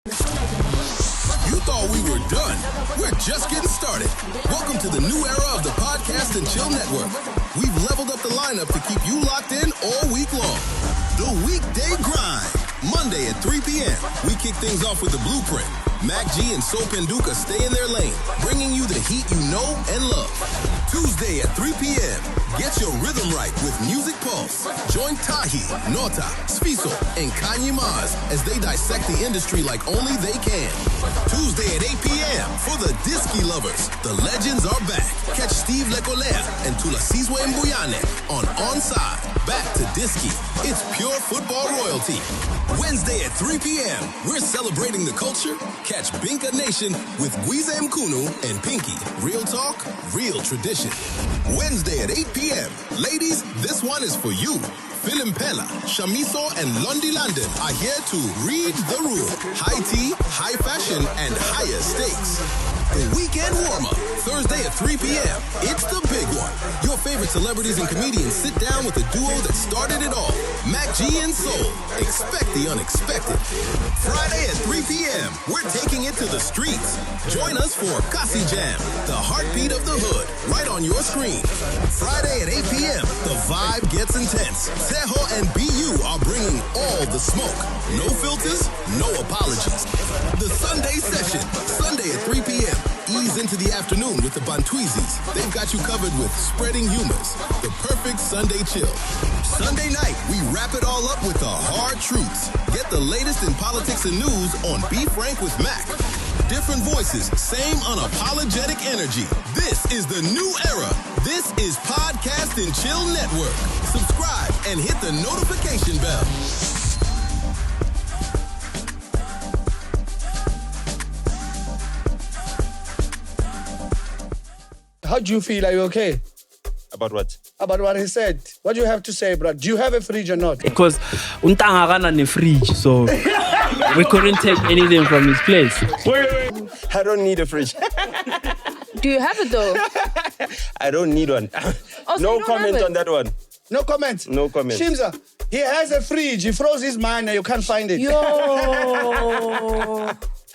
You thought we were done. We're just getting started. Welcome to the new era of the Podcast and Chill Network. We've leveled up the lineup to keep you locked in all week long. The Weekday Grind. Monday at 3 p.m. We kick things off with the Blueprint. MacG and Soap and Duca stay in their lane, bringing you the heat you know and love. Tuesday at 3 p.m. Get your rhythm right with Music Pulse. Join Thakgi, Nota, Sfiso, and Kanye Maz as they dissect the industry like only they can. Tuesday at 8 p.m. for the Disky lovers. The legends are back. Catch Steve Lecolea and Tulasizwe Mbuyane on Onside. Back to Disky. It's pure football royalty. Wednesday at 3 p.m. We're celebrating the culture. Catch Binka Nation with Gwiza Mkunu and Pinky. Real talk, real tradition. Wednesday at 8 p.m. Ladies, this one is for you. Philimpela, Shamiso, and Londi London are here to read the room. High tea, high fashion, and higher stakes. The Weekend Warm-Up, Thursday at 3 p.m. It's the big one. Your favorite celebrities and comedians sit down with the duo that started it all. MacG and Soul. Expect the unexpected. Friday at 3 p.m. We're taking it to the streets. Join us for Kasi Jam, the heartbeat of the hood, right on your screen. Friday at 8 p.m. The vibe gets intense. Seho and BU are bringing all the smoke. No filters, no apologies. The Sunday Session, Sunday at 3 p.m. Ease into the afternoon with the Bantwizis. They've got you covered with spreading humors. The perfect Sunday chill. Sunday night, we wrap it all up with the hard truths. Get the latest in politics and news on Be Frank with Mac. Different voices, same unapologetic energy. This is the new era. This is Podcast and Chill Network. Subscribe and hit the notification bell. How do you feel? Are you okay? About what? About what he said. What do you have to say, bro? Do you have a fridge or not? Because untanga kana ne fridge, so we couldn't take anything from his place. I don't need a fridge. Do you have it though? I don't need one. Also, No comment on that one. No comment? No comment. Shimza, he has a fridge. He froze his mind and you can't find it. Yo.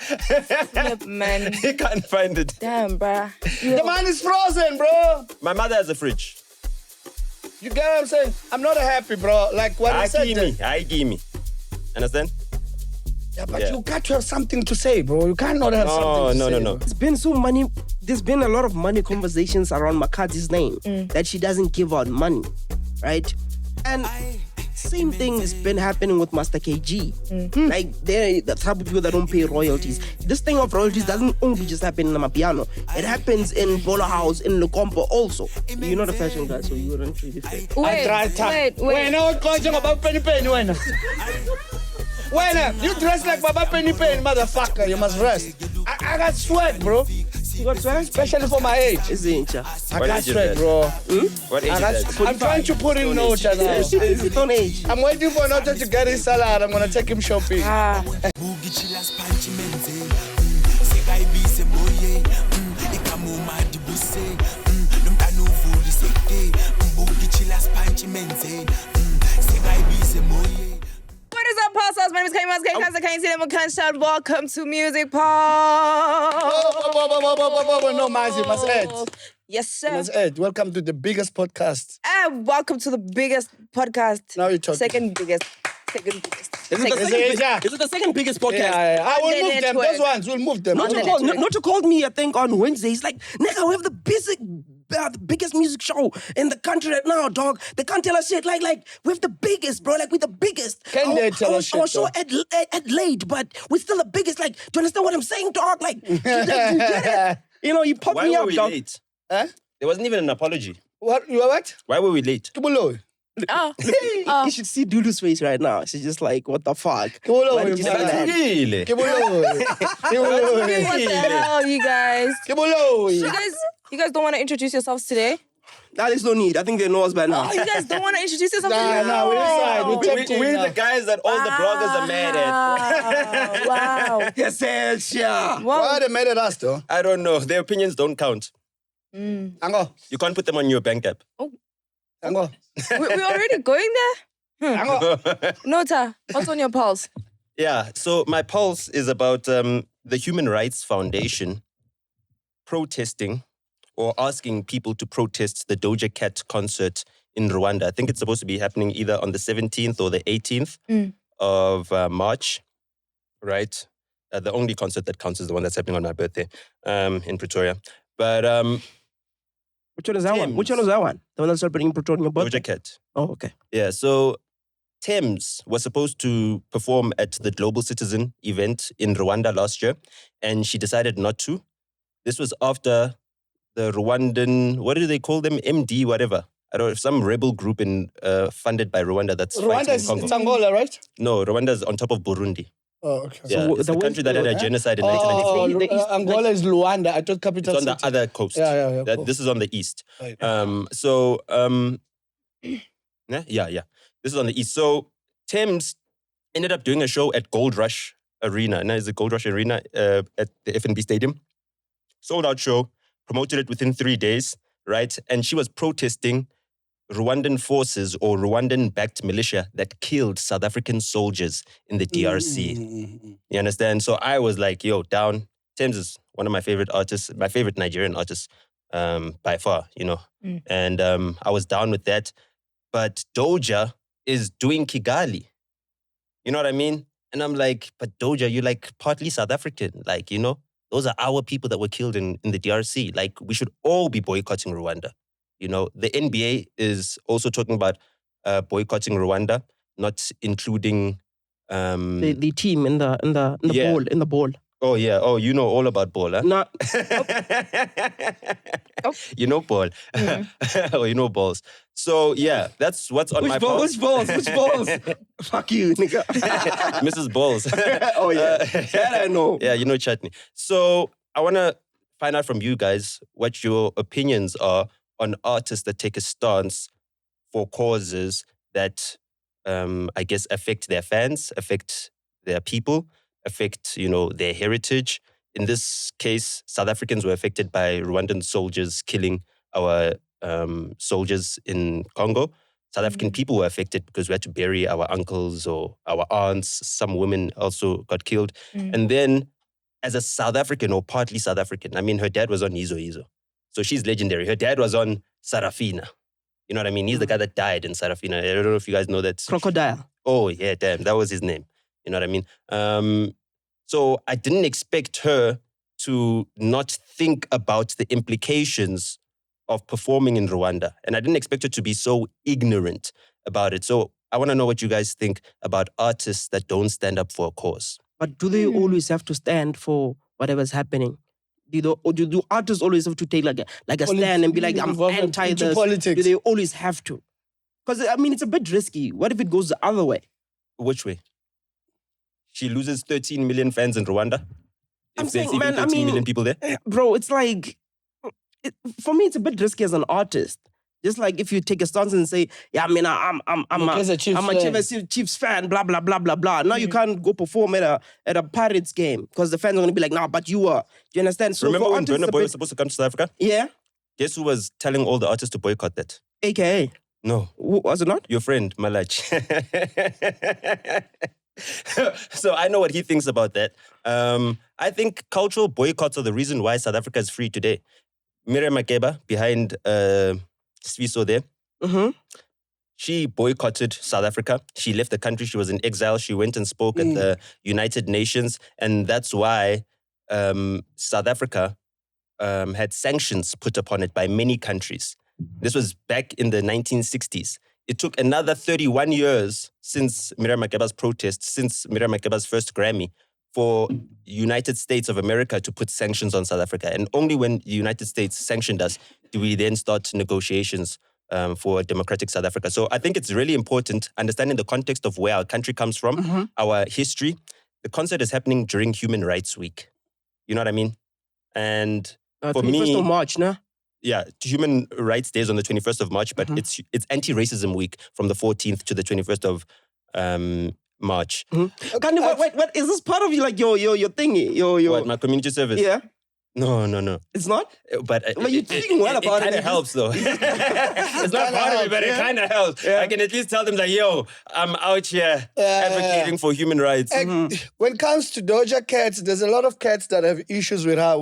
Flip, man. He can't find it. Damn, bruh. The man is frozen, bro. My mother has a fridge. You get what I'm saying? I'm not happy, bro. Like what he said. I give me. Understand? Yeah, but you got to have something to say, bro. You cannot have something to say. No. There's been there's been a lot of money conversations around Makhazi's name that she doesn't give out money, right? And same thing has been happening with Master KG. Like, they're the type of people that don't pay royalties. This thing of royalties doesn't only just happen in Amapiano. It happens in Bolo House, in Lukompo also. You're not a fashion guy, so you wouldn't really fit. Wait. When I was talking about Penny Penny, when you dress like Baba Penny Penny, motherfucker, you must rest. I got sweat, bro. You got sweat? Especially for my age. Is it? I got sweat, bro. What age is that? I'm trying to put in Nota now. It's on age. I'm waiting for Nota to get his salad. I'm going to take him shopping. What is up, Pulsars? My name is Kabza. Can you see them? Can't shout. Welcome to Music Pulse. No, Mazi, must add. Yes, sir. Must add. Welcome to the biggest podcast. Welcome to the biggest podcast. Now you're talking. Second biggest. Is it the second biggest podcast? Yeah. I will On the move them. network. Those ones, we'll move them. Nota called me, I think, on Wednesday. He's like, nigga, we have the biggest music show in the country right now, dog. They can't tell us shit. Like, we have the biggest, bro. Like, we're the biggest. Can they tell us shit, our show at late, but we're still the biggest. Like, do you understand what I'm saying, dog? Like, you get it? You know, you pop Why me were up, we dog. late? Huh? There wasn't even an apology. What? You are what? Why were we late? Kibulo. Oh. You should see Dudu's face right now. She's just like, what the fuck? Kibulo. Why did you say that? Really? Kibulo. What the hell, you guys? Kibulo. You guys don't want to introduce yourselves today? There's no need. I think they know us by now. Oh, you guys don't want to introduce yourselves today? Nah, we're inside. We're the guys that all the bloggers are mad at. Wow. Yes, yeah. Why are they mad at us, though? I don't know. Their opinions don't count. Ango. You can't put them on your bank app. Ango. We're already going there? Ango. Nota, what's on your pulse? Yeah, so my pulse is about the Human Rights Foundation protesting or asking people to protest the Doja Cat concert in Rwanda. I think it's supposed to be happening either on the 17th or the 18th of March, right? The only concert that counts is the one that's happening on my birthday in Pretoria. But Which one is that one? Which one is that one? The one that's happening in Pretoria on your birthday? Doja Cat. Oh, okay. Yeah, so Thames was supposed to perform at the Global Citizen event in Rwanda last year, and she decided not to. This was after the Rwandan, what do they call them? MD, whatever. I don't know, some rebel group funded by Rwanda that's Rwanda fighting in is Congo. it's Angola, right? No, Rwanda's on top of Burundi. Oh, okay. Yeah, So it's the country that had a genocide in Oh, 1994. Angola is Luanda. I thought capital It's on the city. other coast. Yeah. Cool. This is on the east. Right. Yeah. This is on the east. So Thames ended up doing a show at Gold Rush Arena. Now it's the Gold Rush Arena at the FNB Stadium. Sold out show, promoted it within 3 days, right? And she was protesting Rwandan forces or Rwandan-backed militia that killed South African soldiers in the DRC. You understand? So I was like, yo, down. Thames is one of my favorite artists, my favorite Nigerian artist by far, you know. And I was down with that. But Doja is doing Kigali. You know what I mean? And I'm like, but Doja, you're like partly South African. Like, you know, those are our people that were killed in the DRC. Like, we should all be boycotting Rwanda. You know, the NBA is also talking about boycotting Rwanda, not including The team in the ball. Oh yeah. Oh, you know all about ball, huh? No, You know ball. Or you know balls. So yeah, that's what's on my phone. Which balls? Fuck you, nigga. Mrs. Balls. Oh yeah, that I know. Yeah, you know chutney. So I want to find out from you guys what your opinions are on artists that take a stance for causes that, I guess, affect their fans, affect their people, affect, you know, their heritage. In this case, South Africans were affected by Rwandan soldiers killing our soldiers in Congo. South African people were affected because we had to bury our uncles or our aunts. Some women also got killed. And then, as a South African or partly South African, I mean, her dad was on Izo. So she's legendary. Her dad was on Sarafina. You know what I mean? He's the guy that died in Sarafina. I don't know if you guys know that. Crocodile. Oh, yeah, damn. That was his name. You know what I mean? So I didn't expect her to not think about the implications of performing in Rwanda. And I didn't expect her to be so ignorant about it. So I want to know what you guys think about artists that don't stand up for a cause. But do they always have to stand for whatever's happening? Do artists always have to take like a stand and be like, I'm anti this? Politics. Do they always have to? Because, I mean, it's a bit risky. What if it goes the other way? Which way? She loses 13 million fans in Rwanda? I'm If there's saying, even man, 13 million people there? Bro, it's like, for me, it's a bit risky as an artist. Just like if you take a stance and say, yeah, I mean, I'm a Chiefs fan, blah, blah, blah, blah, blah. Now you can't go perform at a Pirates game because the fans are going to be like, nah, but you were. Do you understand? So Remember for when artists, Burna Boy was supposed to come to South Africa? Yeah. Guess who was telling all the artists to boycott that? AKA. No. Was it not? Your friend, Malach. So I know what he thinks about that. I think cultural boycotts are the reason why South Africa is free today. Miriam Makeba, behind Sviso there, she boycotted South Africa. She left the country. She was in exile. She went and spoke at the United Nations. And that's why South Africa had sanctions put upon it by many countries. This was back in the 1960s. It took another 31 years since Miriam Makeba's protest, since Miriam Makeba's first Grammy, for United States of America to put sanctions on South Africa. And only when the United States sanctioned us do we then start negotiations for a democratic South Africa. So I think it's really important understanding the context of where our country comes from, our history. The concert is happening during Human Rights Week. You know what I mean? And for 21st me... of March, no? Yeah, Human Rights Day is on the 21st of March, but it's Anti-Racism Week from the 14th to the 21st of March. What is this part of you, like your thingy? What, my community service? Yeah. No. It's not? But you're thinking well about it. It kind of helps though. It's not part of it, but it kind of helps. Yeah. I can at least tell them like, yo, I'm out here advocating for human rights. And when it comes to Doja Cat, there's a lot of cats that have issues with her,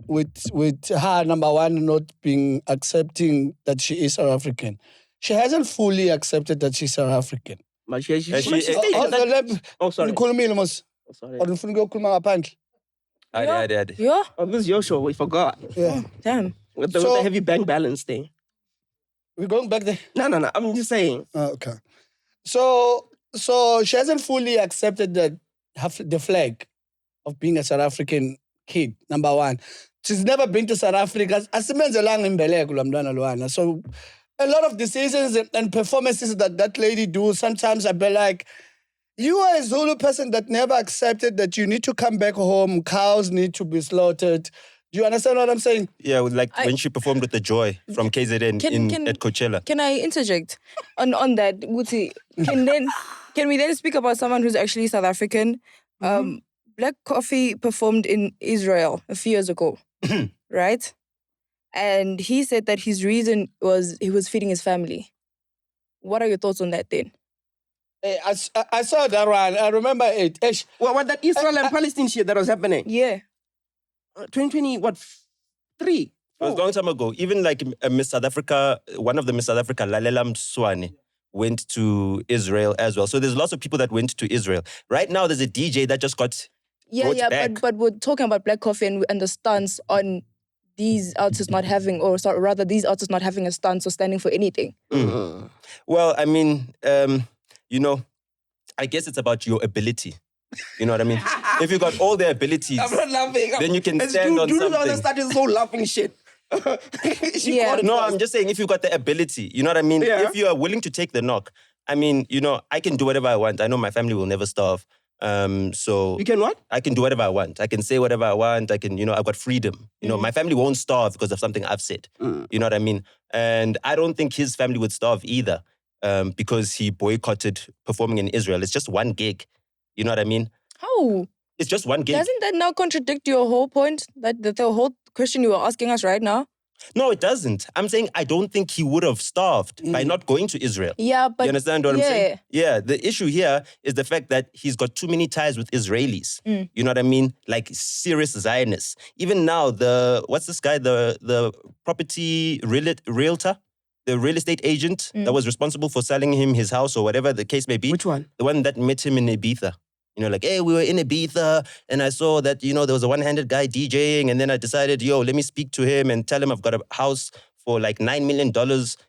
with her, number one, not being accepting that she is South African. She hasn't fully accepted that she's South African. But she she- stated sorry. Ngikhulumile mos. Sorry. Or ngifuna ukuyokhuluma ngaphandle. Adi. Yeah. Oh, this is your show. We forgot. Yeah. Damn. With the heavy bank balance thing. We're going back there. No. I'm just saying. Okay. So she hasn't fully accepted the flag of being a South African kid, number one. She's never been to South Africa. Asimenzelanga imbeleko lo mntwana lwana. So a lot of decisions and performances that lady do, sometimes I be like, you are a Zulu person that never accepted that you need to come back home. Cows need to be slaughtered. Do you understand what I'm saying? Yeah, like when she performed with the Joy from KZN at Coachella. Can I interject on that? Guti, can we then speak about someone who's actually South African? Black Coffee performed in Israel a few years ago, right? And he said that his reason was he was feeding his family. What are your thoughts on that then? I saw that one. I remember it. What that Israel and Palestine shit that was happening? Yeah. 2020, what? 3? It was a long time ago. Even like Miss South Africa, one of the Miss South Africa, Lalela Mswane, went to Israel as well. So there's lots of people that went to Israel. Right now, there's a DJ that just got brought back. But we're talking about Black Coffee and the stance on these artists not having, or rather these artists not having a stance or standing for anything. Well, I mean, I guess it's about your ability. You know what I mean? If you got all the abilities, I'm not laughing. then you can stand on something. Do started so laughing shit. No, I'm just saying if you got the ability, you know what I mean? Yeah. If you are willing to take the knock, I mean, I can do whatever I want. I know my family will never starve. So You can what? I can do whatever I want. I can say whatever I want. I can, I've got freedom. My family won't starve because of something I've said. You know what I mean? And I don't think his family would starve either because he boycotted performing in Israel. It's just one gig. You know what I mean? How? It's just one gig. Doesn't that now contradict your whole point? That the whole question you were asking us right now? No, it doesn't. I'm saying I don't think he would have starved by not going to Israel. Yeah, but... You understand what I'm saying? Yeah, the issue here is the fact that he's got too many ties with Israelis. You know what I mean? Like serious Zionists. Even now, what's this guy? The property realtor? The real estate agent that was responsible for selling him his house or whatever the case may be. Which one? The one that met him in Ibiza. Like, hey, we were in Ibiza and I saw that, there was a one-handed guy DJing and then I decided, let me speak to him and tell him I've got a house for like $9 million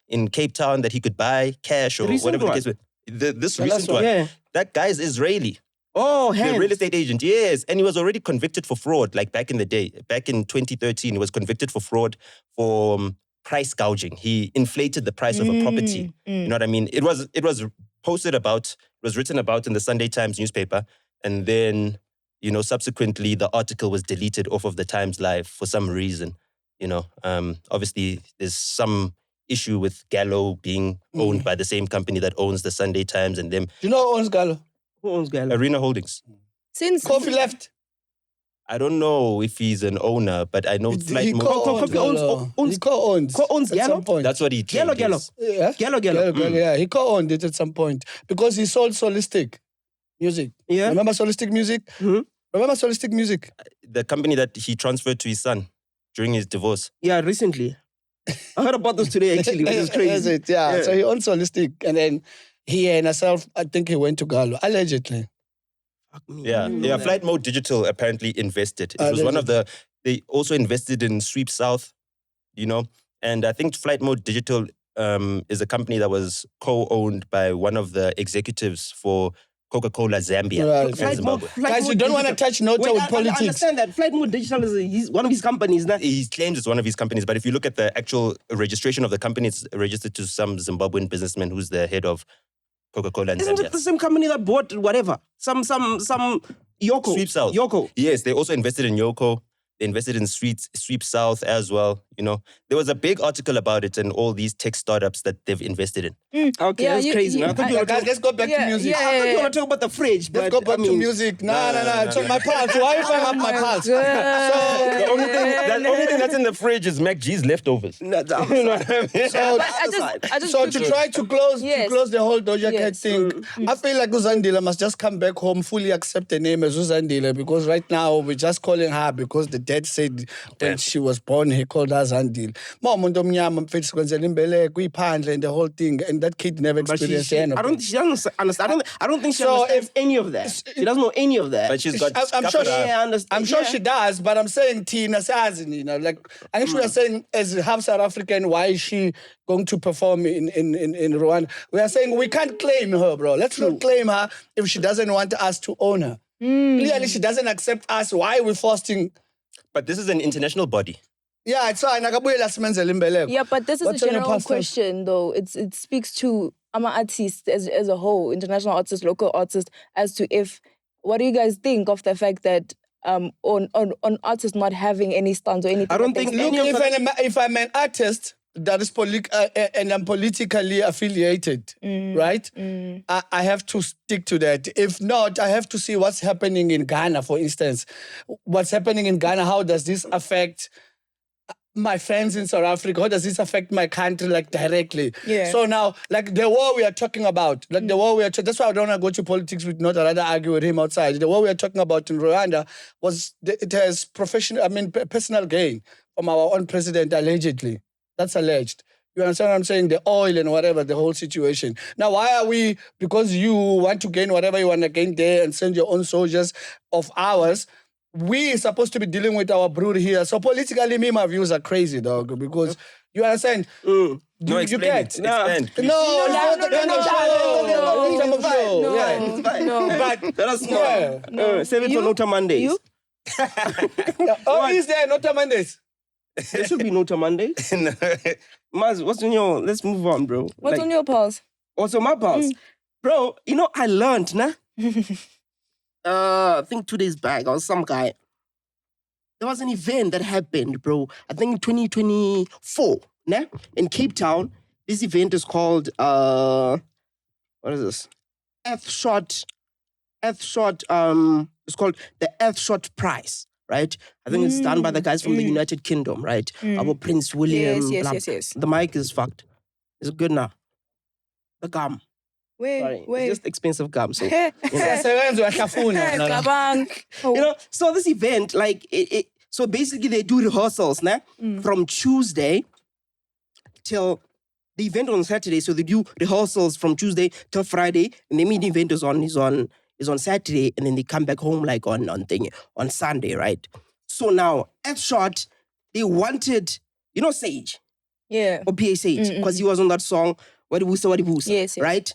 in Cape Town that he could buy cash or whatever the case may be. This recent one. Yeah. That guy is Israeli. Oh, The real estate agent, yes. And he was already convicted for fraud, like back in the day. Back in 2013, he was convicted for fraud for price gouging. He inflated the price of a property. You know what I mean? It was posted about, it was written about in the Sunday Times newspaper. And then, subsequently the article was deleted off of the Times Live for some reason. Obviously there's some issue with Gallo being owned by the same company that owns the Sunday Times and them. Do you know who owns Gallo? Who owns Gallo? Arena Holdings. Since... Kofi left. I don't know if he's an owner, but I know He Flight Mode. co-owns owns- He co-owns. Co-owns at Gallo? some point. That's what he claimed. Gallo. yes. Yeah. Gallo. Yeah, he co-owned it at some point because he sold Solistic music. Yeah. Remember Solistic music? Mhm. Remember Solistic music? The company that he transferred to his son during his divorce. Yeah, recently. I heard about this today, actually, which is crazy. That's it, yeah. So he owned Solistic and then he and herself, I think he went to Gallo, allegedly. Fuck me. Yeah. Flight Mode Digital apparently invested. It was one of they also invested in Sweep South, and I think Flight Mode Digital is a company that was co-owned by one of the executives for Coca-Cola Zambia. Right. and Flight Zimbabwe. Mode Guys, you don't want to touch Nota with I politics. understand that. Flight Mode Digital is one of his companies. He claims it's one of his companies, but if you look at the actual registration of the company, it's registered to some Zimbabwean businessman who's the head of Coca-Cola and Isn't Zambia. it the same company that bought whatever? Some Yoko. Sweep South. Yoko. Yes, they also invested in Yoko. They invested in Sweep South as well. You know, there was a big article about it and all these tech startups that they've invested in. Okay, that's crazy. I thought you were Guys, let's go back to music. I thought you want to talk about the fridge. Let's but, go back I mean, to music. No. It's on my pulse. Why are you buying up my pulse? The only thing that's in the fridge is MacG's leftovers. No, You know what I mean? I just So to try to close the whole Doja Cat Yes. thing, I feel like Uzandile must just come back home, fully accept the name as Uzandile, because right now we're just calling her because the dad said when she was born he called her Zandile. And the whole thing, and that kid never But experienced she, anything. I don't think she understand. I don't think she So understands any of that. She doesn't know any of that. But she's got. I'm sure scuppered up. Yeah, I understand. I'm sure Yeah. she does, but I'm saying Tina Sazin, you know, like I think we are saying as half South African, why is she going to perform in Rwanda? We are saying we can't claim her, bro. Let's not claim her if she doesn't want us to own her. Clearly, she doesn't accept us. Why are we forcing? But this is an international body. Yeah, it's fine. Yeah, but this is What's a on your general passport? question, though. It speaks to artists as a whole, international artists, local artists, as to what do you guys think of the fact that on artists not having any stands or anything? I don't that they think stand any Look, of if I'm an artist that is and I'm politically affiliated, right? I have to stick to that. If not, I have to see what's happening in Ghana, for instance. What's happening in Ghana? How does this affect my friends in South Africa? How does this affect my country, like, directly? Yeah. So now, like, the war we are talking about, that's why I don't want to go to politics with Nota, rather argue with him outside. The war we are talking about in Rwanda it has personal gain from our own president, allegedly. That's alleged. You understand what I'm saying? The oil and whatever, the whole situation. Now, why are we, because you want to gain whatever you want to gain there and send your own soldiers of ours, we supposed to be dealing with our brood here. So politically, my views are crazy, dog, because you understand? No, you explain get it. Explain, please. No, it's not the kind of show. Yeah. No. But That is smart. yeah. Save it for Nota Mondays. You? Oh, is there Nota Mondays? There should be Nota Mondays. Maz, what's on your... Let's move on, bro. What's on your pulse? Also, my pulse. Bro, you know, I learned, nah? I think 2 days back, I was some guy. There was an event that happened, bro. I think in 2024, nah? In Cape Town. This event is called, what is this? Earthshot, it's called the Earthshot Prize, right? I think it's done by the guys from the United Kingdom, right? Our Prince William. Yes. The mic is fucked. Is it good now? The gum. Sorry, Wait. it's just expensive gum. So, Kabang. you know, so this event, like, so basically they do rehearsals, nah? From Tuesday till the event on Saturday. So they do rehearsals from Tuesday till Friday, and the main event is on Saturday, and then they come back home like on Sunday, right? So now, Earthshot, they wanted, you know, Sage, Yeah. or PA Sage, because he was on that song, Wadibusa, Yes. right?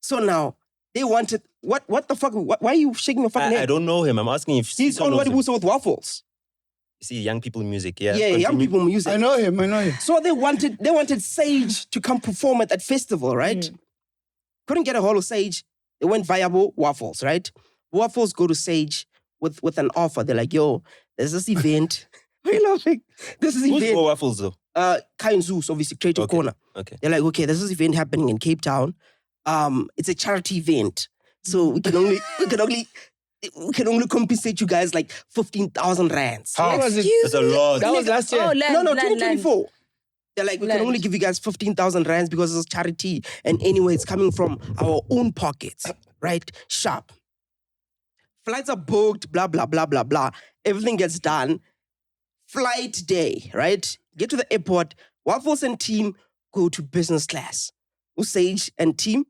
So now, they wanted, what the fuck, why are you shaking your fucking I head? don't know him. I'm asking if He's on knows him. Wadibusa with waffles. See, young people music. Yeah, Yeah, young continue. people music. I know him. So they wanted Sage to come perform at that festival, right? Couldn't get a hold of Sage. They went via Waffles, right? Waffles go to Sage with an offer. They're like, yo, there's this event. Why are you laughing? This is Who's event. for waffles though? Kai and Zeus, obviously, Creative Okay. Corner. Okay. They're like, okay, there's this event happening in Cape Town. It's a charity event. So we can only compensate you guys like 15,000 rands. How was it? That's a lot. That was last year. Oh, land, No, land, 2024. They're like, we can Land. only give you guys 15,000 rands because it's charity. And anyway, it's coming from our own pockets, right? Sharp. Flights are booked, blah, blah, blah, blah, blah. Everything gets done. Flight day, right? Get to the airport. Waffles and team go to business class. Usage and team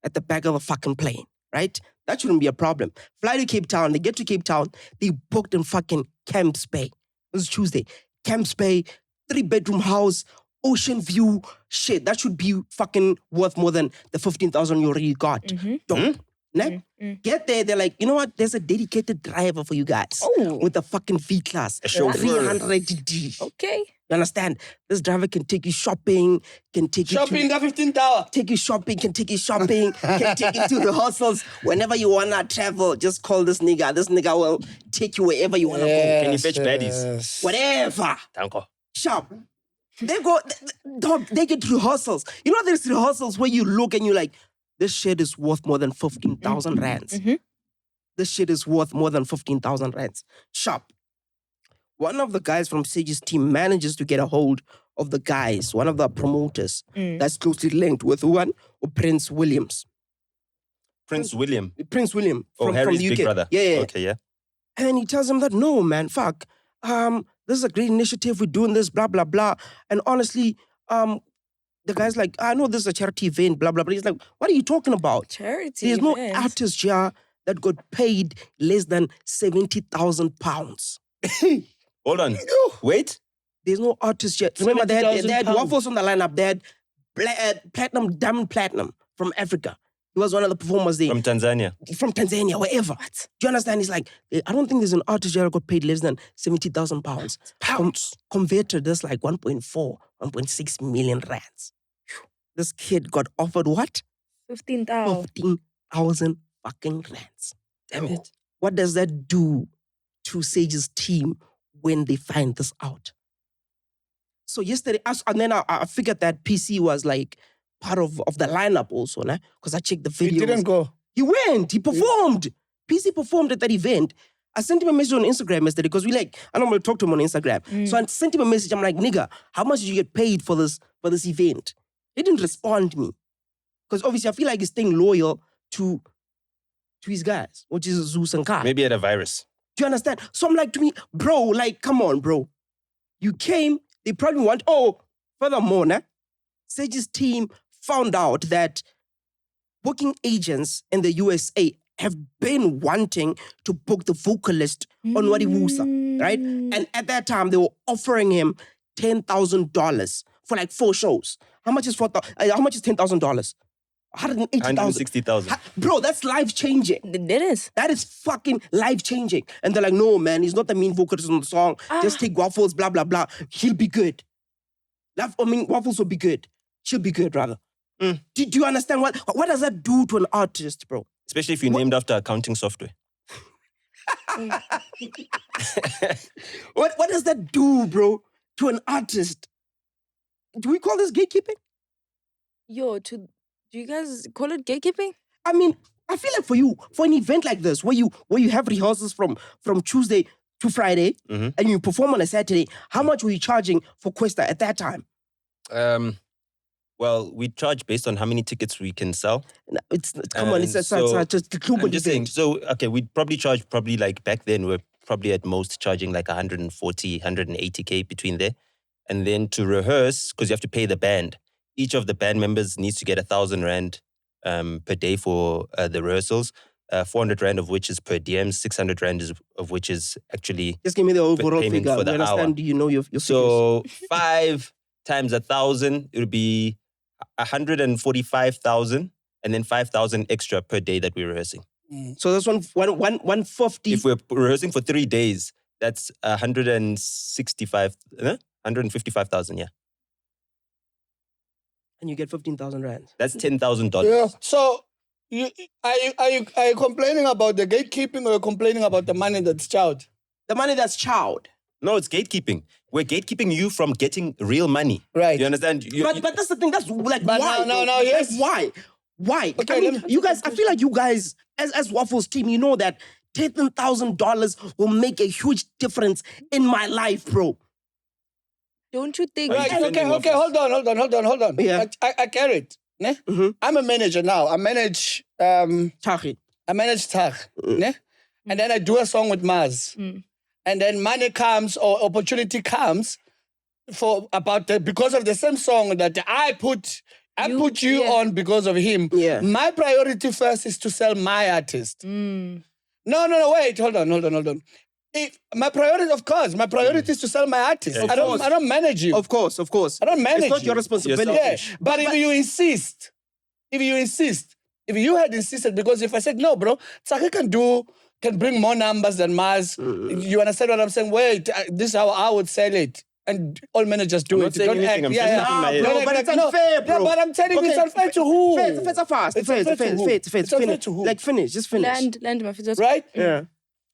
at the back of a fucking plane, right? That shouldn't be a problem. Fly to Cape Town. They get to Cape Town. They booked in fucking Camps Bay. This is Tuesday. Camps Bay, 3-bedroom house, ocean view. Shit, that should be fucking worth more than the 15,000 you already got. Don't. Ne? Get there, they're like, you know what? There's a dedicated driver for you guys. Oh. With a fucking V-Class. A chauffeur. 300D. Okay. You understand? This driver can take you shopping, can take you Shopping the 15th hour. take you shopping, can take you shopping, can take you to rehearsals. Whenever you wanna travel, just call this nigga. This nigga will take you wherever you wanna go. Can you fetch baddies? Whatever. Danko. Sharp. They go, dog, they get rehearsals. You know, there's rehearsals where you look and you're like, this shit is worth more than 15,000 rands. This shit is worth more than 15,000 rands. Sharp. One of the guys from Sage's team manages to get a hold of the guys, one of the promoters that's closely linked with one, or Prince Williams. Prince William. Prince William from Harry's the UK. big brother. Yeah. Okay, yeah. And then he tells him that, no, man, fuck. This is a great initiative. We're doing this, blah, blah, blah. And honestly, the guy's like, I know this is a charity event, blah, blah, blah. He's like, what are you talking about? Charity There's no event. artist here that got paid less than 70,000 pounds. Hold on. Wait. There's no artist yet. Remember, they had 70,000 Waffles on the lineup. They had Platinum, Diamond Platinum from Africa. He was one of the performers there. From Tanzania. From Tanzania, wherever. Do you understand? He's like, I don't think there's an artist here that got paid less than 70,000 pounds. Converted, that's like 1.4, 1.6 million rands. This kid got offered what? 15,000. 15,000 fucking rands. Damn it. What does that do to Sage's team when they find this out? So yesterday, and then I figured that PC was like part of the lineup also, because I checked the videos. He didn't go. He went. He performed. PC performed at that event. I sent him a message on Instagram yesterday because I normally talk to him on Instagram. So I sent him a message. I'm like, nigga, how much did you get paid for this event? He didn't respond to me. Because obviously I feel like he's staying loyal to his guys, which is Zeus and Kai. Maybe he had a virus. Do you understand? So I'm like, to me, bro, like, come on, bro. You came, they probably want, furthermore, Sage's team found out that booking agents in the USA have been wanting to book the vocalist on Wadiwusa, right? And at that time, they were offering him $10,000 for like 4 shows. How much is $10,000? $180,000. 160,000. Bro, that's life-changing. That is. That is fucking life-changing. And they're like, no, man, he's not the main vocalist on the song. Just take Waffles, blah, blah, blah. He'll be good. Waffles will be good. She'll be good, rather. Do you understand? What does that do to an artist, bro? Especially if you're named after accounting software. What does that do, bro, to an artist? Do we call this gatekeeping? Do you guys call it gatekeeping? I mean, I feel like for an event like this, where you have rehearsals from Tuesday to Friday, and you perform on a Saturday, how much were you charging for Questa at that time? Well, we charge based on how many tickets we can sell. It's just the club I'm just saying, we'd probably charge like back then, we're probably at most charging like 140, 180K between there. And then to rehearse, because you have to pay the band, each of the band members needs to get 1,000 rand per day for the rehearsals. 400 rand of which is per diem, 600 rand of which is actually just give me the overall payment figure. for the You understand? hour. Do you know your figures? So 5 times 1,000, it would be 145,000, and then 5,000 extra per day that we're rehearsing. So that's 150. If we're rehearsing for 3 days, that's 155,000, yeah. And you get 15,000 rand. That's $10,000. Yeah. So, are you complaining about the gatekeeping, or are you complaining about the money that's chowed? The money that's chowed. No, it's gatekeeping. We're gatekeeping you from getting real money. Right. You understand? But that's the thing. That's like, But why? no, Like, yes. why? Why? Okay, I mean, let me- you guys, I feel like you guys, as Waffles team, you know that $10,000 will make a huge difference in my life, bro. Don't you think? Right. defending Okay. Waffles. Hold on. Yeah. I get it. Ne? I'm a manager now. I manage Thakgi. Thakgi, ne? And then I do a song with Maz. And then money comes or opportunity comes because of the same song that I put you on because of him. Yeah. My priority first is to sell my artist. No, wait, hold on. My priority is to sell my artist. Yeah, I don't manage you. Of course. I don't manage It's not you. your responsibility. You're selfish. But if you insist, If you had insisted, because if I said, no, bro, Thakgi can bring more numbers than Maz. You understand what I'm saying? Wait, this is how I would sell it. And all managers do I'm it. not saying Don't anything, act. I'm yeah, just yeah. nodding my head. Bro, but it's unfair, bro. Yeah, but I'm telling you, it's unfair to who? It's fast. It's unfair to who? It's unfair to who? Like, finish. Just finish. Land Mafita. Right? Yeah.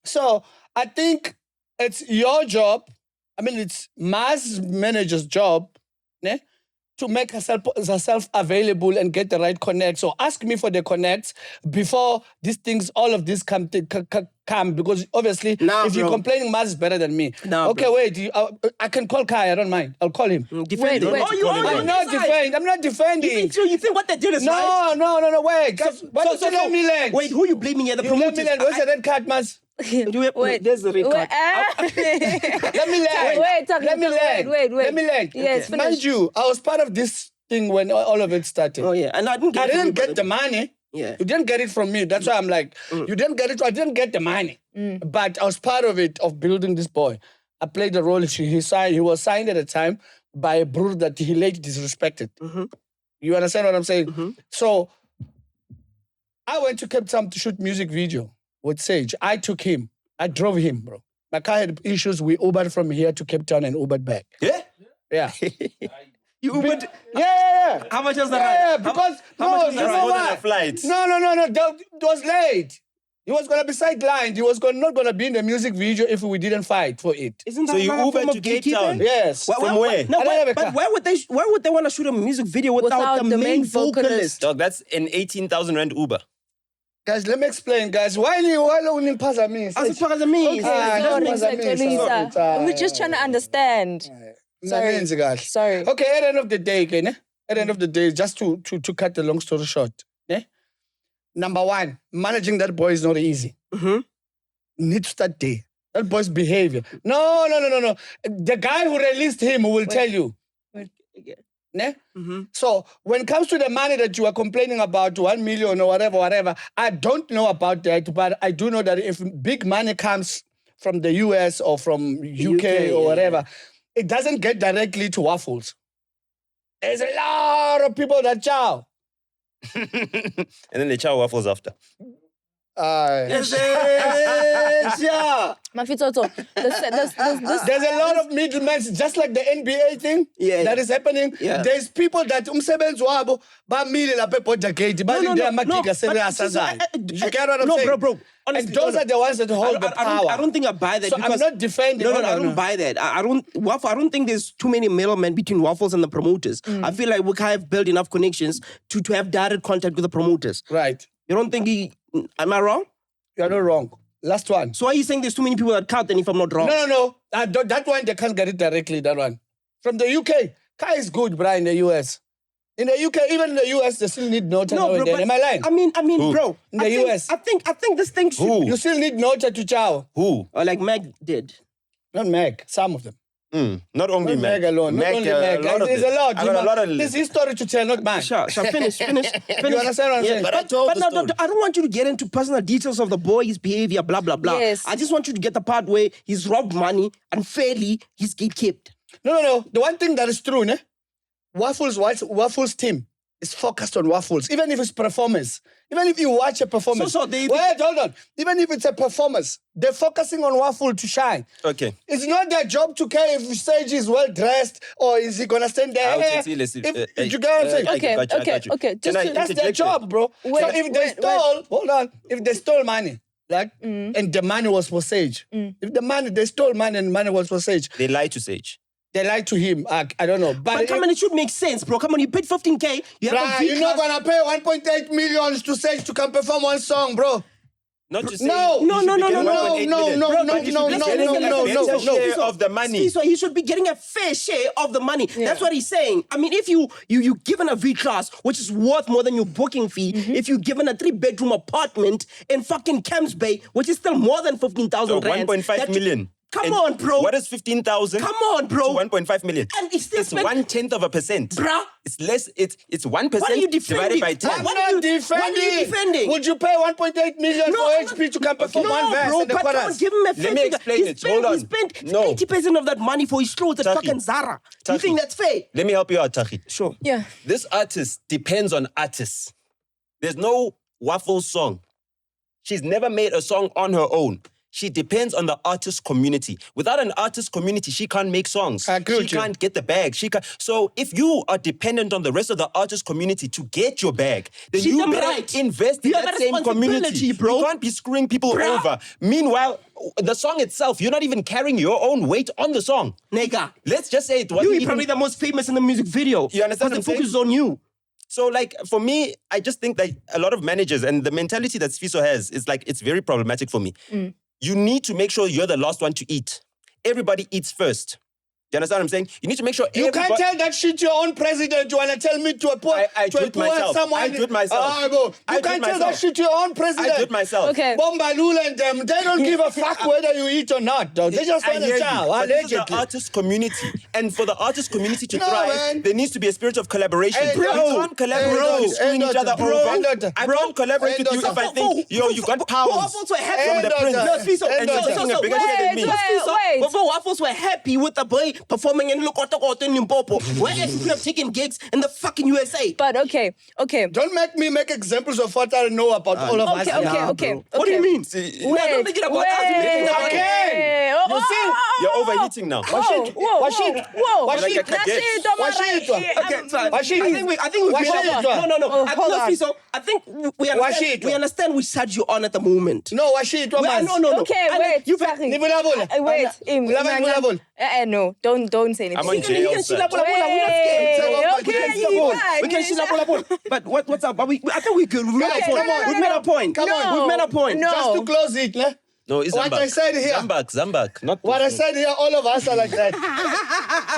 So I think it's your job. I mean, it's Maz's manager's job, ne? To make herself available and get the right connect. So ask me for the connects before these things, all of this come, because obviously, if you're complaining, Maz is better than me. Okay, wait, I can call Kai, I don't mind. I'll call him. Defend him. I'm not defending. You think what they did is right? No, wait. Guys, why don't you let me land? Wait, who you blaming here? The You let promoters? me land. Where's the red card, Maz? Wait, there's the red card. Let me land. Let me land. Yes, Mind finish. you, I was part of this thing when all of it started. Oh yeah, and I didn't get the money. Yeah. You didn't get it from me. That's why I'm like, you didn't get it. I didn't get the money. But I was part of it, of building this boy. I played the role. He was signed at a time by a brewer that he later disrespected. You understand what I'm saying? So I went to Cape Town to shoot music video with Sage. I took him. I drove him, bro. My car had issues. We Ubered from here to Cape Town and Ubered back. Yeah? Yeah. You Ubered? Yeah. How much was the ride? Yeah, because how much was you the know ride? More than what? a flight. No. It was late. He was gonna be sidelined. He was not gonna be in the music video if we didn't fight for it. Isn't that So you another form Ubered of to Cape gatekeeping? Town? Yes. From where? No, I don't have a but car. why would they want to shoot a music video without the main vocalist? Dog, that's an 18,000 rand Uber. Guys, let me explain, guys. Why don't you pass at me? Asiphakazamisi. We're just trying to understand. Sorry. Okay, at the end of the day, okay, ne? At the end of the day, just to cut the long story short, ne? Number one, managing that boy is not easy. Need to start there. That boy's behavior. No. The guy who released him will tell you. Ne? So when it comes to the money that you are complaining about, 1 million or whatever, I don't know about that, but I do know that if big money comes from the US or from UK or whatever, it doesn't get directly to Waffles. There's a lot of people that chow. And then they chow waffles after. Mafitoto, There's a lot of middlemen, just like the NBA thing that is happening. Yeah. There's people that umsebenzi wabo bamile lapha eBorder Gate balinde amagig asebenzayo. You get what I'm saying? Bro. Honestly, And those are the ones that hold the power. I don't think I buy that. So because I'm not defending. No, I don't buy that. I don't think there's too many middlemen between Waffles and the promoters. I feel like we kind of build enough connections to have direct contact with the promoters. Right. You don't think am I wrong? You're not wrong. Last one. So are you saying there's too many people that count then if I'm not wrong? No. That one, they can't get it directly, that one. From the UK, Kai is good, bro, in the US. In the UK, even in the US, they still need Nota now and then. Am I lying? I mean, bro. In the US. I think this thing should You still need Nota to chow. Who? or like MacG did. Not Mac, some of them. Not only Not Mac. Mac alone. Not only Mac. There's a lot. I got a lot of There's history to tell, not mine. Sure, finish. You understand what I'm saying? But I told the no, story. I don't want you to get into personal details of the boy, his behavior, blah, blah, blah. Yes. I just want you to get the part where he's robbed money and fairly he's gatekept. No. The one thing that is true, ne? Waffles team is focused on Waffles, even if it's performance. Even if you watch a performance. So they- Wait, hold on. Even if it's a performance, they're focusing on Waffle to shine. Okay. It's not their job to care if Sage is well dressed or is he gonna stand there. I'll Eh, see, let's see. if you get what I'm saying? Okay, I got you. okay. Can I That's their interject job, bro. So if they stole, hold on, if they stole money, like, and the money was for Sage. If they stole money and money was for Sage, They lie to Sage. they lied to him. I don't know. But come on, it should make sense, bro. Come on, you paid 15K. You have Bruh, a you're not V-Class. gonna pay 1.8 million to Sage to come perform one song, bro. Not to say. No, you should be getting no, 1.8 million. no, Bro, no, you should no, be no, getting no, a no, better no, no. share of the money. So he should be getting a fair share of the money. That's what he's saying. I mean, if you given a V-Class, which is worth more than your booking fee, if you're given a 3-bedroom apartment in fucking Camps Bay, which is still more than 15,000 So rand. 1.5 million. Come And on, bro. What is 15,000? Come on, bro. To 1.5 million. And it's still It's spent- 0.1%. Bruh. It's less. It's 1% What are you defending? divided by 10. What are you defending? Would you pay 1.8 million No, for I'm HP to come perform one verse bro, in the but come on, chorus? give him a fair Let me figure. explain it. Hold on. He spent No. 80% of that money for his clothes at Thakgi. fucking Zara. Do you Thakgi. think that's fair? Let me help you out, Thakgi. Sure. Yeah. This artist depends on artists. There's no Waffle's song. She's never made a song on her own. She depends on the artist community. Without an artist community, she can't make songs. I agree She with you. can't get the bag. So if you are dependent on the rest of the artist community to get your bag, then She's you damn better right. invest in You have that a same community. responsibility, bro. You can't be screwing people Bro. over. Meanwhile, the song itself, you're not even carrying your own weight on the song. Nigga. Let's just say it wasn't You're even... probably the most famous in the music video. You understand what I'm The focus saying? is on you. So, like, for me, I just think that a lot of managers and the mentality that Sfiso has is like, it's very problematic for me. You need to make sure you're the last one to eat. Everybody eats first. Do you understand what I'm saying? You need to make sure You can't tell that shit to your own president. You want to tell me to a poor, I do it myself. someone. I do it myself. Ah, bro. I You do it can't tell myself. that shit to your own president. I do it myself. Okay. Bombalula and them, they don't give a fuck whether you eat or not, though. They just I want hear to you, chow, but this is the allegedly. artist community. And for the artist community to No, thrive, man. there needs to be a spirit of collaboration. Hey, You bro. can't collaborate Hey, if you're screwing Nota. each other Bro. over. Hey, Nota. I can't collaborate Hey, with you Nota. if I think, you got pounds Waffles were happy from with the Hey, prince. Nota. No, Sfiso. Hey, And you're Nota. taking a bigger shit than me. Wait. Before Waffles were happy with the boy performing in Lokoto in Limpopo. Whereas you could have taken gigs in the fucking USA. But okay. Don't make me make examples of what I know about all of us. Okay. What do you mean? Wait. don't think about us, we're making it again. You see? You're overheating now. Whoa. Like a cadet. Okay, it's fine. Washit. I think we Washit. No. Oh, hold on. Sfiso, I think Washit. we understand which side you're on at the moment. No, Washit, what man? No. Okay, And wait. You've Thakgi. Nivulabula. Wait. No, don't say anything. I'm on jail, can sir. shila bola bola. We're not scared. Okay, We can shila bola bola. But what's up? But I think we're good. We've made Guys, a point. come on. We've made a point. Come on. We've made a point. No. Just to close it, ne? No, it's What Zambak. I said here. Zambak. Not What I said here, all of us are like that.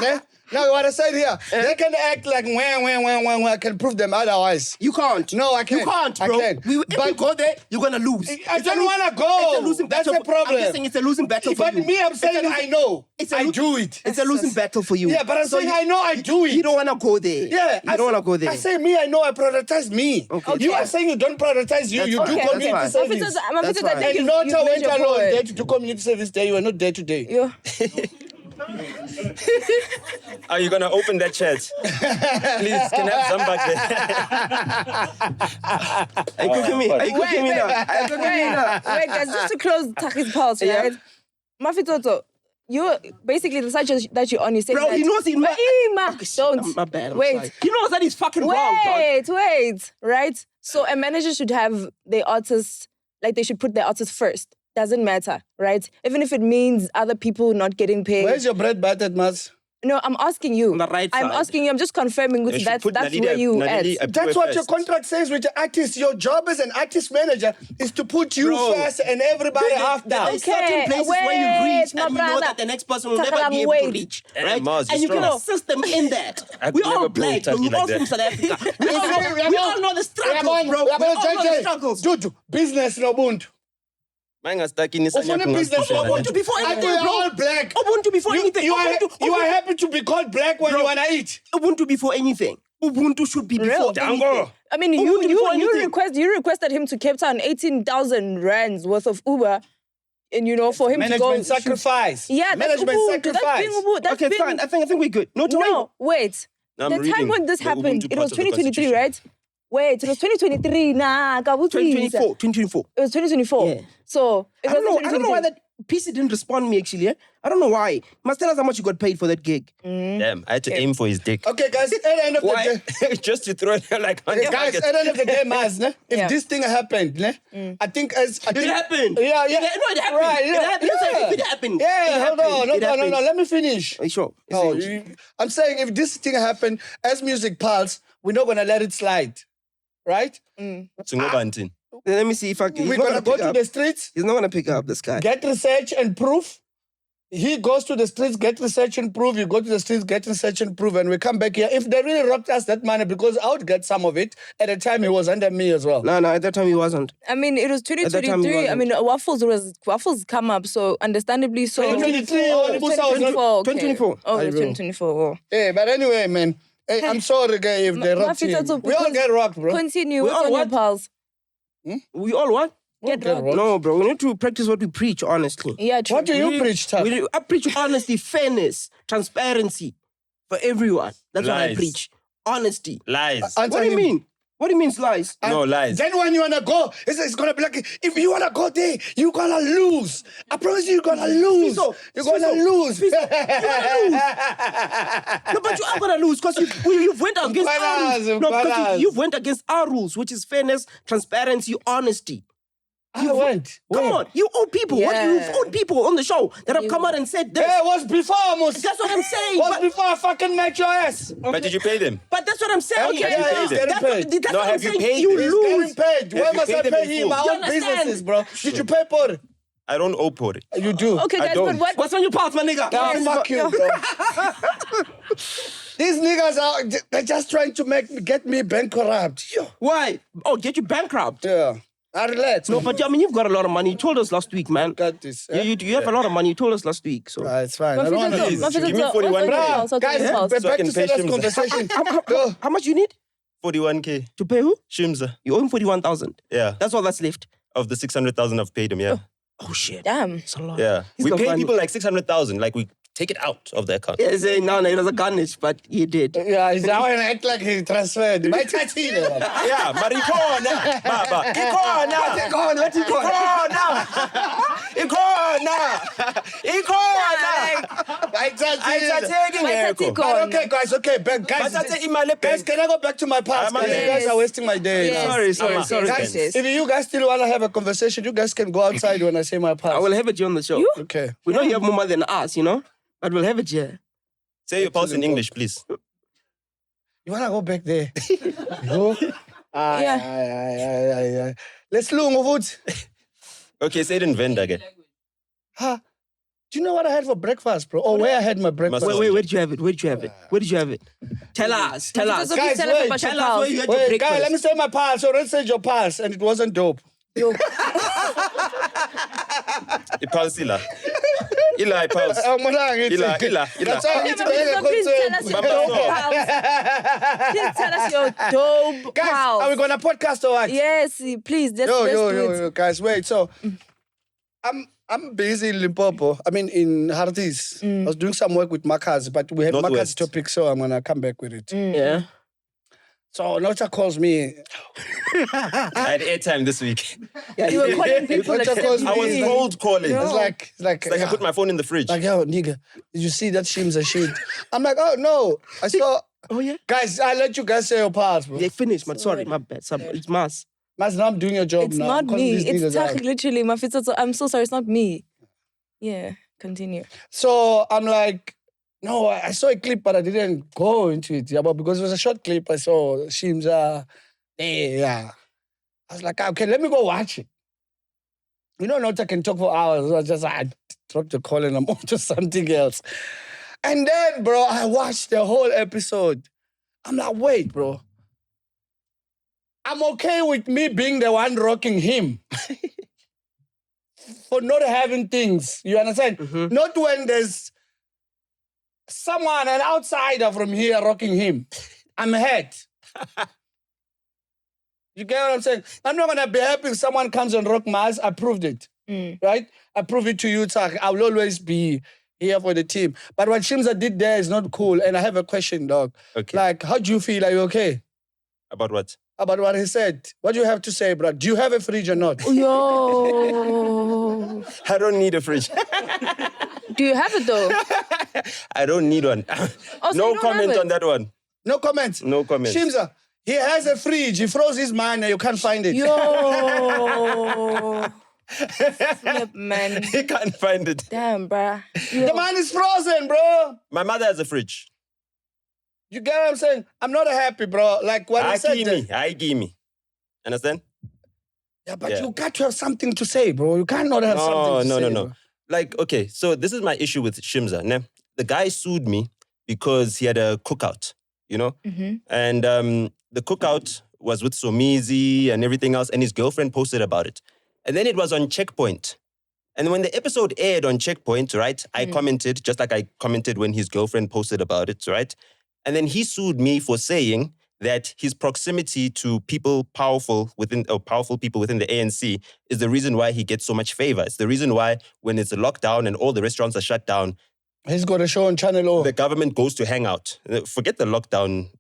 Ne? No, what I said here, they can act like when I can prove them otherwise. You can't. No, I can't. You can't, I bro. can't. If you go there, you're gonna lose. I don't want to go. It's a losing That's battle. the problem. I'm just saying it's a losing battle for But you. me, I'm saying I know. I do it. It's a losing battle for you. Yeah, but I'm saying I know I do it. You don't wanna go there. Yeah, You don't wanna go there. I say me, I know I prioritize me. Okay. You are saying you don't prioritize you. That's You do fine. community That's service. That's fine. And Nota went alone there to do community service there. You are not there today. Yeah. Are you gonna open that chat? Please, can I have Zambak there? Are you cooking me? Are you cooking me now? Are you cooking me now? Wait, guys, just to close Thakgi's pulse, Yeah. right? Mafitoto, you basically the side that you're on, you say Bro, that. he knows he Wait, don't. My bad. I'm Wait. sorry. He knows that he's fucking wrong, dog. Wait, right? So a manager should have their artists, like they should put their artists first. Doesn't matter, right? Even if it means other people not getting paid. Where's your bread buttered, Mas? No, I'm asking you. On the right I'm side. asking you. I'm just confirming with They should that. put That's Naledi- where you at. Naledi approve That's what your first. contract says with the artist. Your job as an artist manager is to put you Bro. first and everybody after. There's certain places where you reach my and you know brother. that the next person will never Thakgi, be able to wait. reach, Hey, right? Mars, And you're you can strong. assist them in that. I've We're never all blown black, Thakgi we're like all that. from South Africa. We all know the struggles, bro. We all know the struggles. Dude, business no buntu. Manga stuck in his Ofuna business no buntu. before I anything, think you're bro. all black. Ubuntu before anything. You are Ubuntu happy to be called black when Bro. you wanna eat. Ubuntu before anything. Ubuntu should be before Real. anything. I mean, Ubuntu before anything. you requested him to Cape Town 18,000 rands worth of Uber, and for him to go. Management sacrifice. Yeah, that's management Ubuntu. sacrifice. That's being Ubuntu. That's Okay, being, fine. I think we're good. No, wait. No, I'm The time reading when this the happened, Ubuntu it was part of the 2023, Constitution. right? Wait, it was 2023. Nah, 2024. It was 2024. Yeah. So it I don't was know why that PC didn't respond to me actually. I don't know why. Must tell us how much you got paid for that gig. Damn, I had to aim for his dick. Okay, guys, at the end of the Why? day. Just to throw it like on Okay, the guys, target. at the end of the day, Maz, ne? If Yeah. this thing happened, ne? I think It happened. Yeah. No, it happened. Right, It happened. yeah. It happened. Yeah, It hold happened. on. It No, happened. let me finish. Are you sure? No, Is it? I'm saying if this thing happened as Music Pulse, we're not gonna let it slide, right? Singobantin. Let me see if I can. We're gonna go to the streets, He's not gonna pick up this guy. get research and proof. He goes to the streets, get research and proof. You go to the streets, get research and proof, and we come back here. If they really robbed us that money, because I would get some of it. At the time, he was under me as well. No, at that time he wasn't. I mean, it was At that time, he 2023. I mean, waffles come up, so understandably so. 2023 or 2024. 2024. Oh, I it's will. 2024. Oh. Hey, but anyway, man. Hey, I'm sorry, guy, if they robbed you. Mafitoto, We all get robbed, bro. Continue. We What's all on your what? pulse? We all what? Get get robbed. robbed. No, bro. We need to practice what we preach, honestly. Yeah, true. What do you preach, Tuck? I preach honesty, fairness, transparency for everyone. That's what I Lies. preach. Honesty. Lies. Answer What do you him. mean? What do you mean lies? No lies. Then when you wanna go, it's gonna be like, if you wanna go there, you're gonna lose. I promise you're gonna lose. You're gonna lose. You're gonna lose. No, but you are gonna lose because you've went against our rules. No, because you've went against our rules, which is fairness, transparency, honesty. I went. Come on, you owe people. Yeah. You've owed people on the show that have come out and said this. Yeah, it was before almost. That's what I'm saying. Was But, before I fucking met your ass. But did you pay them? but that's what I'm saying. Okay, yeah, he's getting paid. That's No, what I'm have you saying. paid You them? He's lose. getting paid. Where you must I paid them pay in him? full? My You own understand? businesses, bro. Did you pay for it? I don't owe for it. You do. Okay, I guys, don't. but What's on your path, my nigga? Ah, Yes, fuck you, bro. These niggas they're just trying to get me bankrupt. Yo. Why? Oh, get you bankrupt. Yeah. I relax. No, but I mean, you've got a lot of money. You told us last week, man. got this. You have a lot of money. You told us last week. So It's fine. I don't want to Give me 41 Guys, So I back can to pay serious Shimza. conversation. how much you need 41k. to pay who? Shimza. You owe him 41,000. Yeah. That's all that's left. Of the 600,000 I've paid him, yeah. Oh shit. Damn. It's a lot. Yeah. He's We got pay money. people like 600,000. Like we take it out of the account. Yeah, saying no, it was a garnish, but he did. Yeah, he's now and act like he transferred. My tatine. Yeah, maricona. Baba. Ikona. Let it go. My tatine. But okay, guys, guys, can I go back to my past? I'm Guys, you guys are wasting my day. Yes. now. Sorry. Guys, Yes. if you guys still want to have a conversation, you guys can go outside when I say my past. I will have it here on the show. Okay. We know you have more than us, you know? But we'll have it here. Say your pulse in English, please. You want to go back there? Go. Yeah. Let's look. Okay, say it in Venda again. Huh? Do you know what I had for breakfast, bro? Or where I had my breakfast? Wait, where did you have it? Where did you have it? Tell us. So Guys, please tell us wait, about your Tell us where you pals. had your Wait, guys, let breakfast. me say my pulse. So let's say your pulse, and it wasn't dope. Ipulse ila. Ila ipulse. Ila. That's all I need to make a So please tell us your dope Bamba. pals. Please tell us your dope Guys, pals. are we going to podcast or what? Yes, please. Let's do it. Yo, guys, wait. So, I'm busy in Limpopo. I mean, in Hardis. I was doing some work with Makhazi, but we had Makhazi Northwest. topic, so I'm going to come back with it. Yeah. So, Nota calls me. I had airtime this week. You were calling people What like you call me? I was cold calling. It's like I put my phone in the fridge. Like, yo, nigga, did you see that Shimza shit? I'm like, oh, no. I saw. Oh, yeah? Guys, I'll let you guys say your parts, bro. Yeah, finished, man. Sorry, my bad. It's Mas. Mas, now I'm doing your job It's now. not I'm calling me. these It's niggas out. Thakgi, literally. Mafitso. I'm so sorry. It's not me. Yeah, continue. So I'm like, no, I saw a clip, but I didn't go into it. Yeah, but because it was a short clip, I saw Shimza. Yeah. I was like, okay, let me go watch it. You know, Nota can talk for hours. I dropped the call and I'm on to something else. And then, bro, I watched the whole episode. I'm like, wait, bro. I'm okay with me being the one rocking him. For not having things. You understand? Mm-hmm. Not when there's someone, an outsider from here rocking him. I'm hurt. You get what I'm saying? I'm not going to be happy if someone comes and rock my ass. I proved it. Right? I prove it to you, Thakgi. I will always be here for the team. But what Shimza did there is not cool. And I have a question, dog. Okay. Like, how do you feel? Are you okay? About what? About what he said. What do you have to say, bro? Do you have a fridge or not? Yo. I don't need a fridge. Do you have it though? I don't need one. So No you don't comment have it? on that one. No comment. No comment. Shimza, he has a fridge. He froze his mind and you can't find it. Yo. Flip, man. He can't find it. Damn, bruh. The man is frozen, bro. My mother has a fridge. You get what I'm saying? I'm not happy, bro. Like what I said. I give me. Understand? Yeah, but Yeah. you got to have something to say, bro. You cannot have something to say. No. Bro. Like, okay, so this is my issue with Shimza. Ne? The guy sued me because he had a cookout, you know? And the cookout was with Somizi and everything else, and his girlfriend posted about it. And then it was on Checkpoint. And when the episode aired on Checkpoint, right, I commented, just like I commented when his girlfriend posted about it, right? And then he sued me for saying that his proximity to people powerful people within the ANC is the reason why he gets so much favor. It's the reason why when it's a lockdown and all the restaurants are shut down, He's got a show on Channel O. the government goes to hang out. Forget the lockdown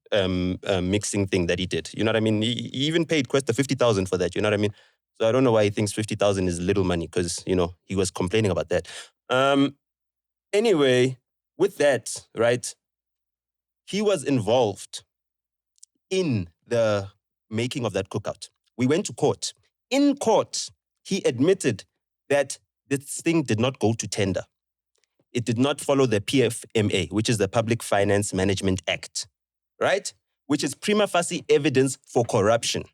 mixing thing that he did. You know what I mean? He even paid Questa 50,000 for that. You know what I mean? So I don't know why he thinks 50,000 is little money because, you know, he was complaining about that. Anyway, with that, right, he was involved in the making of that cookout. We went to court. In court, he admitted that this thing did not go to tender. It did not follow the PFMA, which is the Public Finance Management Act, right? Which is prima facie evidence for corruption.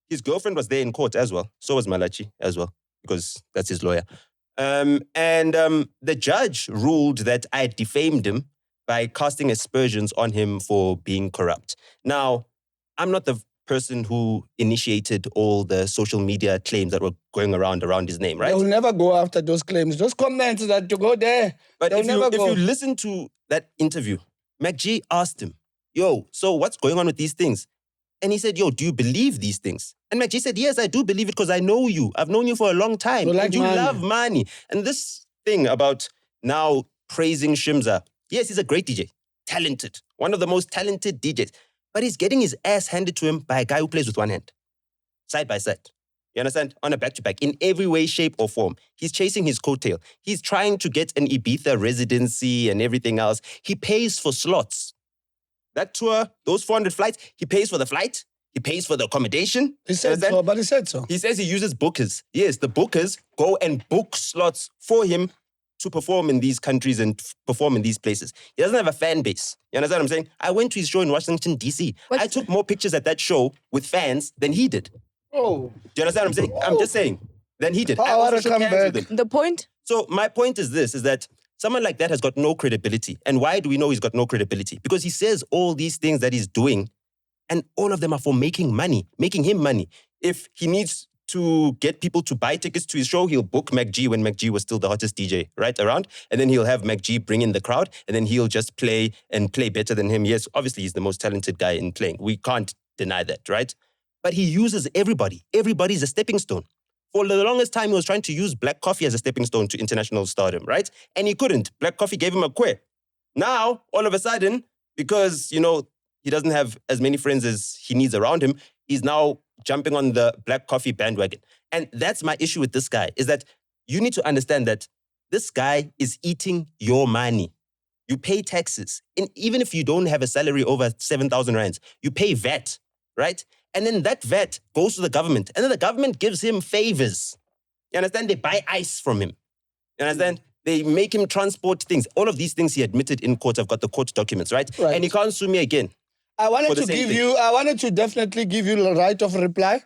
His girlfriend was there in court as well. So was Malachi as well, because that's his lawyer. The judge ruled that I defamed him by casting aspersions on him for being corrupt. Now, I'm not the person who initiated all the social media claims that were going around his name, right? They'll never go after those claims. Those comments that you go there, But they'll if never go. you listen to that interview, MacG asked him, yo, so what's going on with these things? And he said, yo, do you believe these things? And MacG said, yes, I do believe it because I know you. I've known you for a long time. You like and you money. love money. And this thing about now praising Shimza, yes, he's a great DJ, talented, one of the most talented DJs. But he's getting his ass handed to him by a guy who plays with one hand, side by side. You understand? On a back-to-back, in every way, shape, or form. He's chasing his coattail. He's trying to get an Ibiza residency and everything else. He pays for slots. That tour, those 400 flights, he pays for the flight. He pays for the accommodation. He said so, but he said so. He says he uses bookers. Yes, the bookers go and book slots for him to perform in these countries and perform in these places. He doesn't have a fan base. You understand what I'm saying? I went to his show in Washington, D.C. I took more pictures at that show with fans than he did. Oh. Do you understand what I'm saying? I'm just saying, than he did. I I also wanna shook come hands with back. him. The point? So my point is this, is that someone like that has got no credibility. And why do we know he's got no credibility? Because he says all these things that he's doing, and all of them are for making him money. If he needs to get people to buy tickets to his show, he'll book MacG when MacG was still the hottest DJ right around. And then he'll have MacG bring in the crowd, and then he'll just play and play better than him. Yes, obviously he's the most talented guy in playing. We can't deny that, right? But he uses everybody. Everybody's a stepping stone. For the longest time, he was trying to use Black Coffee as a stepping stone to international stardom, right? And he couldn't. Black Coffee gave him a queer. Now, all of a sudden, because, you know, he doesn't have as many friends as he needs around him, he's now jumping on the Black Coffee bandwagon. And that's my issue with this guy, is that you need to understand that this guy is eating your money. You pay taxes. And even if you don't have a salary over 7,000 rands, you pay VAT, right? And then that VAT goes to the government. And then the government gives him favors. You understand? They buy ice from him. You understand? They make him transport things. All of these things he admitted in court. I've got the court documents, right? Right. And he can't sue me again. I wanted for the to same give thing. you, I wanted to definitely give you the right of reply.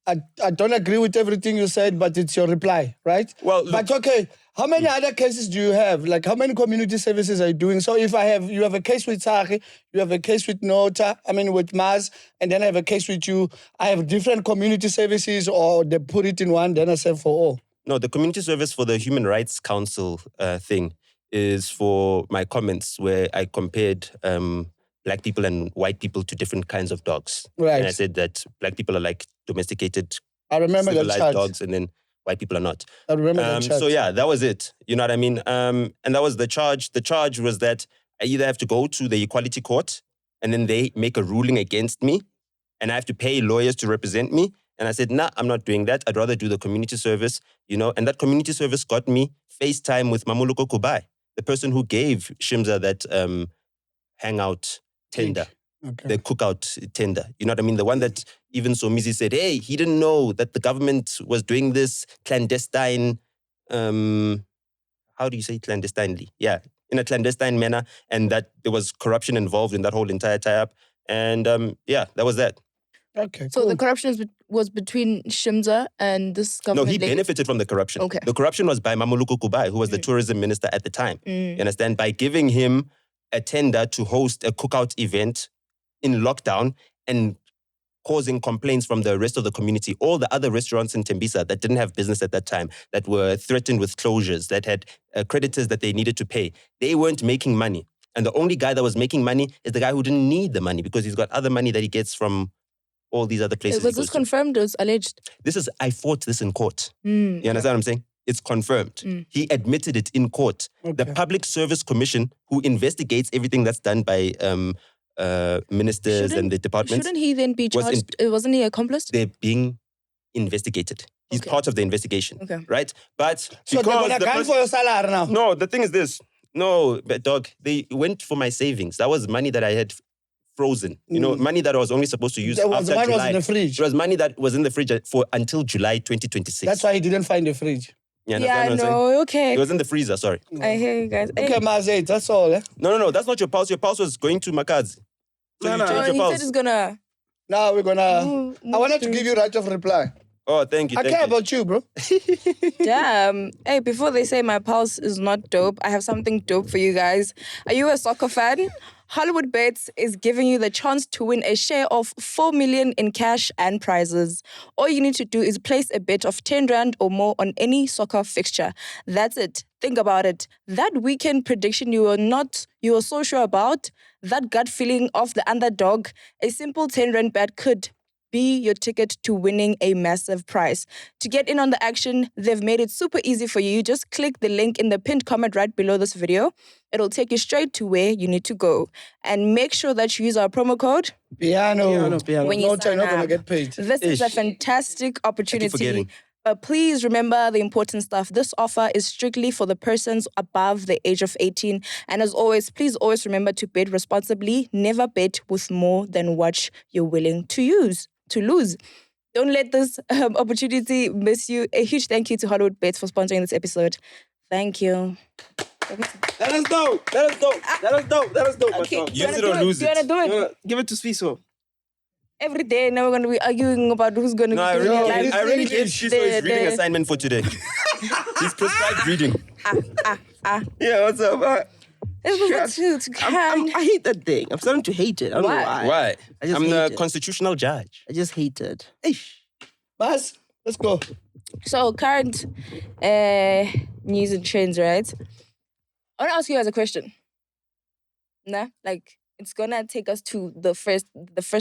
I don't agree with everything you said, but it's your reply, right? Well, look- but okay, how many other cases do you have? Like, how many community services are you doing? So if you have a case with Thakgi, you have a case with Nota, with Maz, and then I have a case with you. I have different community services, or they put it in one, then I say for all. No, the community service for the Human Rights Council thing is for my comments where I compared Black people and white people to different kinds of dogs. Right. And I said that Black people are like domesticated, I remember that civilized chart. dogs, and then white people are not. I remember that chart. So yeah, that was it. You know what I mean? And that was the charge. The charge was that I either have to go to the Equality Court and then they make a ruling against me and I have to pay lawyers to represent me. And I said, nah, I'm not doing that. I'd rather do the community service, you know. And that community service got me FaceTime with Mamuluko Kubai, the person who gave Shimza that hangout tender. Okay. The cookout tender. You know what I mean? The one that even Somizi said, hey, he didn't know that the government was doing this clandestine, how do you say clandestinely? Yeah, in a clandestine manner, and that there was corruption involved in that whole entire tie-up. And yeah, that was that. Okay, So cool. the corruption was between Shimza and this No, government. he benefited from the corruption. Okay. The corruption was by Mamuluko Kubai, who was the tourism minister at the time. You understand? By giving him a tender to host a cookout event in lockdown and causing complaints from the rest of the community. All the other restaurants in Tembisa that didn't have business at that time, that were threatened with closures, that had creditors that they needed to pay, they weren't making money. And the only guy that was making money is the guy who didn't need the money because he's got other money that he gets from all these other places. Was he this goes to. confirmed or was alleged? I fought this in court. You understand what I'm saying? It's confirmed. He admitted it in court. The Public Service Commission, who investigates everything that's done by ministers and the departments. Shouldn't he then be charged? Wasn't he accomplice? They're being investigated. He's part of the investigation, right? But So they're going to gun for your salary now? no, the thing is this. No, but dog, they went for my savings. That was money that I had frozen. You know, money that I was only supposed to use There after was money July. was in the fridge. It was money that was in the fridge for until July 2026. That's why he didn't find the fridge. You understand what I'm saying? no, okay. It was in the freezer, sorry. I hear you guys. Okay, Mazi, that's all. Eh? No, that's not your pulse. Your pulse was going to Makhazi. So you changed your He pulse. said he's gonna. Now we're going to... move I wanted to through. give you right of reply. Oh, thank you. I care about you, bro. Damn. Hey, before they say my pulse is not dope, I have something dope for you guys. Are you a soccer fan? Hollywood Bets is giving you the chance to win a share of 4 million in cash and prizes. All you need to do is place a bet of 10 rand or more on any soccer fixture. That's it. Think about it. That weekend prediction you were so sure about, that gut feeling of the underdog, a simple 10 rand bet could be your ticket to winning a massive prize. To get in on the action, they've made it super easy for you. Just click the link in the pinned comment right below this video. It'll take you straight to where you need to go. And make sure that you use our promo code. Piano. When you No time, sign not going to up. get paid. This is a fantastic opportunity. forgetting. Please remember the important stuff. This offer is strictly for the persons above the age of 18. And as always, please always remember to bet responsibly. Never bet with more than what you're willing to lose. Don't let this opportunity miss you. A huge thank you to Hollywood Bets for sponsoring this episode. Thank you. Let us know. Okay, Use it or lose Do you it. want to do it? Give it to Sviso. Every day, now we're going to be arguing about who's going to No, be I doing already, it. gave, I already gave Shiso his reading assignment for today. He's prescribed reading. Yeah, what's up? I I hate that thing. I'm starting to hate it. I don't know Why? why. Why? I just I'm hate the it. constitutional judge. I just hate it. Bas, let's go. So, current news and trends, right? I want to ask you guys a question. Nah? Like, it's going to take us to the first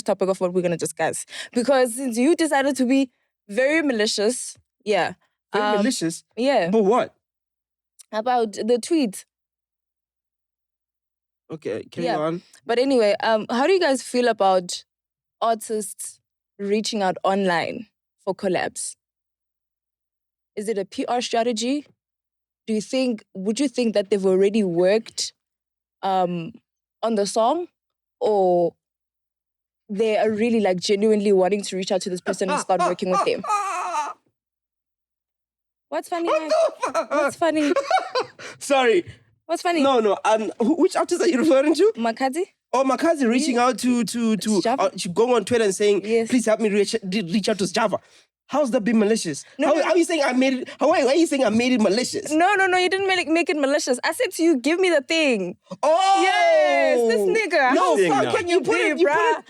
topic of what we're going to discuss. Because since you decided to be very malicious, Very malicious. Yeah, But what? about the tweet. Okay, carry Yeah. on. But anyway, how do you guys feel about artists reaching out online for collabs? Is it a PR strategy? Would you think that they've already worked on the song, or they are really like genuinely wanting to reach out to this person and start working with them? What's funny? Mike? What's funny? Sorry. What's funny? No. Which artist are you referring to? Makhazi? Oh, Makhazi reaching out to Java? going on Twitter and saying, Yes. please help me reach out to Java. How's that being malicious? No, how no. are you saying I made it? Why are you saying I made it malicious? No, you didn't make it malicious. I said to you, give me the thing. Oh, Yes, this nigga. No, Thing fuck, now. can you put it? You put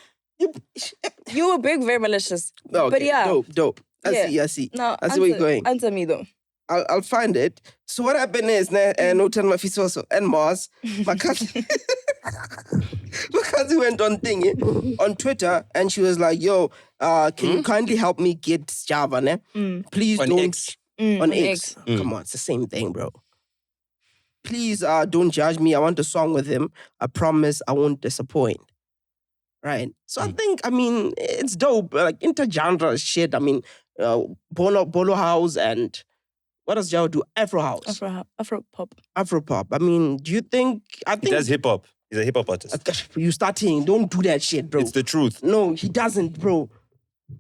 it. You were being very malicious. Okay, But yeah. dope. I Yeah. see. No, I see where you're going. Answer me though. I'll find it. So what happened is, Nota and Mafisoso and Mars, Makhazi went on thingy on Twitter and she was like, "Yo, can you kindly help me get Java, ne? Please On don't X. on X. Come on, it's the same thing, bro. Please don't judge me. I want a song with him. I promise I won't disappoint." Right. So I think, it's dope. Like intergenre shit. Bolo House and what does Java do? Afro House. Afro pop. Afro pop. Do you think? I He think does hip hop. He's a hip hop artist. you starting. Don't do that shit, bro. It's the truth. No, he doesn't, bro.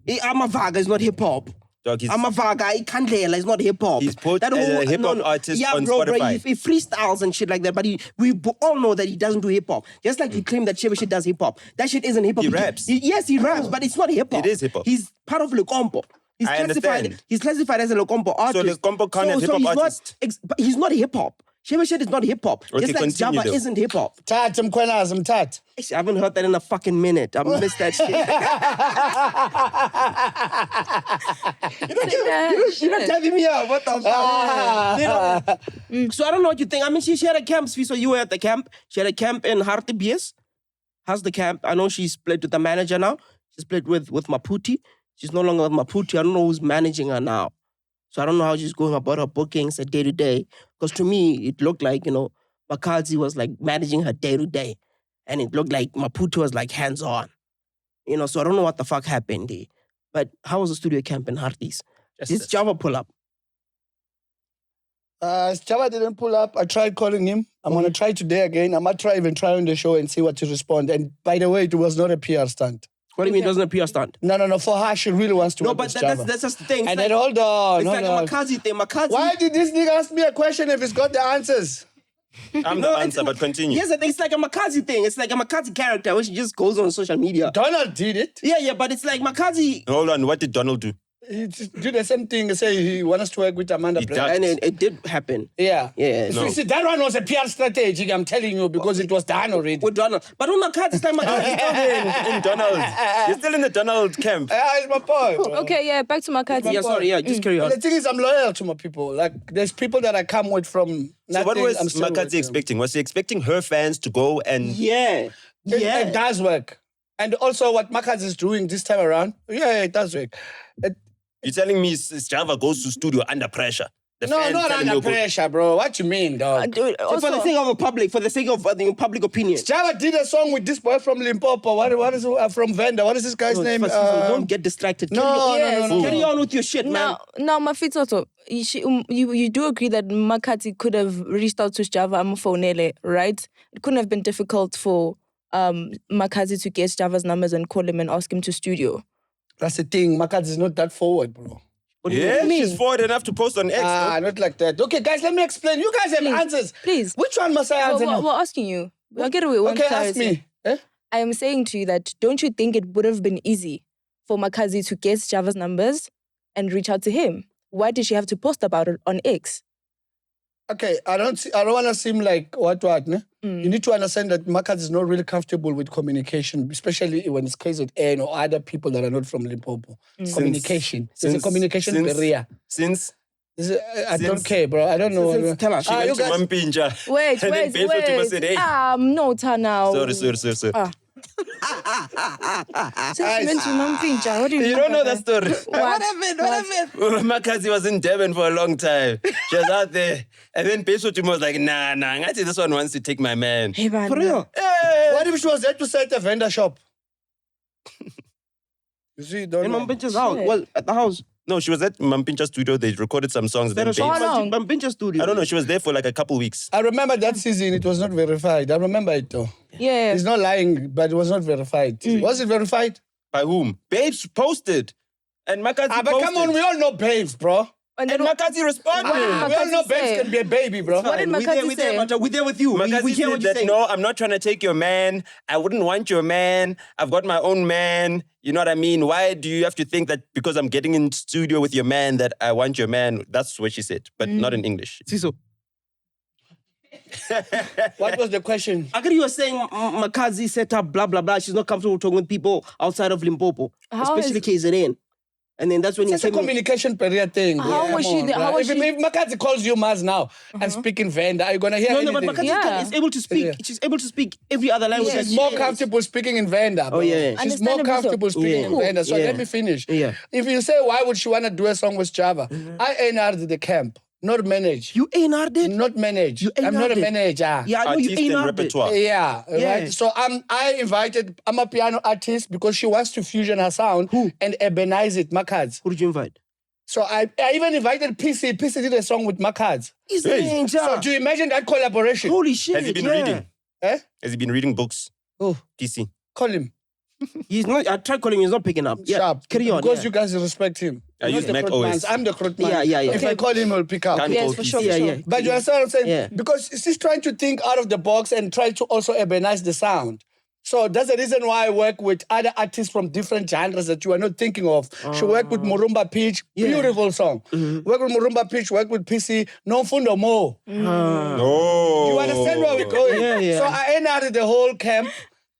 Amanga is not hip hop. Dog, he's, Amanga, it's not hip hop. He's put as a hip-hop artist on Bro, Spotify. he freestyles and shit like that, but we all know that he doesn't do hip hop. Just like he claimed that shit does hip hop. That shit isn't hip hop. He raps. Yes, he raps, but it's not hip hop. It is hip-hop. He's part of Le Compo. I understand. He's classified as a Le Compo artist. Le Compo can't have hip-hop he's artist. but he's not hip hop. Shit is not hip hop. Okay, Just like continue Java though. isn't hip hop. Tat, mkwenazim, tat. I haven't heard that in a fucking minute. I missed that shit. You're not tapping me out. What the fuck? So I don't know what you think. She had a camp. So you were at the camp. She had a camp in Hartbees. How's the camp? I know she's split with the manager now. She's split with Maputi. She's no longer with Maputi. I don't know who's managing her now. So I don't know how she's going about her bookings, her day-to-day. Because to me, it looked like, Makhazi was like managing her day-to-day. And it looked like Maputo was like hands-on. So I don't know what the fuck happened there. But how was the studio camp in Harties? Did Java pull up? Java didn't pull up. I tried calling him. I'm going to try today again. I might try on the show and see what to respond. And by the way, it was not a PR stunt. What do you mean it doesn't appear a stunt? No. For her, she really wants to work with Java. That's just the thing. And then hold on. It's like a Makhazi thing. Makhazi. Why did this nigga ask me a question if he's got the answers? I'm the answer, but continue. Yes, it's like a Makhazi thing. It's like a Makhazi character which just goes on social media. Donald did it. Yeah, but it's like Makhazi. Hold on, what did Donald do? He did the same thing. Say he wants to work with Amanda. And it did happen. Yeah. No. You see, that one was a PR strategy, I'm telling you, because it was done already. With Donald. But on Makhazi, it's like Makhazi. in Donald. You're still in the Donald camp. It's my point. Bro. Okay, back to Makhazi. Yeah, sorry, just carry on. The thing is, I'm loyal to my people. Like, there's people that I come with from nothing. So what was Makhazi expecting? Was he expecting her fans to go and... Yeah. It does work. And also what Makhazi is doing this time around, it does work. You're telling me Java goes to studio under pressure? No, not under pressure, bro. What you mean, dog? Dude, So for the sake of the public, for the sake of the public opinion. Java did a song with this boy from Limpopo. What is from Venda? What is this guy's name? Don't get distracted. No. Carry on with your shit, man. Now, Mafitoto, you do agree that Makhazi could have reached out to Java Amafonele, right? It couldn't have been difficult for Makhazi to get Java's numbers and call him and ask him to studio. That's the thing. Makhazi is not that forward, bro. She's forward enough to post on X. Not like that. Okay, guys, let me explain. You guys have answers. Please. Which one must I answer now? We're asking you. I'll get away. Okay, ask me. I am saying to you that don't you think it would have been easy for Makhazi to get Java's numbers and reach out to him? Why did she have to post about it on X? Okay, I don't want to seem like what? Ne? You need to understand that Makhazi is not really comfortable with communication, especially when it's KZN or other people that are not from Limpopo. Communication. There's a communication barrier. I don't care, bro. I don't know. Tell us. You guys... Mampinja. Wait. Nota now. Sorry. What do You don't know that story. What happened? Makhazi was in Durban for a long time. She was out there. And then Pesotimo was like, nah, I think this one wants to take my man. Hey, man. For real? What if she was there to set a vendor shop? You see, don't know. Mampinja's house. Well, at the house. No, she was at Mampinja's studio. They recorded some songs. Mampinja's studio. I don't know. She was there for like a couple weeks. I remember that season. It was not verified. I remember it though. Yeah. He's not lying, but it was not verified. Was it verified? By whom? Babes posted. And Makhazi posted. But come on, we all know Babes, bro. And Makhazi responded. We all know Babes can be a baby, bro. What did Makhazi say? We're there with you. Makhazi said that, no, I'm not trying to take your man. I wouldn't want your man. I've got my own man. You know what I mean? Why do you have to think that because I'm getting in studio with your man that I want your man? That's what she said, but not in English. So. What was the question? I agree you were saying Makhazi set up, blah, blah, blah. She's not comfortable talking with people outside of Limpopo, especially KZN. And then that's when it's a communication barrier thing. How was she? If Makhazi calls you Maz now and speaking Venda, are you gonna hear anything? No, but Makhazi is able to speak. Yeah. She's able to speak every other language. She's more comfortable speaking in Venda. Oh, yeah. She's more comfortable speaking in Venda. So let me finish. Yeah. If you say, why would she want to do a song with Java? I A&R'd the camp. Not manage. You A&R'd it? Not manage. I'm not a manager. Yeah, I know you A&R'd it. Yeah, right. So I invited, I'm a piano artist because she wants to fusion her sound and urbanize it, Makhazi. Who did you invite? So I even invited PC. PC did a song with Makhazi. So do you imagine that collaboration? Holy shit. Has he been reading? Eh? Has he been reading books? Oh. PC. Call him. He's not. I tried calling him. He's not picking up. Yeah, sharp. Carry on. Because you guys respect him. I use Mac OS. I'm the crot man. Yeah. If I call him, he'll pick up. Yes, for sure. Yeah. But you understand what I'm saying? Yeah. Because she's trying to think out of the box and try to also urbanize the sound. So that's the reason why I work with other artists from different genres that you are not thinking of. She worked with Murumba Peach, beautiful song. Work with Murumba Peach, work with PC, no fundo mo. Oh. You understand where we're going? Yeah. So I entered the whole camp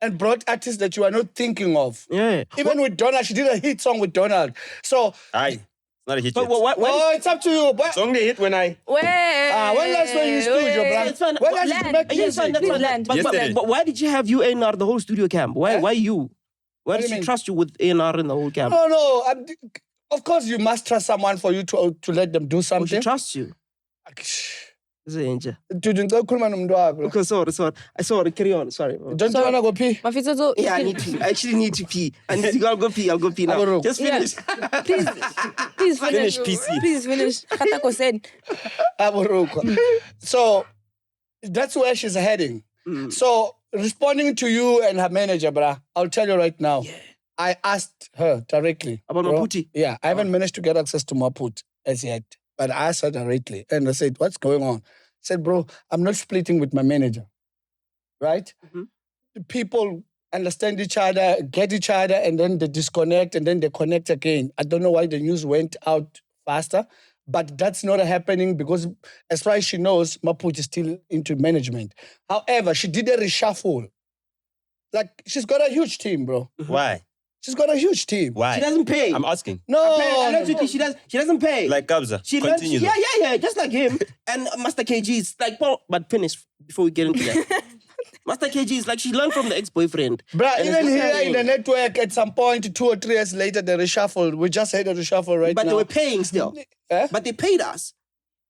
and brought artists that you are not thinking of. Yeah. Even with Donald, she did a hit song with Donald. So... Aye. It's not a hit But yet. Oh, it's up to you. But, It's only a hit when I... When last time you studio, bro? It's fine. When last you make music? Yesterday. But why did you have you A&R the whole studio camp? Why you? Why do did you she mean? trust you with A&R in the whole camp? No. Of course, you must trust someone for you to let them do Or she something. trusts you. Okay, sorry, carry on. Sorry. Don't you wanna go pee? Mafitso, Yeah, I actually need to pee. I'll go pee now. Aburuk. Just finish. please finish. Finish PC. Please finish. Kata ko sen. So that's where she's heading. So responding to you and her manager, bruh, I'll tell you right now. I asked her directly. About bro. Maputi? Yeah, I haven't managed to get access to Maput as yet. But I asked her directly. And I said, what's going on? I said, bro, I'm not splitting with my manager. Right? The people understand each other, get each other, and then they disconnect, and then they connect again. I don't know why the news went out faster, but that's not happening because as far as she knows, Maput is still into management. However, she did a reshuffle. Like, she's got a huge team, bro. Why? She's got a huge team. Why? She doesn't pay. I'm asking. No. Allegedly, she doesn't pay. Like Kabza. She learns, Continue. though. yeah, just like him. And Master KG is like, but finish before we get into that. Master KG is like, she learned from the ex-boyfriend. Bruh, And even it's here just in the network, at some point, 2 or 3 years later, they reshuffled. We just had a reshuffle right But now. they were paying still. Eh? But they paid us.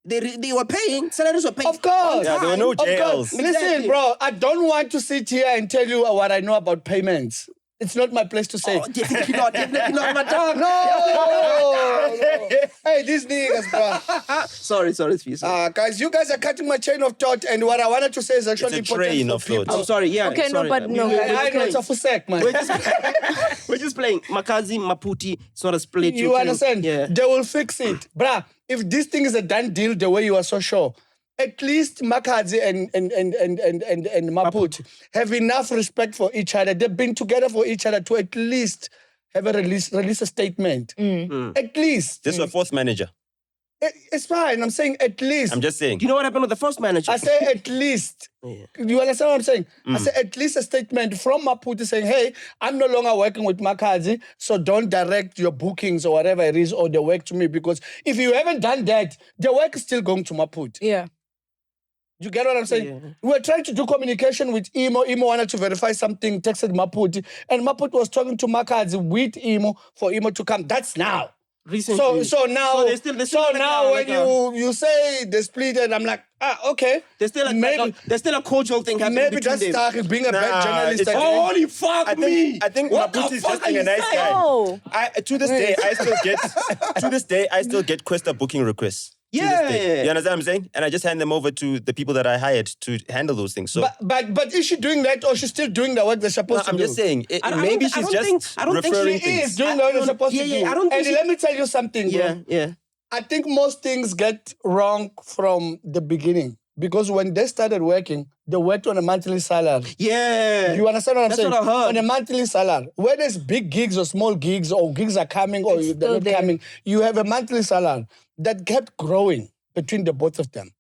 They were paying. Salaries were paying. Of course. Yeah, there were no Of course. JLs. Listen, Exactly. bro, I don't want to sit here and tell you what I know about payments. It's not my place to say. Oh, definitely not, my dog. No. Hey, these niggas, bro. Sorry, Spi. Guys, you guys are cutting my chain of thought, and what I wanted to say is actually It's a important train for of thought. people. I'm sorry, yeah. Okay, sorry. no, but no, guys. I know it's a fusek, man. We're just playing Makhazi, Maputi, sort of split. You understand? Yeah. They will fix it. Bruh, if this thing is a done deal the way you are so sure, at least Makhazi and Maput have enough respect for each other. They've been together for each other to at least have a release a statement. At least. This is a fourth manager. It's fine. I'm saying at least. I'm just saying. Do you know what happened with the first manager? I say at least. You understand what I'm saying? I say at least a statement from Maputi saying, hey, I'm no longer working with Makhazi, so don't direct your bookings or whatever it is or the work to me, because if you haven't done that, the work is still going to Maputi. Yeah. You get what I'm saying? We were trying to do communication with Imo. Imo wanted to verify something, texted Maputi, and Maputi was talking to Makhazi with Imo for Imo to come. That's now. Recently. So now, they're still like now like when you say they split it, I'm like, okay. There's still there's still a cultural thing happening Maybe between that's them. Thakgi being a bad journalist. it's- again. Holy fuck I think What the Maputi is fuck just are being a you nice saying? guy. Oh. To this day, I still get Questa booking requests. To this day. Yeah. You understand what I'm saying? And I just hand them over to the people that I hired to handle those things. So But is she doing that or she's still doing the work they're supposed to I'm do? just saying, I don't maybe think- I she's don't think- just I don't think she referring She things. is doing what they're supposed to do. I don't think and she- let me tell you something, bro. Yeah. I think most things get wrong from the beginning. Because when they started working, they worked on a monthly salary. Yeah. You understand what I'm That's saying? what I heard. On a monthly salary. Whether it's big gigs or small gigs or gigs are coming or they're still not there. coming, you have a monthly salary that kept growing between the both of them.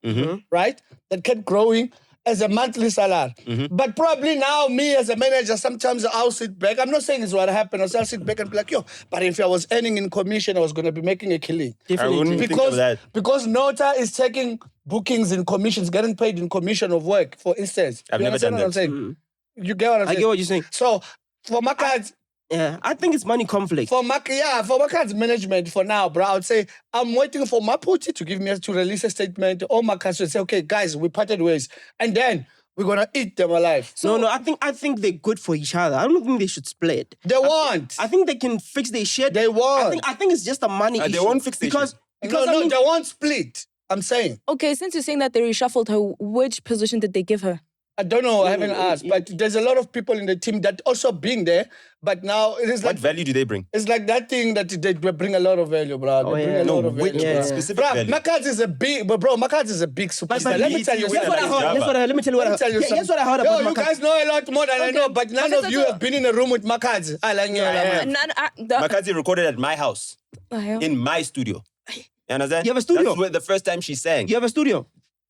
Right? That kept growing as a monthly salary. But probably now, me as a manager, sometimes I'll sit back. I'm not saying it's what happened. I'll sit back and be like, but if I was earning in commission, I was going to be making a killing. I wouldn't think of that. Because Nota is taking bookings in commissions, getting paid in commission of work, for instance. I've You never understand done what I'm that. saying? You get what I'm I saying? get what you're saying. So, for Makhazi, Yeah. I think it's money conflict. for Makhazi's management for now, bro, I would say, I'm waiting for Maputi to release a statement, or Makhazi will say, okay, guys, we parted ways. And then we're going to eat them alive. No, I think they're good for each other. I don't think they should split. They won't. I think they can fix their shit. They won't. I think it's just a money issue. They won't fix their because shit. because no, I mean, they won't split. I'm saying. Okay, since you're saying that they reshuffled her, which position did they give her? I don't know, I haven't asked, but there's a lot of people in the team that also being there, but now it is What like value do they bring? it's like that thing that they bring a lot of value, bro. They bring yeah. a lot No, of which value. bro. specific Bro, value? Makhazi is a big, Makhazi is a big superstar. Let me tell you he's Here's what I Nice heard. Java. Let me tell you what I heard. Let me tell you Yeah, here's what I heard Yo, about you Makhazi. guys know a lot more than I know, but none of you have been in a room with Makhazi. I like you. Makhazi recorded at my house, hell? in my studio. You understand? You have a studio? That's where the first time she sang You have a studio.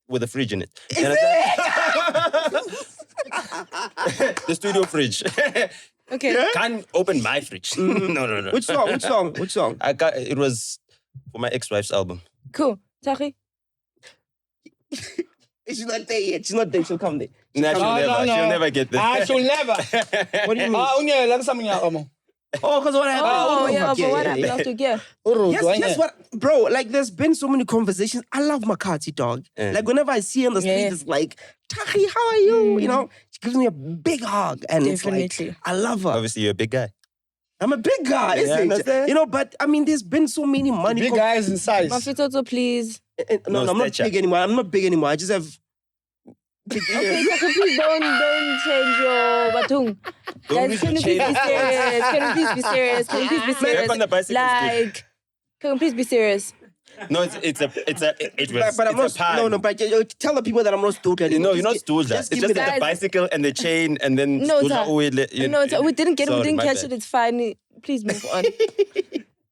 with a fridge in it. You understand? The studio fridge. Okay. Can't open my fridge. No. Which song? It was for my ex-wife's album. Cool. Thakgi? She's not there yet. She's not there. She'll come there. Nah, she'll never get this. I shall never. What do you mean? Unyela kusamnyaka mo. Oh, because what happened? Oh, yeah, fuck, but what happened after? Yeah. Yes, what, bro? Like, there's been so many conversations. I love Makhazi, dog. Like, whenever I see her on the street, it's like, Thakgi, how are you? You know, she gives me a big hug, and Definitely. it's like, I love her. Obviously, you're a big guy. I'm a big guy, isn't it? You know, but I mean, there's been so many money. Big guys in size. Mafitoto, please. No, I'm not big anymore. I'm not big anymore. I just have. Okay, Thakgi, please don't change your batung. Guys, can you please be serious? Can you please be serious? Can you please be serious? Back on the bicycle Like, can you please be serious? No, it's a But I'm not. pan. No, but tell the people that I'm not stupid anymore. No, you're not stool that. It's just that the bicycle and the chain and then No, stools sir. are always... We didn't catch bad. it. It's fine. Please move on.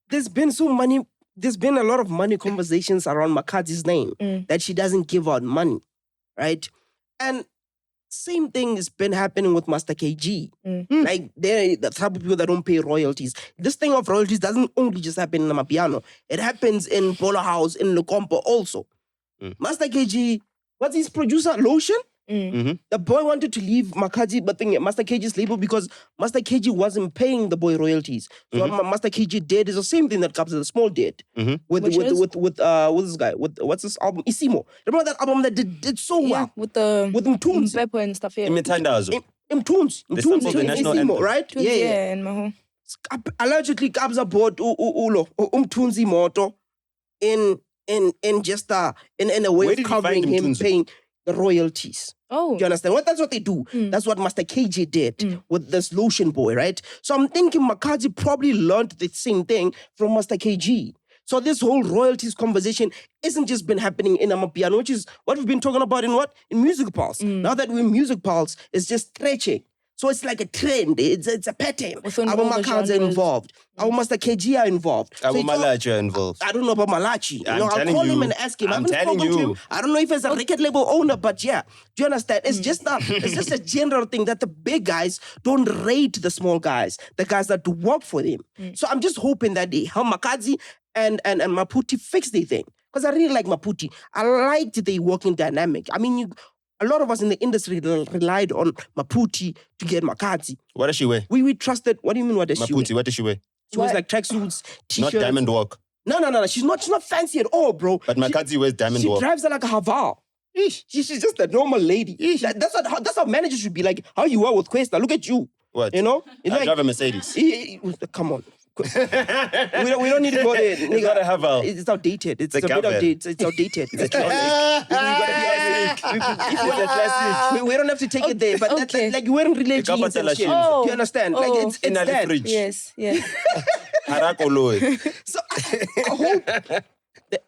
There's been so many. There's been a lot of money conversations around Makhazi's name that she doesn't give out money, right? And same thing has been happening with Master KG. Like, they're the type of people that don't pay royalties. This thing of royalties doesn't only just happen in Amapiano. It happens in Polo House, in Lukompo also. Master KG, what's his producer? Lotion? The boy wanted to leave Makhazi, but Master KG's label because Master KG wasn't paying the boy royalties. So what Master KG did is the same thing that Kabza the Small did with this guy. With what's this album? Isimo. Remember that album that did so well with the Mthunzi. pepper and stuff. Yeah. Mthunzi, sampled the national Isimo, anthem. right? Yeah. And Maho. Allegedly, Kabza bought Mthunzi moto in just in a way Where of did he covering find him Mthunzi? paying the royalties. Oh. Do you understand? Well, that's what they do. That's what Master KG did with this Lotion boy, right? So I'm thinking Makhazi probably learned the same thing from Master KG. So this whole royalties conversation isn't just been happening in Amapiano, which is what we've been talking about in Music Pulse. Now that we're in Music Pulse, it's just stretching. So it's like a trend. It's a pattern. Our Makhazi are involved. Our Master KG are involved. Our So it's all- Malachi are involved. I don't know about Malachi. I'm I'll telling call him you. and ask him. I I'm haven't telling spoken to you. him. I don't know if he's a record label owner, but yeah. Do you understand? It's just a general thing that the big guys don't rate the small guys, the guys that do work for them. So I'm just hoping that Makhazi and Maputi fix their thing. Because I really like Maputi. I liked the working dynamic. I mean, a lot of us in the industry relied on Maputi to get Makhazi. What does she wear? We trusted. What do you mean? What does she wear? Maputi, what does she wear? She wears like tracksuits, Not t-shirts. diamond walk. No. She's not fancy at all, bro. But Makhazi wears diamond She walk. drives her like a Haval. She's just a normal lady. That's how managers should be like. How you are with Questa? Look at you. What? You know? It's I like, drive a Mercedes. come on. we don't need to go there. It's not a Haval. It's outdated. It's a The bit Kabza. outdated. It's outdated. It's we don't have to take it there. But Okay. like, we're wearing relay The Kabza jeans and shit. Shimza. Do you understand? Like, it's In a that. fridge. Yes. Harakoloe. So I hope that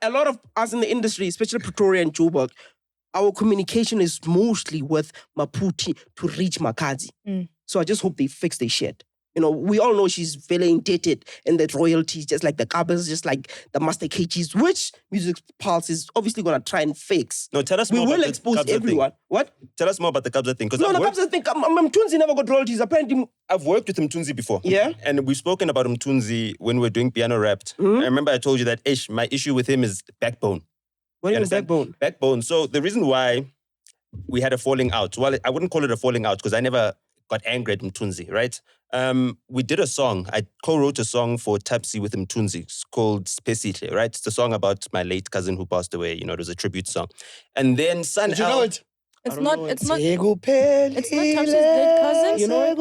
a lot of us in the industry, especially Pretoria and Joburg, our communication is mostly with Maputi to reach Makhazi. So I just hope they fix their shit. You know, we all know she's very indebted in the royalties, just like the Kabas, just like the Master KGs, which Music Pulse is obviously going to try and fix. No, tell us We more will about the expose Kabza everyone. thing. What? Tell us more about the Kabza thing. Because No, the Kabza thing, Mthunzi never got royalties. Apparently, I've worked with Mthunzi before. Yeah? And we've spoken about Mthunzi when we were doing piano rapped. I remember I told you that my issue with him is backbone. what do you mean understand? backbone? Backbone. So the reason why we had a falling out, well, I wouldn't call it a falling out because I never got angry at Mthunzi, right? We did a song. I co-wrote a song for Tapsi with Mthunzi. It's called Spesihle, right? It's a song about my late cousin who passed away. You know, it was a tribute song. And then Sun Did you know it? It's not Tapsi's dead cousin. You know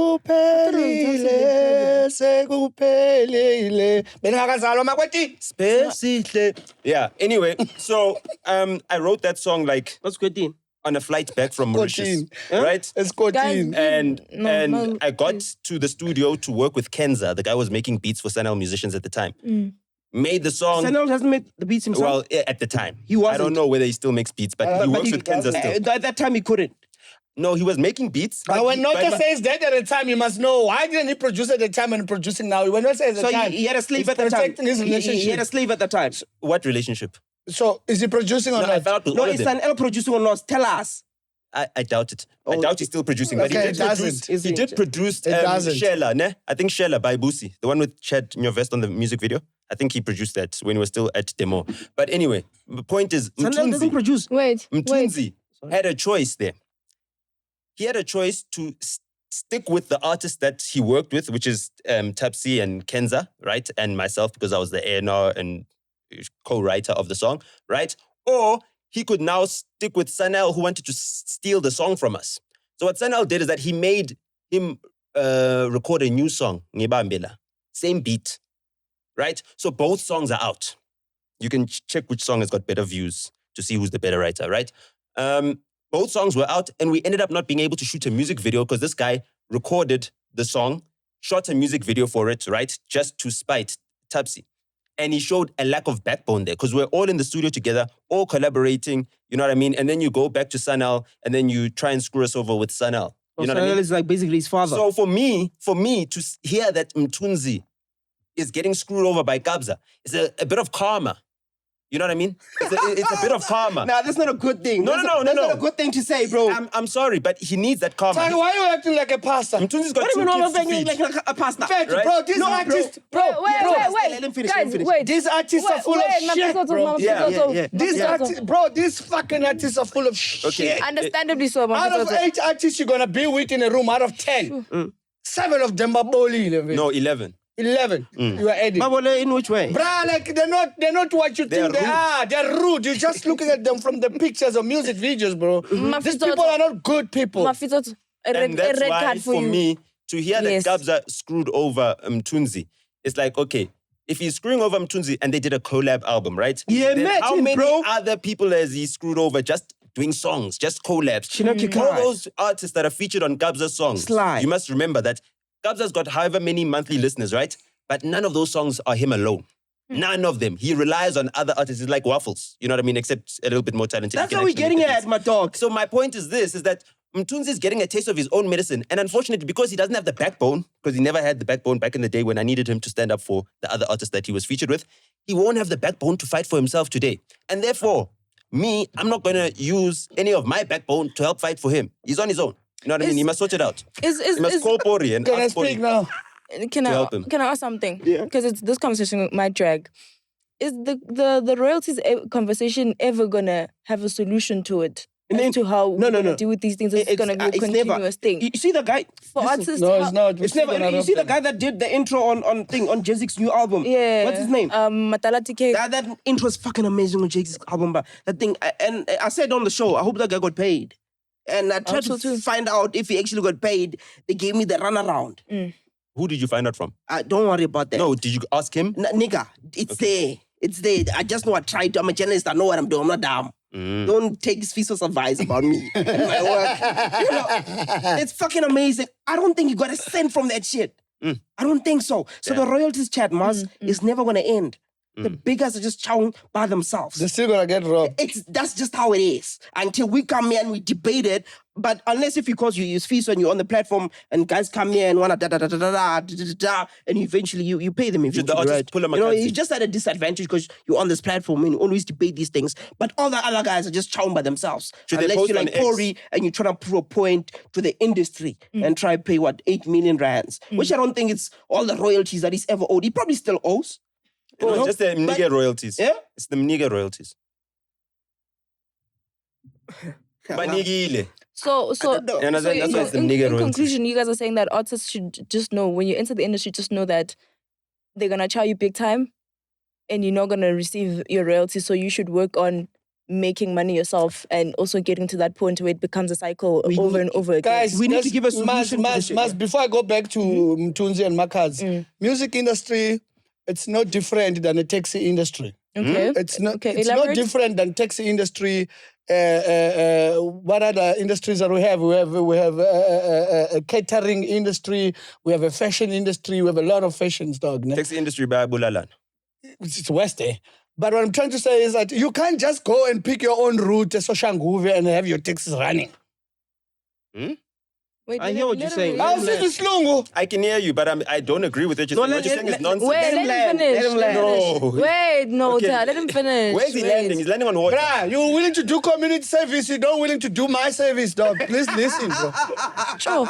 Spesihle. Yeah. Anyway, so I wrote that song like What's good, Dean? on a flight back from Mauritius, 14. right? It's 14. And No, I got please. to the studio to work with Kenza. The guy was making beats for Sanel musicians at the time. Made the song. Sanel hasn't made the beats himself. Well, at the time. He wasn't. I don't know whether he still makes beats, but he works with Kenza still. At that time, he couldn't. No, he was making beats. But when Nota but- says that at the time, you must know why didn't he produce at the time and producing now? When Nota says at So the time, he had a slave he's at the time. protecting his He had relationship. a slave at the time. What relationship? So is he producing or No, I not? felt with No, all of it's them. an L producing or not. Tell us. I doubt it. I Oh, doubt he's still producing. But okay, he it did doesn't. produce. He did produce It doesn't. Shela, ne? I think Shela by Busi, the one with Chad Nyovest on the music video. I think he produced that when he was still at Demo. But anyway, the point is, Sanel doesn't produce. Wait. Mthunzi had a choice there. He had a choice to stick with the artist that he worked with, which is Thakgi and Kabza, right? And myself, because I was the A&R and co-writer of the song, right? Or he could now stick with Sanel, who wanted to steal the song from us. So what Sanel did is that he made him record a new song, Ngibambela. Same beat, right? So both songs are out. You can check which song has got better views to see who's the better writer, right? Both songs were out, and we ended up not being able to shoot a music video because this guy recorded the song, shot a music video for it, right? Just to spite Thakgi. And he showed a lack of backbone there because we're all in the studio together, all collaborating, you know what I mean? And then you go back to Sanel, and then you try and screw us over with Sanel. You know what I mean? Is like basically his father. So for me to hear that Mthunzi is getting screwed over by Kabza, it's a bit of karma. You know what I mean? It's a bit of karma. Nah, that's not a good thing. No. That's not a good thing to say, bro. I'm sorry, but he needs that karma. Thakgi, why are you acting like a pastor? Mthunzi's got What do you two mean all kids of to feed. like a pasta? Fact, Right? bro, this artist, bro, Wait. Let him finish. Guys, Let him finish. wait. these artists are full of shit, bro. These fucking artists are full of shit. Understandably so, Out of 8 artists you're gonna be with in a room, out of 10, 7 of them are bully. No, 11. 11. You are adding. Babole, in which way? Bruh, like they're not what you think they rude. are. They're rude. You're just looking at them from the pictures or music videos, bro. These people are not good people. And that's red why, card for you. me, to hear Yes. that Kabza screwed over Mthunzi, it's like, okay, if he's screwing over Mthunzi and they did a collab album, right? Yeah, then how imagine, many bro. other people has he screwed over just doing songs, just collabs? Chinoki All Kai. those artists that are featured on Kabza's songs, Sly. you must remember that Kabza's got however many monthly listeners, right? But none of those songs are him alone. None of them. He relies on other artists. It's like Waffles, you know what I mean? Except a little bit more talented. That's He can how we're actually getting make the at, beats. my dog. So my point is that Mthunzi is getting a taste of his own medicine. And unfortunately, because he doesn't have the backbone, because he never had the backbone back in the day when I needed him to stand up for the other artists that he was featured with, he won't have the backbone to fight for himself today. And therefore, I'm not going to use any of my backbone to help fight for him. He's on his own. You know what I mean? He must sort it out. He must call Pori and Can I ask Pori. speak now? Can help him. I ask something? Yeah. Because this conversation might drag. Is the royalties conversation ever gonna have a solution to it? And then- As to how No, we're no, gonna no. deal with these things? It's gonna be a it's continuous never, thing. You see the guy? For Listen, artists, No, it's not. It's never. You see the guy that did the intro on Jezik's new album? Yeah. What's his name? Matala TK. That intro is fucking amazing on Jezik's album, but that thing, and I said on the show, I hope that guy got paid. And I tried Also to too. find out if he actually got paid. They gave me the runaround. Who did you find out from? Don't worry about that. No, did you ask him? Nigga, it's there. It's there. I just know I tried to. I'm a journalist. I know what I'm doing. I'm not dumb. Don't take Fiso's advice about me and my work. You know, it's fucking amazing. I don't think you got a cent from that shit. I don't think so. So the royalties chat, Maz, is never going to end. The big guys are just chowing by themselves. They're still gonna get robbed. That's just how it is. Until we come here and we debate it. But unless if because you use fees when you're on the platform and guys come here and wanna and eventually you pay them Should eventually, the artist right? pull a You know, Makhazi? he's just at a disadvantage because you're on this platform and you always debate these things. But all the other guys are just chowing by themselves. Should they Unless post you're on like X? Corey and you're trying to prove a point to the industry and try to pay 8 million rands, which I don't think it's all the royalties that he's ever owed. He probably still owes. No, it's just the Mnige royalties. Yeah? It's the Mnige royalties. Banigile. So don't know. You know, so that's why it's the in nigger royalties. conclusion, you guys are saying that artists should just know when you enter the industry, just know that they're gonna charge you big time, and you're not gonna receive your royalties. So you should work on making money yourself and also getting to that point where it becomes a cycle over and over again. Guys, We need to let's- give a solution to this shit, before I go back to Mthunzi and Makhazi, music industry, it's no different than the taxi industry. Okay. It's not. Okay, It's no elaborate. different than taxi industry. What other industries that we have? We have a catering industry. We have a fashion industry. We have a lot of fashions, dog. Ne? Taxi industry by Bulalan. It's West, eh? But what I'm trying to say is that you can't just go and pick your own route, Soshanguve, and have your taxis running. Wait, I hear what you're saying. I'll see the slungu. I can hear you, but I don't agree with it. No, What you're saying is nonsense. Wait, Let him let land, him finish. let him land. No. Wait, Nota, Okay. let him finish. Where's he Wait. landing? He's landing on water. Bruh, you're willing to do community service, you don't willing to do my service, dog. Please listen, bro. Sure.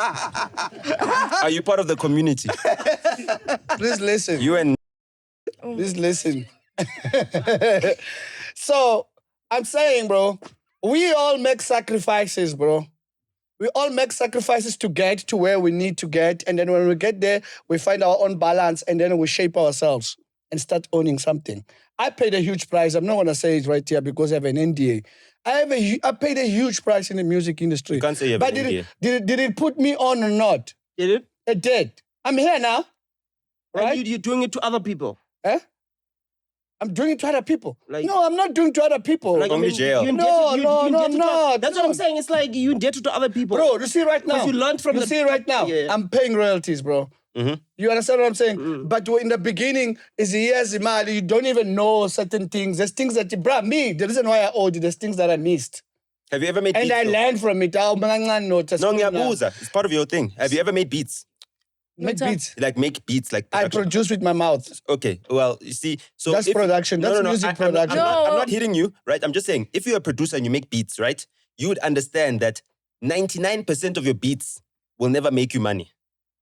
Are you part of the community? Please listen. You and Please listen. So, I'm saying, bro, we all make sacrifices, bro. We all make sacrifices to get to where we need to get. And then when we get there, we find our own balance and then we shape ourselves and start owning something. I paid a huge price. I'm not going to say it right here because I have an NDA. I paid a huge price in the music industry. You can't say you have but an NDA. Did it put me on or not? Did it? It did. I'm here now. Right? And you're doing it to other people. Eh? I'm doing it to other people. Like- no, I'm not doing it to other people. Like, Only jail. you No, indebted- no, you no, indebted to- no, That's no. what I'm saying. It's like you indebted to other people. Bro, you see right now. Because you learned from You the- see right now. Yeah. I'm paying royalties, bro. Mhm. You understand what I'm saying? But in the beginning, is years, you don't even know certain things. There's things that, bro, me, the reason why I owed you, there's things that I missed. Have you ever made And beats? I though? learned from it. No, ngiyabuza. It's part of your thing. Have you ever made beats? Make Nota. beats. Like make beats, like I production? produce with my mouth. Okay, well, you see, so That's production. That's music production. I'm No. not hitting you, right? I'm just saying, if you're a producer and you make beats, right, you would understand that 99% of your beats will never make you money,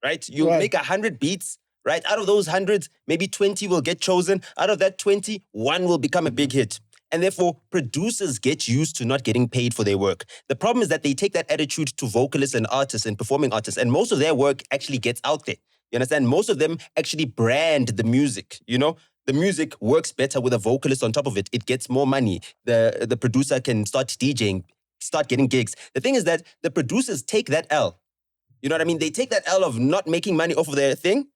right? You'll Right. make 100 beats, right? Out of those 100, maybe 20 will get chosen. Out of that 20, one will become a big hit. And therefore, producers get used to not getting paid for their work. The problem is that they take that attitude to vocalists and artists and performing artists, and most of their work actually gets out there. You understand? Most of them actually brand the music, you know? The music works better with a vocalist on top of it. It gets more money. The producer can start DJing, start getting gigs. The thing is that the producers take that L. You know what I mean? They take that L of not making money off of their thing,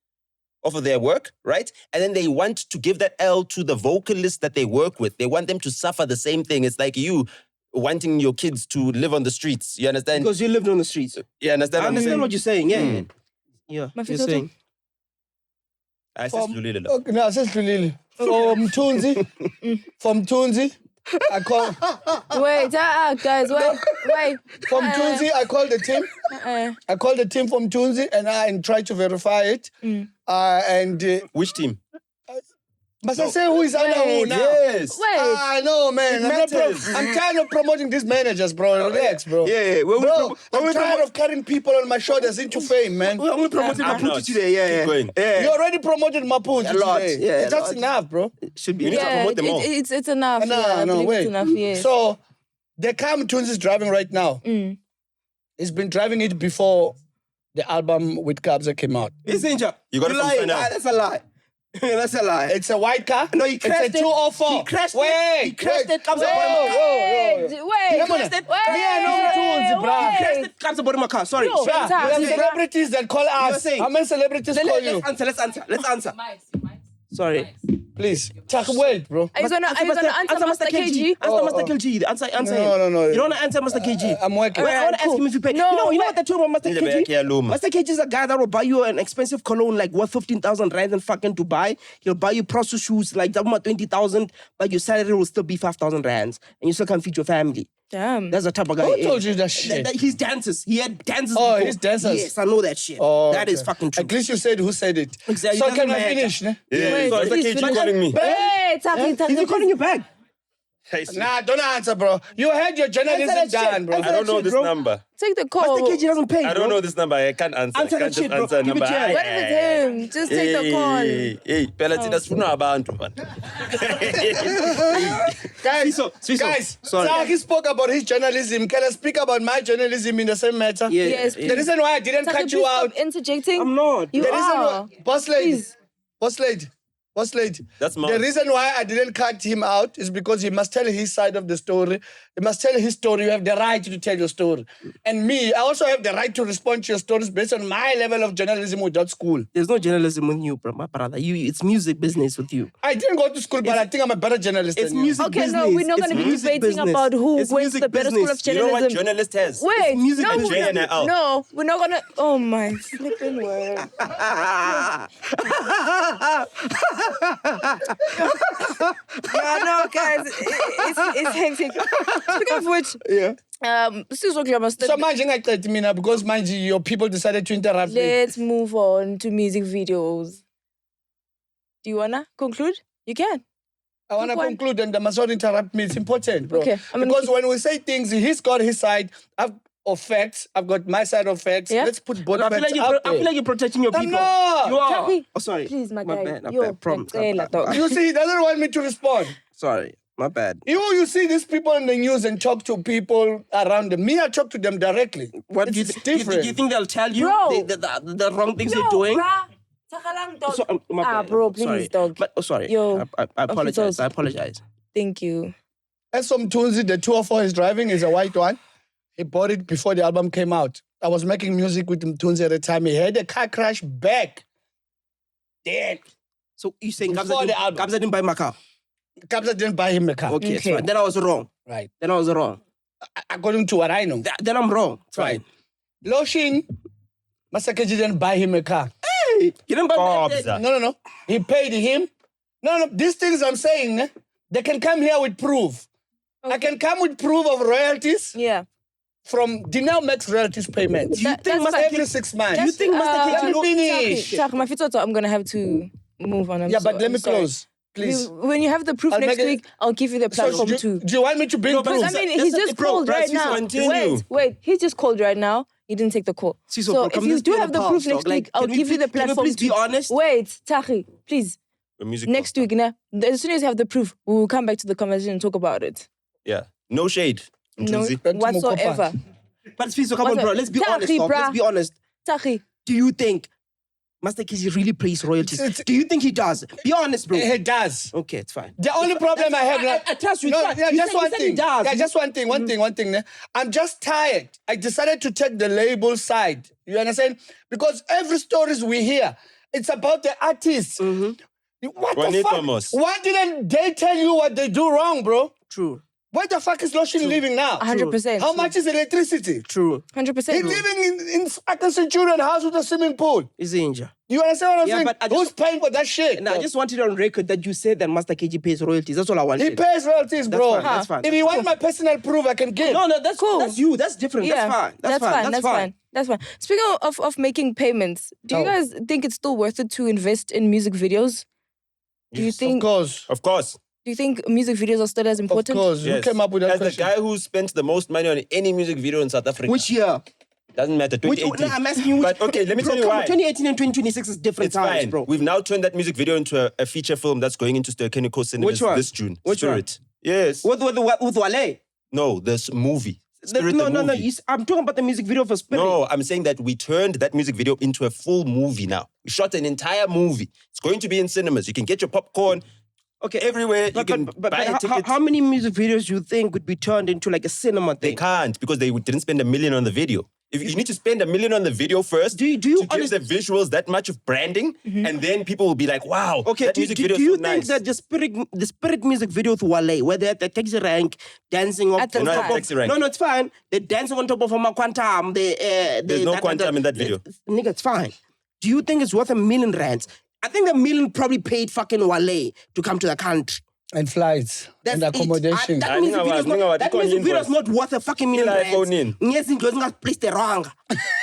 off of their work, right? And then they want to give that L to the vocalists that they work with. They want them to suffer the same thing. It's like you wanting your kids to live on the streets. You understand? Because you lived on the streets. You understand? I understand what you're saying. Yeah. Mm. Yeah. My You're favorite saying. I said Lulile. Okay, no, it's Lulile. From Mthunzi, I call Wait, guys, wait. from Mthunzi, I call the team. I call the team from Mthunzi and try to verify it. Which team? Must I say who is under who now? Yes. Wait. I know, man. matters. I'm tired of promoting these managers, bro. Relax, bro. Yeah. When Bro, when I'm tired of carrying people on my shoulders into fame, man. We're only promoting I'm Maputo not. today. Yeah. Keep going. Yeah. You already promoted Maputo A lot, today. yeah, That's a lot. enough, bro. Should be. You need to Yeah, promote them all. it's enough. No, yeah, I no, believe wait. It's enough, yes. So, the car Mthunzi is driving right now. He's been driving it before the album with Kabza came out. It's Ninja. You got it from lying. China. That's a lie. That's a lie. It's a white car. No, he crashed It's a it. 204. He crashed it. Wait, He crashed wait. it. Comes Whoa, up on my car. Wait, Come on. wait. Me, I know Mthunzi, bro. Crashed it. Comes aboard my car. Sorry. Yo, Sorry. Sam, We have Sam. celebrities that call were us. saying- How many celebrities call you? Let's answer. Sorry. Please. Wait, bro. Are you gonna answer Master KG? Answer Master KG. Answer No, him. no. You don't want to answer Master KG. I'm working. Wait, I want to ask him if you pay. No, you know wait. what they're talking about Master Nje KG? Luma. Master KG is a guy that will buy you an expensive cologne like worth 15,000 rand in fucking Dubai. He'll buy you prostitute shoes like 20,000, but your salary will still be 5,000 rands, and you still can't feed your family. Damn. That's the type of guy. Who he told is. you that shit? He's dancers. He had dancers. Oh, before. he's dancers. Yes, I know that shit. Oh, That is okay. fucking true. At least you said who said it. Exactly. So It can doesn't I matter. finish? Ne? Yeah. Wait, So, please KG finish. calling me. Wait, Thakgi, Is he calling you back? Nah, don't answer, bro. You had your journalism Answer that done, shit. bro. Answer I don't know shit, this bro. number. Take the call. Master KG doesn't pay. I don't know this number. I can't answer. Answer I can't that shit, just bro. answer a Give it number. to him. What if it's him? Just take the call. Hey, phela thina sifuna abantu man. Guys, Swiso. guys, Sorry. Thakgi spoke about his journalism. Can I speak about my journalism in the same matter? Yeah. Yes, The reason why I didn't Thakgi, cut please you stop out. interjecting. I'm not. You The reason are. why, boss lady, Please. boss lady, boss lady. That's The mine. reason why I didn't cut him out is because he must tell his side of the story. He must tell his story. You have the right to tell your story. And me, I also have the right to respond to your stories based on my level of journalism without school. There's no journalism with you, bro, my brother. It's music business with you. I didn't go to school, but I think I'm a better journalist It's than you. music Okay, business. no, we're not It's going to be music debating business. about who It's went to music the better school of business. You know journalism. what journalist has? Wait, music no, business. J and a L. no, we're not gonna. Oh my flipping word! Yeah, no, guys, it's hectic. Speaking of which, Yeah. Sizogla must. So manje ngaqedi mina because manje your people decided to interrupt me. Let's move on to music videos. Do you wanna conclude? You can. I want to Go on. conclude and they must not interrupt me. It's important, bro. Okay, I'm gonna Because keep- when we say things, he's got his side of facts. I've got my side of facts. Yeah. Let's put both I feel facts like out there. you're protecting your I'm people. not. You are. Thakgi, Oh, sorry. Please, my My guy. bad. Yo, Problem. ngiyacela, dog. You see, he doesn't want me to respond. Sorry. My bad. You see these people in the news and talk to people around them. Me, I talk to them directly. What do you different. Do you think they'll tell you Bro. the wrong things they're doing? So, my bad. bro, please, sorry. dog. But sorry. Yo, I apologize. Mthunzi. I apologize. Thank you. As for Mthunzi, the 204 he's driving is a white one. He bought it before the album came out. I was making music with Mthunzi at the time. He had a car crash back. Dead. So you saying Before the album. Kabza didn't buy my car? Kabza didn't buy him a car. Okay, it's Okay. fine. Then I was wrong. Right. Then I was wrong. According to what I know. Then I'm wrong. It's Right. fine. Loshin, Masakaji didn't buy him a car. Hey, you didn't buy Kabza. No. He paid him. No. These things I'm saying, they can come here with proof. I can come with proof of royalties Yeah. from Dinao Max royalties payments. Do you think That's Master Every 6 months. Do you think Master Let me finish. Thakgi, my fitoto, I'm gonna have to move on. Yeah, but let me close, please. When you have the proof I'll next make it- week, I'll give you the So platform do, too. do you want me to bring No, but proof? I mean, That's he's a just bro, called right, right Siso, now. continue. Wait, he's just called right now. He didn't take the call. Siso, So bro, if can you this do be have a the pulse, proof dog? next Like, week, I'll can we give you please- the platform Can we please be too. honest? Wait, Thakgi, please. The music Next week, as soon as you have the proof, we will come back to the conversation and talk about it. Yeah. No shade. No, Mthunzi. Back to whatsoever. But Fiso, come on, What's bro. up? Let's be Thakgi, honest, dog. Let's bruh. be honest. Thakgi, Do you think Master KG really pays royalties? It's- Do you think he does? Be honest, bro. He does. Okay, it's fine. The only problem I have now. I trust you. No, It's fine. yeah, You just said- you one said he thing. does. Yeah, just one thing. One thing. Ne? I'm just tired. I decided to take the label side. You understand? Because every stories we hear, it's about the artists. What the Juanito fuck? Mos. Why didn't they tell you what they do wrong, bro? True. Where the fuck is Loshin living now? 100%. How much is electricity? True. 100%. He's living in fucking Centurion house with a swimming pool. Is he injured? You understand what I'm Yeah, saying? but I Who's just- paying for that shit? And I just wanted on record that you said that Master KG pays royalties. That's all I He wanted. pays royalties, bro. fine, that's fine. If you want my personal proof, I can give. No, that's Cool. That's you. That's different. Yeah, That's fine. That's fine. That's fine. Speaking of making payments, do you Oh. guys think it's still worth it to invest in music videos? Do you Yes. think? Of course. Of course. Do you think music videos are still as Of important? course. Yes. Who came up with that As question? the guy who spent the most money on any music video in South Africa. Which year? Doesn't matter. Which, 2018. no, I'm asking you. Which, But okay, let me bro, tell you come on, why. 2018 and 2026 is different It's times, fine, bro. We've now turned that music video into a feature film that's going into Sturkenico cinemas Which one? this June. Which one? Spirit. Yes. With Wale? No, this movie. Spirit No. the movie. I'm talking about the music video for Spirit. No, I'm saying that we turned that music video into a full movie now. We shot an entire movie. It's going to be in cinemas. You can get your popcorn Okay, everywhere. But, you can but buy how, tickets. how many music videos do you think would be turned into like a cinema They thing? can't because they didn't spend $1 million on the video. If you need to spend $1 million on the video first Do you to give honest- the visuals that much of branding, and then people will be like, "Wow, Okay, that do music video you is so think nice." that the spirit music video with Wale, where they're at the taxi rank, dancing on At the top They're not at of... taxi rank. No, it's fine. They're dancing on top of a quantum. There's no quantum in that video. Nigga, it's fine. Do you think it's worth R1 million? I think the million probably paid fucking Wale to come to the country. And flights. That's and accommodation. That I music think video is I not, think that I music think video is invoice. not worth a fucking million Ila rands. iPhone in. Yes, it wasn't placed it wrong.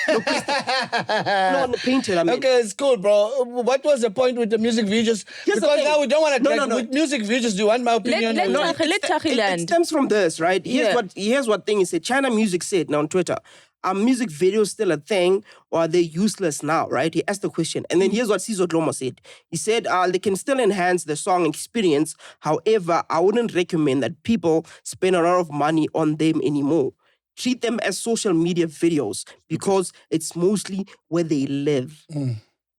No, painted, I mean. Okay, it's cool, bro. What was the point with the music videos? Here's the Because thing. now we don't want to No, drag no, no. with music videos. Do you want my opinion? let or not? Thakgi It land. stems from this, right? Yeah. Here's what thing is said. China Music said now on Twitter, are music videos still a thing or are they useless now, right? He asked the question. And then here's what Sizo Dlomo said. He said, they can still enhance the song experience. However, I wouldn't recommend that people spend a lot of money on them anymore. Treat them as social media videos because it's mostly where they live.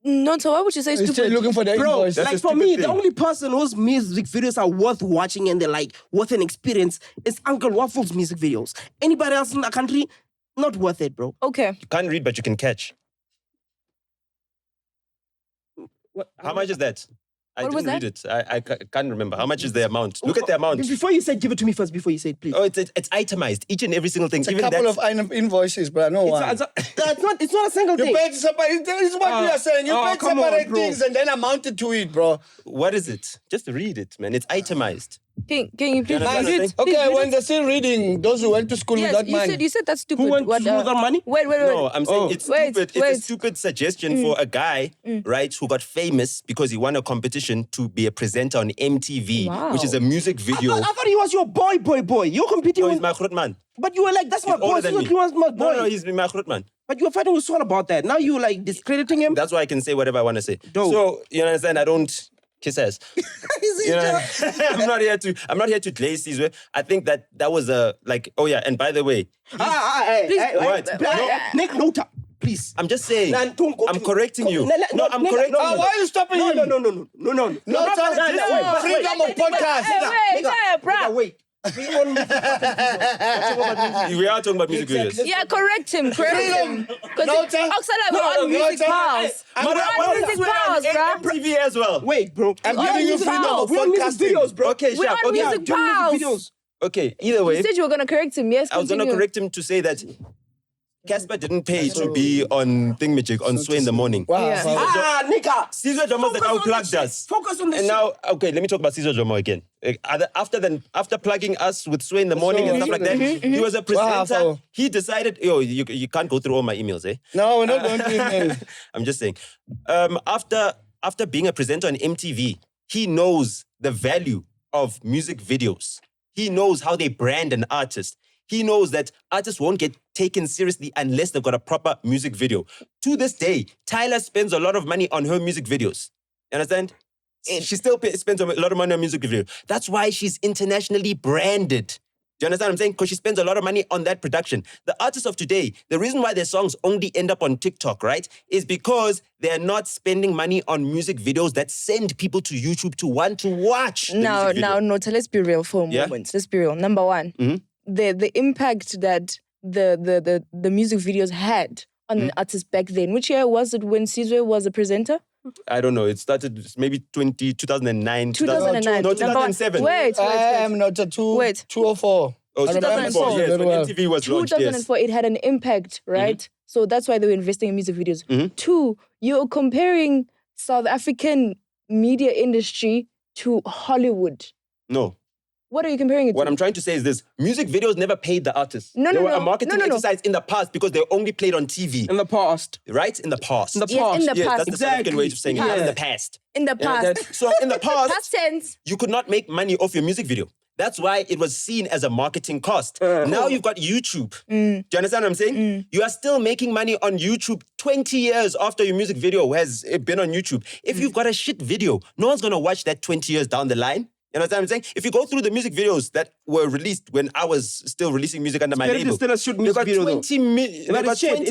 No, so why would you say You're still stupid? looking for the Bro, invoice. That's like a for stupid me, the thing. only person whose music videos are worth watching and they're like worth an experience is Uncle Waffle's music videos. Anybody else in the country, not worth it, bro. Okay. You can't read, but you can catch. How much is that? I What was didn't read it. I can't remember. How much is the amount? Look at the amount. Before you say, give it to me first. Before you say it, please. Oh, it's itemized. Each and every single thing. It's a Even couple that. of invoices, but no one. It's not a single You thing. paid separate. This is what we are saying. You paid come on, separate bro. things and then amounted to it, bro. What is it? Just read it, man. It's itemized. Can you please understand read what I'm it? saying? Please Okay, read when it. they're still reading, those who went to school Yes, without you money. said that's stupid. Who went What, to school without money? Wait. No, I'm saying Oh. it's Wait, stupid. wait. It's a stupid suggestion for a guy, right, who got famous because he won a competition to be a presenter on MTV, Wow. which is a music video. I thought he was your boy. You're competing No, with... he's my Grootman. But you were like, that's my He's boy. older than So me. he was my boy. No, he's my Grootman. But you were fighting with Saul about that. Now you like discrediting him. That's why I can say whatever I want to say. Dope. So, you understand, I don't kiss ass. You know, I'm not here to glaze Sizwe. I think that was oh yeah, and by the way, what? Nick, Nota, please. I'm just saying. I'm correcting you. I'm No, correcting you. why are you stopping him? No. Freedom of podcast. Wait. We on music We are talking about music videos. Yeah, correct him. Because Oksana, we're on music pals. We're on music pals, bro. MTV as well. Wait, bro. I'm giving you freedom of We're on music podcasting. videos, bro. Okay, We're sharp. on Okay, music doing pals. music videos. okay. Either way, You said you were going to correct him. Yes, I was gonna continue. correct him to say that Casper didn't pay to be on Thingamajig on Sway in the morning. Wow. Yeah. wow. Nigga. Caesar Jomo that outplugged us. Focus on the And shit. now, okay, let me talk about Caesar Jomo again. After plugging us with Sway in the morning and stuff like that, he was a presenter. Wow. He decided, you can't go through all my emails, eh? No, we're not going to email. I'm just saying. After being a presenter on MTV, he knows the value of music videos. He knows how they brand an artist. He knows that artists won't get taken seriously unless they've got a proper music video. To this day, Tyler spends a lot of money on her music videos. You understand? She still spends a lot of money on music videos. That's why she's internationally branded. Do you understand what I'm saying? Because she spends a lot of money on that production. The artists of today, the reason why their songs only end up on TikTok, right, is because they're not spending money on music videos that send people to YouTube to want to watch the music video. Nota, let's be real for a moment. Let's be real. Number one, the impact that the music videos had on an artist back then. Which year was it when Sizwe was a presenter? I don't know. It started maybe 2009. 2009. No, 2007. Wait. I am not a 204. Oh, 2004. Yes, very when well. MTV was launched, yes. 2004, it had an impact, right? So that's why they were investing in music videos. Two, you're comparing South African media industry to Hollywood. No. What are you comparing it to? What I'm trying to say is this. Music videos never paid the artists. They were a marketing exercise in the past because they were only played on TV. In the past. Right? In the past. In the Yes, past. in the Yes, past. that's the South African way of saying it. Yeah. In the past. In the You know, past. so in the past, Past tense. you could not make money off your music video. That's why it was seen as a marketing cost. Now you've got YouTube. Do you understand what I'm saying? You are still making money on YouTube 20 years after your music video has been on YouTube. If you've got a shit video, no one's going to watch that 20 years down the line. You know what I'm saying? If you go through the music videos that were released when I was still releasing music under my Spirit label, is still a shit they music got video, though. 20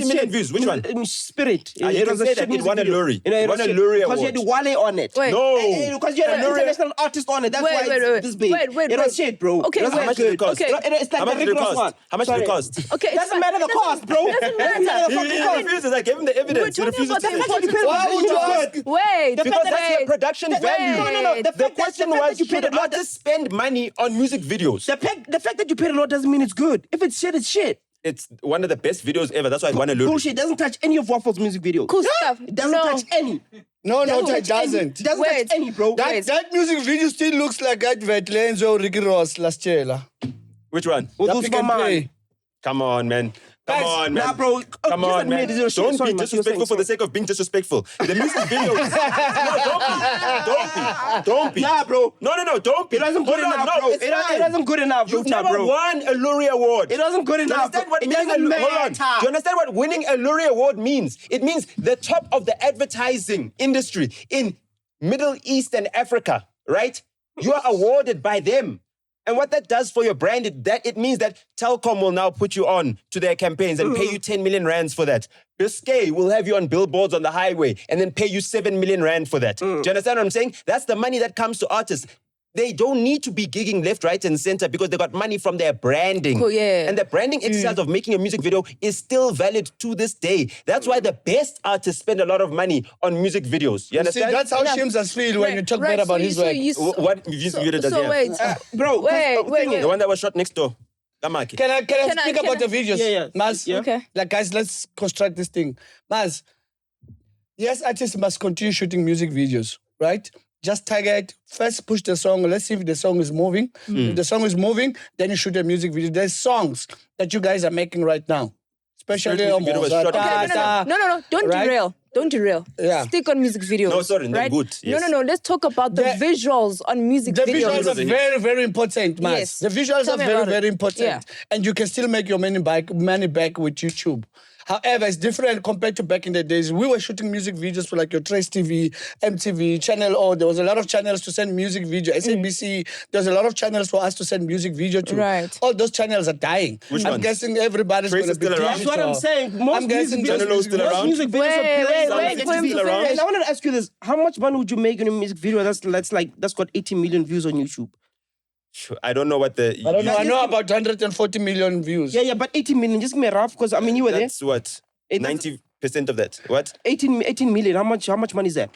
million views. Which one? Spirit. You can say that it won a Lurie. It won a Lurie because you had the award. Wale on it. Wait. No. Because you had an international artist on it. That's why it's this big. It was shit, bro. Okay, It was wait. How much did it cost? Okay. It's like How much the did it Rick Ross cost? one. How much did it Sorry. cost? Okay, it's Doesn't fine. matter the cost, bro. Doesn't matter. He refuses. I gave him the evidence. He We're talking refuses to about the say. fact Why would you ask? Wait. Because that's your production value. No. The question was, should artists spend money on music videos? The fact that you paid a lot doesn't mean it's good. If it's shit, it's shit. It's one of the best videos ever. That's why I won a Lurie. Bullshit. It doesn't touch any of Waffle's music videos. Cool stuff. It doesn't No. touch any. No, it touch any. doesn't. It doesn't Wait. touch any, bro. That music video still looks like that Vetlenzo Ricky Ross last year. Which one? That Pick and Play. Come on, man. Come on, man. Nah, bro. Come Just on, admit man. it, it's Don't shit. Sorry, be man. disrespectful for the sake of being disrespectful. The music videos. No, don't be. Nah, bro. No, don't be. It wasn't good Hold on, enough, no, bro. it's It fine. wasn't good enough, You've Nota, never bro. won a Lurie Award. It wasn't good Do you enough. understand what It winning doesn't hold on. matter. Do you understand what winning a Lurie Award means? It means the top of the advertising industry in Middle East and Africa, right? You are awarded by them. And what that does for your brand, it means that Telkom will now put you on to their campaigns and pay you 10 million rands for that. Biscay will have you on billboards on the highway and then pay you 7 million rand for that. Do you understand what I'm saying? That's the money that comes to artists. They don't need to be gigging left, right, and center because they got money from their branding. Cool, yeah. And the branding exercise of making a music video is still valid to this day. That's why the best artists spend a lot of money on music videos. You See, understand? that's how Shimza feel when you talk bad about his work. What music video does he have? wait. Bro, Wait. The one that was shot next door. Kamaki. Can I speak about the videos? Yeah. Mas, Okay. like guys, let's construct this thing. Mas, yes, artists must continue shooting music videos, right? Just target, first push the song, let's see if the song is moving. If the song is moving, then you shoot a music video. There's songs that you guys are making right now. Especially First music video was shot in No. Don't Right? derail. Don't derail. Yeah. Stick on music videos. No, sorry, they're right? good, yes. No. Let's talk about the visuals on music The videos. visuals are very, very important, Mas. Yes. The visuals Tell are me very, about it. very important. Yeah. And you can still make your money back with YouTube. However, it's different compared to back in the days. We were shooting music videos for like your Trace TV, MTV, Channel O. There was a lot of channels to send music video. SABC, there's a lot of channels for us to send music video to. Right. All those channels are dying. Which I'm ones? guessing everybody's Trace going to is be still around? That's what I'm saying. Most I'm guessing music Channel O videos, still most around? music videos are Wait, playing. for him to Still around? finish. And I wanted to ask you this: how much money would you make in a music video that's got 80 million views on YouTube? I don't know what the. I don't know. I know about 140 million views. Yeah, but 80 million. Just give me a rough, because I mean you were there. That's what? 90% of that. What? 18 million. How much money is that?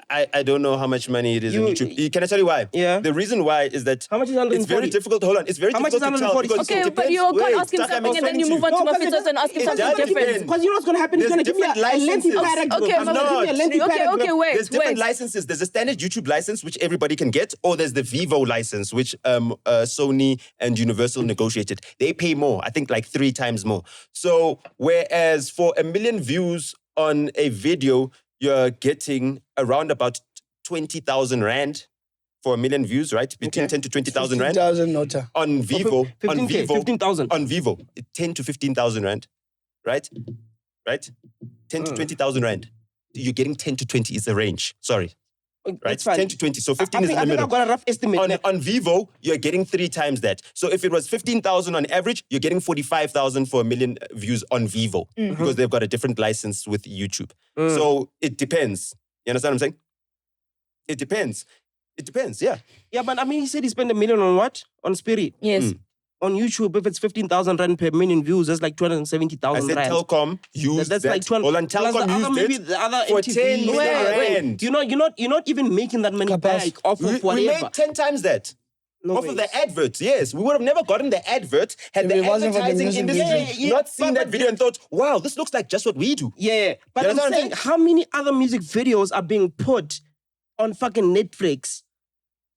I don't know how much money it is on You- YouTube. Can I tell you why? Yeah. The reason why is that How much is it's very 140? difficult. Hold on. It's very How much difficult is to tell 140? because it Okay, but depends. you can't Wait, ask him Thakgi, I'm something and then you explaining move on to to No, Mafito's and ask him it something does different. depend. Because you know what's going to happen? He's There's going to give me different a lengthy licenses. paragraph. Okay, I'm gonna Mama, give you a lengthy paragraph. okay, wait, There's different wait. licenses. There's a standard YouTube license, which everybody can get, or there's the Vivo license, which Sony and Universal negotiated. They pay more, I think like 3 times more. So whereas for 1 million views on a video, you're getting around about 20,000 rand for 1 million views, right? Between 10 to 20,000 rand. 50,000 Nota. On Vivo, 15,000. on Vivo, 10 to 15,000 rand, right? 10 to 20,000 rand. You're getting 10 to 20 is the range. Sorry, right? That's fine. 10 to 20. So 15 I is think, the I think middle. I've got a rough estimate. On Vivo, you're getting 3 times that. So if it was 15,000 on average, you're getting 45,000 for 1 million views on Vivo because they've got a different license with YouTube. So it depends. You understand what I'm saying? It depends. It depends, yeah. Yeah, but I mean, he said he spent 1 million on what? On Spirit. Yes. On YouTube, if it's 15,000 rand per million views, that's like I 270,000 said rand. Telkom used That's that. like 12. Hold on, plus the Telkom other, used maybe it the other for MTV. 10 million rand. You're not even making that money Capacity. back off of We whatever. made 10 times that. No Off ways. of the adverts, yes. We would have never gotten the advert had If the it wasn't for the advertising music industry video. not seen that video and thought, wow, this looks like just what we do. Yeah, but You I'm understand what I'm saying, how many other music videos are being put on fucking Netflix?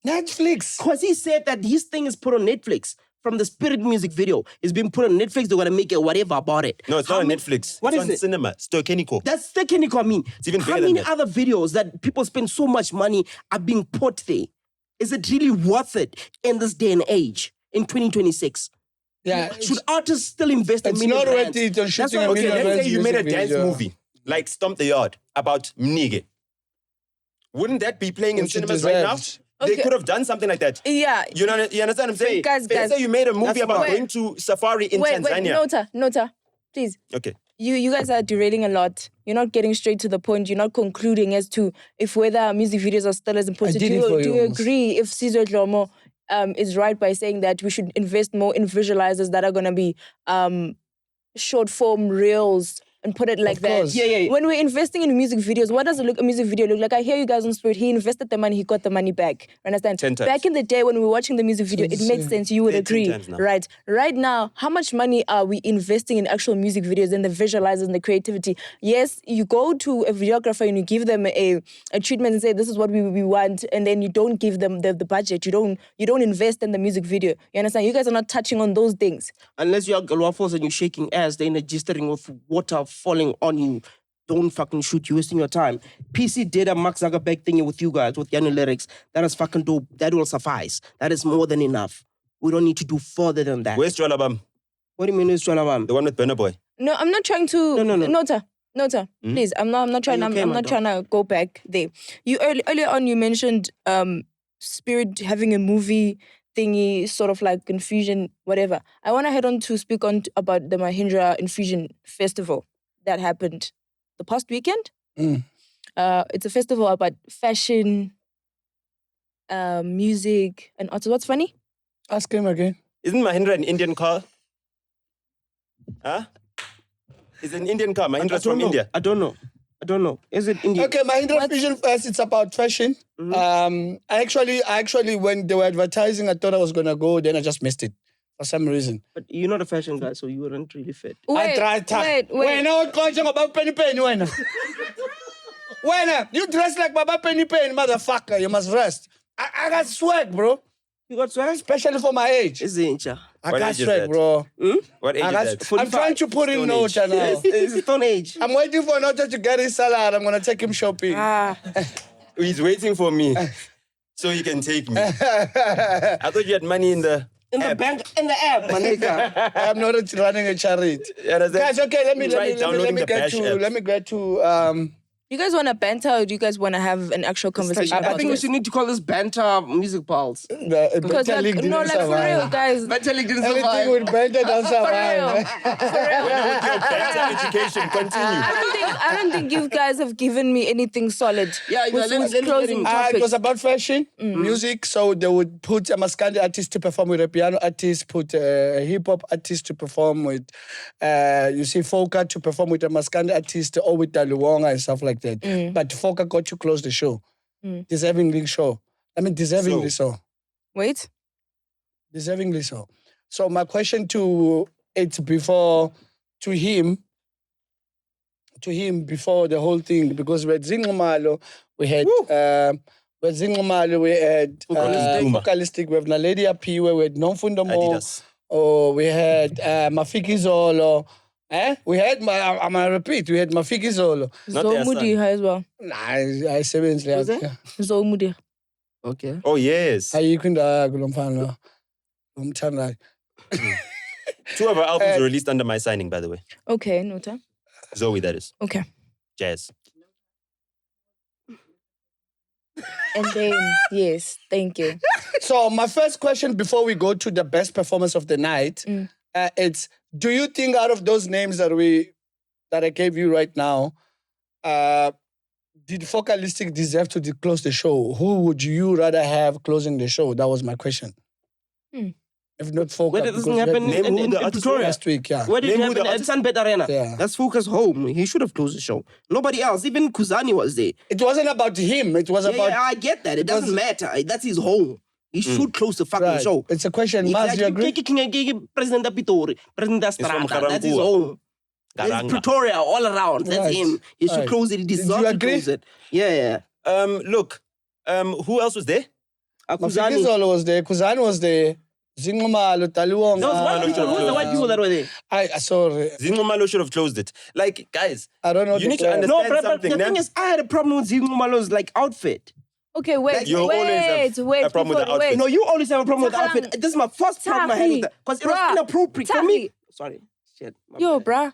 Netflix. Because he said that his thing is put on Netflix. From the Spirit music video, it's been put on Netflix. They're gonna make it whatever about it. No, it's How not on many- Netflix. What it's is on it? cinema. Stokenico. That's technical. I mean, even how bigger than many that. other videos that people spend so much money are being put there? Is it really worth it in this day and age in 2026? Yeah. Should artists still invest in It's million not worth rands? it on That's shooting what a I'm Okay, million saying. let's say you made a music dance video. movie like Stomp the Yard about Mnige. Wouldn't that be playing in Which it cinemas right now? deserves. They Okay. could have done something like that. Yeah. You understand what I'm saying? Guys, Let's say you made a movie That's about fine. going to safari in Wait, Tanzania. Nota, please. Okay. You guys are derailing a lot. You're not getting straight to the point. You're not concluding as to if whether music videos are still as important. did it for Do you you almost. agree if Sizwe Dlomo is right by saying that we should invest more in visualizers that are going to be short form reels and put it like Of that? course. Yeah. When we're investing in music videos, what does a music video look like? I hear you guys on Spirit. He invested the money, he got the money back. Understand? 10 times. Back in the day when we were watching the music video, it made sense. You would 10 agree. times now. Right. Right now, how much money are we investing in actual music videos and the visualizers and the creativity? Yes, you go to a videographer and you give them a treatment and say, this is what we want, and then you don't give them the budget. You don't invest in the music video. You understand? You guys are not touching on those things. Unless you're waffles and you're shaking ass, they're in a gistering with water falling on you. Don't fucking shoot. You're wasting your time. PC did a Mark Zuckerberg thing with you guys, with Yano lyrics. That is fucking dope. That will suffice. That is more than enough. We don't need to do further than that. Where's Jolabam? What do you mean, Stralabam? The one with Burna Boy. No, I'm not trying to. No. Nota, please. I'm not trying. Are you okay, I'm my not dog? trying to go back there. You earlier on you mentioned Spirit having a movie thingy, sort of like Infusion, whatever. I want to head on to speak on about the Mahindra Infusion Festival that happened the past weekend. It's a festival about fashion, music, and also what's funny? Ask him again. Isn't Mahindra an Indian car? Huh? It's an Indian car. Mahindra's from India. I don't know. Is it India? Okay, Mahindra Fusion Fest, it's about fashion. I actually, when they were advertising, I thought I was going to go, then I just missed it for some reason. But you're not a fashion guy, so you weren't really fit. I tried. Wait. What talking about penny penny, when? When? You dress like Baba Penny Penny, motherfucker. You must rest. I got swag, bro. You got swag? Especially for my age. Is it Incha? I What got age is swag, that? bro. What age I is got, that? I'm trying to put in Stone Nota age. now. It's Stone Age. I'm waiting for Nota to get his salad. I'm going to take him shopping. He's waiting for me so he can take me. I thought you had money in the In the bank, in the app, my nigga. I'm not running a charity. You understand? Guys, okay, let me Try downloading the get Bash app. let me get to You guys want to banter or do you guys want to have an actual conversation? I about think we this? should need to call this banter music pulse. the Because Better League didn't for survive. real, guys. Better League didn't Anything survive. with Better don't For real. survive. Better education, continue. I don't think you guys have given me anything solid. Yeah, With let's closing get It was topics. about fashion, music. So they would put a Maskandi artist to perform with a piano artist, put a hip hop artist to perform with, you see, Foka to perform with a Maskandi artist or with Daluwonga and stuff like that. But Foka got to close the show. Deservingly so. Deservingly so. Wait. Deservingly so. So my question to him before the whole thing, because we had Zingomalo, we had Vocalistic, we have Naledi Apiwe, we had Nomfundo Mo, Adidas. we had Mafiki Zolo. We had I'm gonna repeat, we had Mafiki Zolo. Not their Zomudi son. as well. Nah, I seven Zomudi. Okay. Oh, yes. ayikunda kulomfana umthanda. Two of our albums were released under my signing, by the way. Okay, Nota. Zoe, that is. Okay. Jazz. And then, yes, thank you. So my first question before we go to the best performance of the night, it's: do you think out of those names that I gave you right now, did Vocalistic deserve to close the show? Who would you rather have closing the show? That was my question. If not Foka, Where did this because thing happen? we had Name who In the artist Pretoria? last week, yeah. Where did it Name who happen? the At artist- Sunbed Arena. Yeah. That's Fuka's home. He should have closed the show. Nobody else. Even Kuzani was there. It wasn't about him. It was about I get that. It doesn't matter. That's his home. He should close the fucking right. show. It's a question. It's Maz, like you agree? President Pitori, President from Strata. That's his Garankuwa. home. There's Garanga. Pretoria all around. That's Right. him. He should Right. close it. He Do you deserves to agree? close it. Yeah. Look, who else was there? Mafiki Kuzani. Zolo was there. Kuzani was there. Zingomalo, Daluwonga. Those white people. Who's the white people that were there? I sorry. Zingomalo should have closed it. Like, guys, I don't know. you the need to club. understand No, but something. the thing is, I had a problem with Zingumalo's like outfit. Okay, wait, You always have wait. a problem with the before- outfit. wait. No, you always have a problem with Thakgi. outfit. This is my first problem I had with that. Because it was Bruh. inappropriate for me. Thakgi. Sorry. Shit. my Yo, bad. bruh.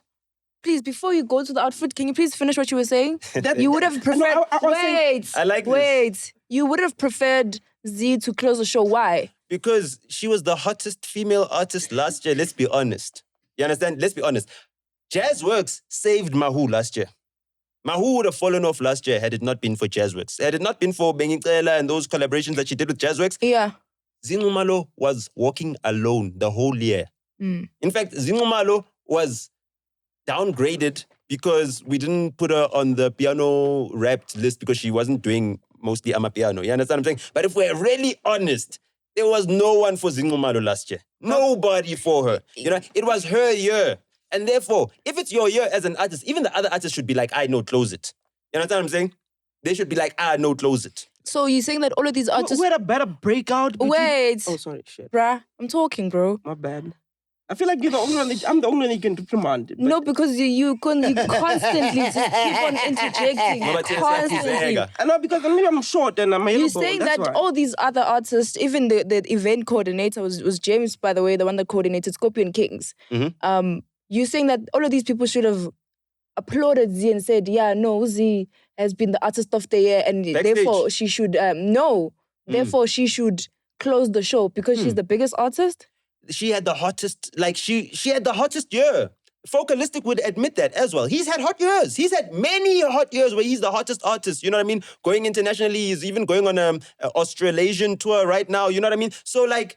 Please, before you go to the outfit, can you please finish what you were saying? You would have preferred. No, I was saying- wait. I like this. Wait. You would have preferred Z to close the show. Why? Because she was the hottest female artist last year, let's be honest. You understand? Let's be honest. Jazzworks saved Mahu last year. Mahu would have fallen off last year had it not been for Jazzworks. Had it not been for Bengicela and those collaborations that she did with Jazzworks, Yeah. Zingumalo was walking alone the whole year. In fact, Zingumalo was downgraded because we didn't put her on the piano wrapped list because she wasn't doing mostly amapiano. You understand what I'm saying? But if we're really honest, there was no one for Zingumalo last year. Nobody for her. You know, it was her year. And therefore, if it's your year as an artist, even the other artists should be like, I know, close it. You understand what I'm saying? They should be like, no, close it. So you're saying that all of these artists. Who had a better breakout? between- Wait. Oh, sorry. Shit. Bruh, I'm talking, bro. My bad. I feel like you're the only one. I'm the only one you can reprimand. But No, because you constantly just keep on interjecting. No, but Constantly. I know because maybe I'm short and I'm You're available. saying that's that why. all these other artists, even the event coordinator was James, by the way, the one that coordinated Scorpion Kings. You're saying that all of these people should have applauded Z and said, yeah, no, Z has been the artist of the year and Backstage. therefore she should, therefore she should close the show because she's the biggest artist? She had the hottest, like she had the hottest year. Vocalistic would admit that as well. He's had hot years. He's had many hot years where he's the hottest artist. You know what I mean? Going internationally, he's even going on an Australasian tour right now. You know what I mean? So like,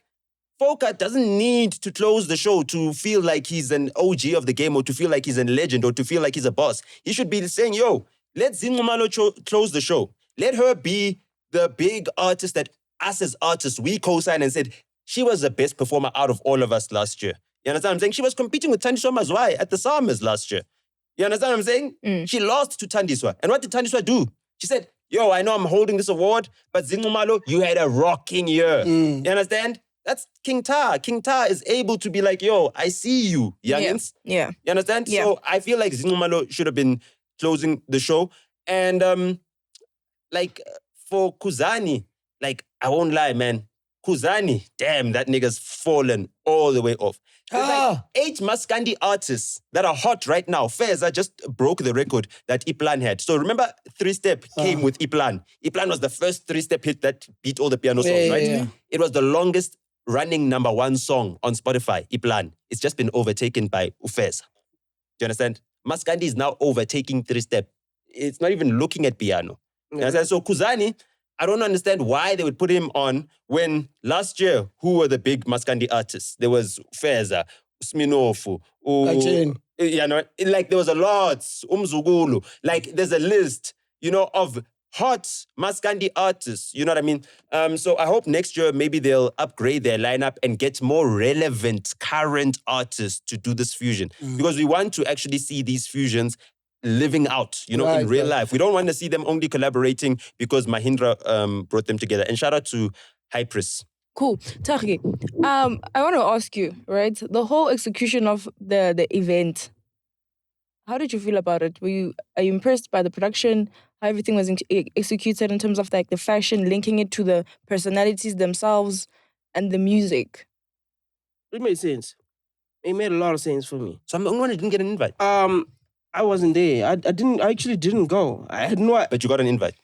Foka doesn't need to close the show to feel like he's an OG of the game or to feel like he's a legend or to feel like he's a boss. He should be saying, yo, let Zingumalo close the show. Let her be the big artist that us as artists, we co-signed and said, she was the best performer out of all of us last year. You understand what I'm saying? She was competing with Thandiswa Mazwai at the Summers last year. You understand what I'm saying? She lost to Thandiswa. And what did Thandiswa do? She said, yo, I know I'm holding this award, but Zingumalo, you had a rocking year. You understand? That's King Ta. King Ta is able to be like, yo, I see you, youngins. Yeah. You understand? Yeah. So I feel like Zingumalo should have been closing the show. And like for Kuzani, like I won't lie, man. Khuzani, damn, that nigga's fallen all the way off. There's like 8 Maskandi artists that are hot right now. Feza just broke the record that Iplan had. So remember, 3-Step came with Iplan. Iplan was the first 3-Step hit that beat all the piano songs, right? Yeah. It was the longest running #1 song on Spotify, Iplan. It's just been overtaken by Ufeza. Do you understand? Maskandi is now overtaking 3-Step. It's not even looking at piano. You understand? So Khuzani, I don't understand why they would put him on when last year, who were the big Maskandi artists? There was Feza, Sminofu, like there was a lot, Umzugulu. Like there's a list, of hot Maskandi artists. You know what I mean? So I hope next year maybe they'll upgrade their lineup and get more relevant current artists to do this fusion. Because we want to actually see these fusions living out, in real life. We don't want to see them only collaborating because Mahindra brought them together. And shout out to Hypris. Cool. Thakgi, I want to ask you, right? The whole execution of the event, how did you feel about it? Are you impressed by the production, how everything was executed in terms of like the fashion, linking it to the personalities themselves and the music? It made sense. It made a lot of sense for me. So I'm the only one who didn't get an invite. I wasn't there. I actually didn't go. I had no. But you got an invite.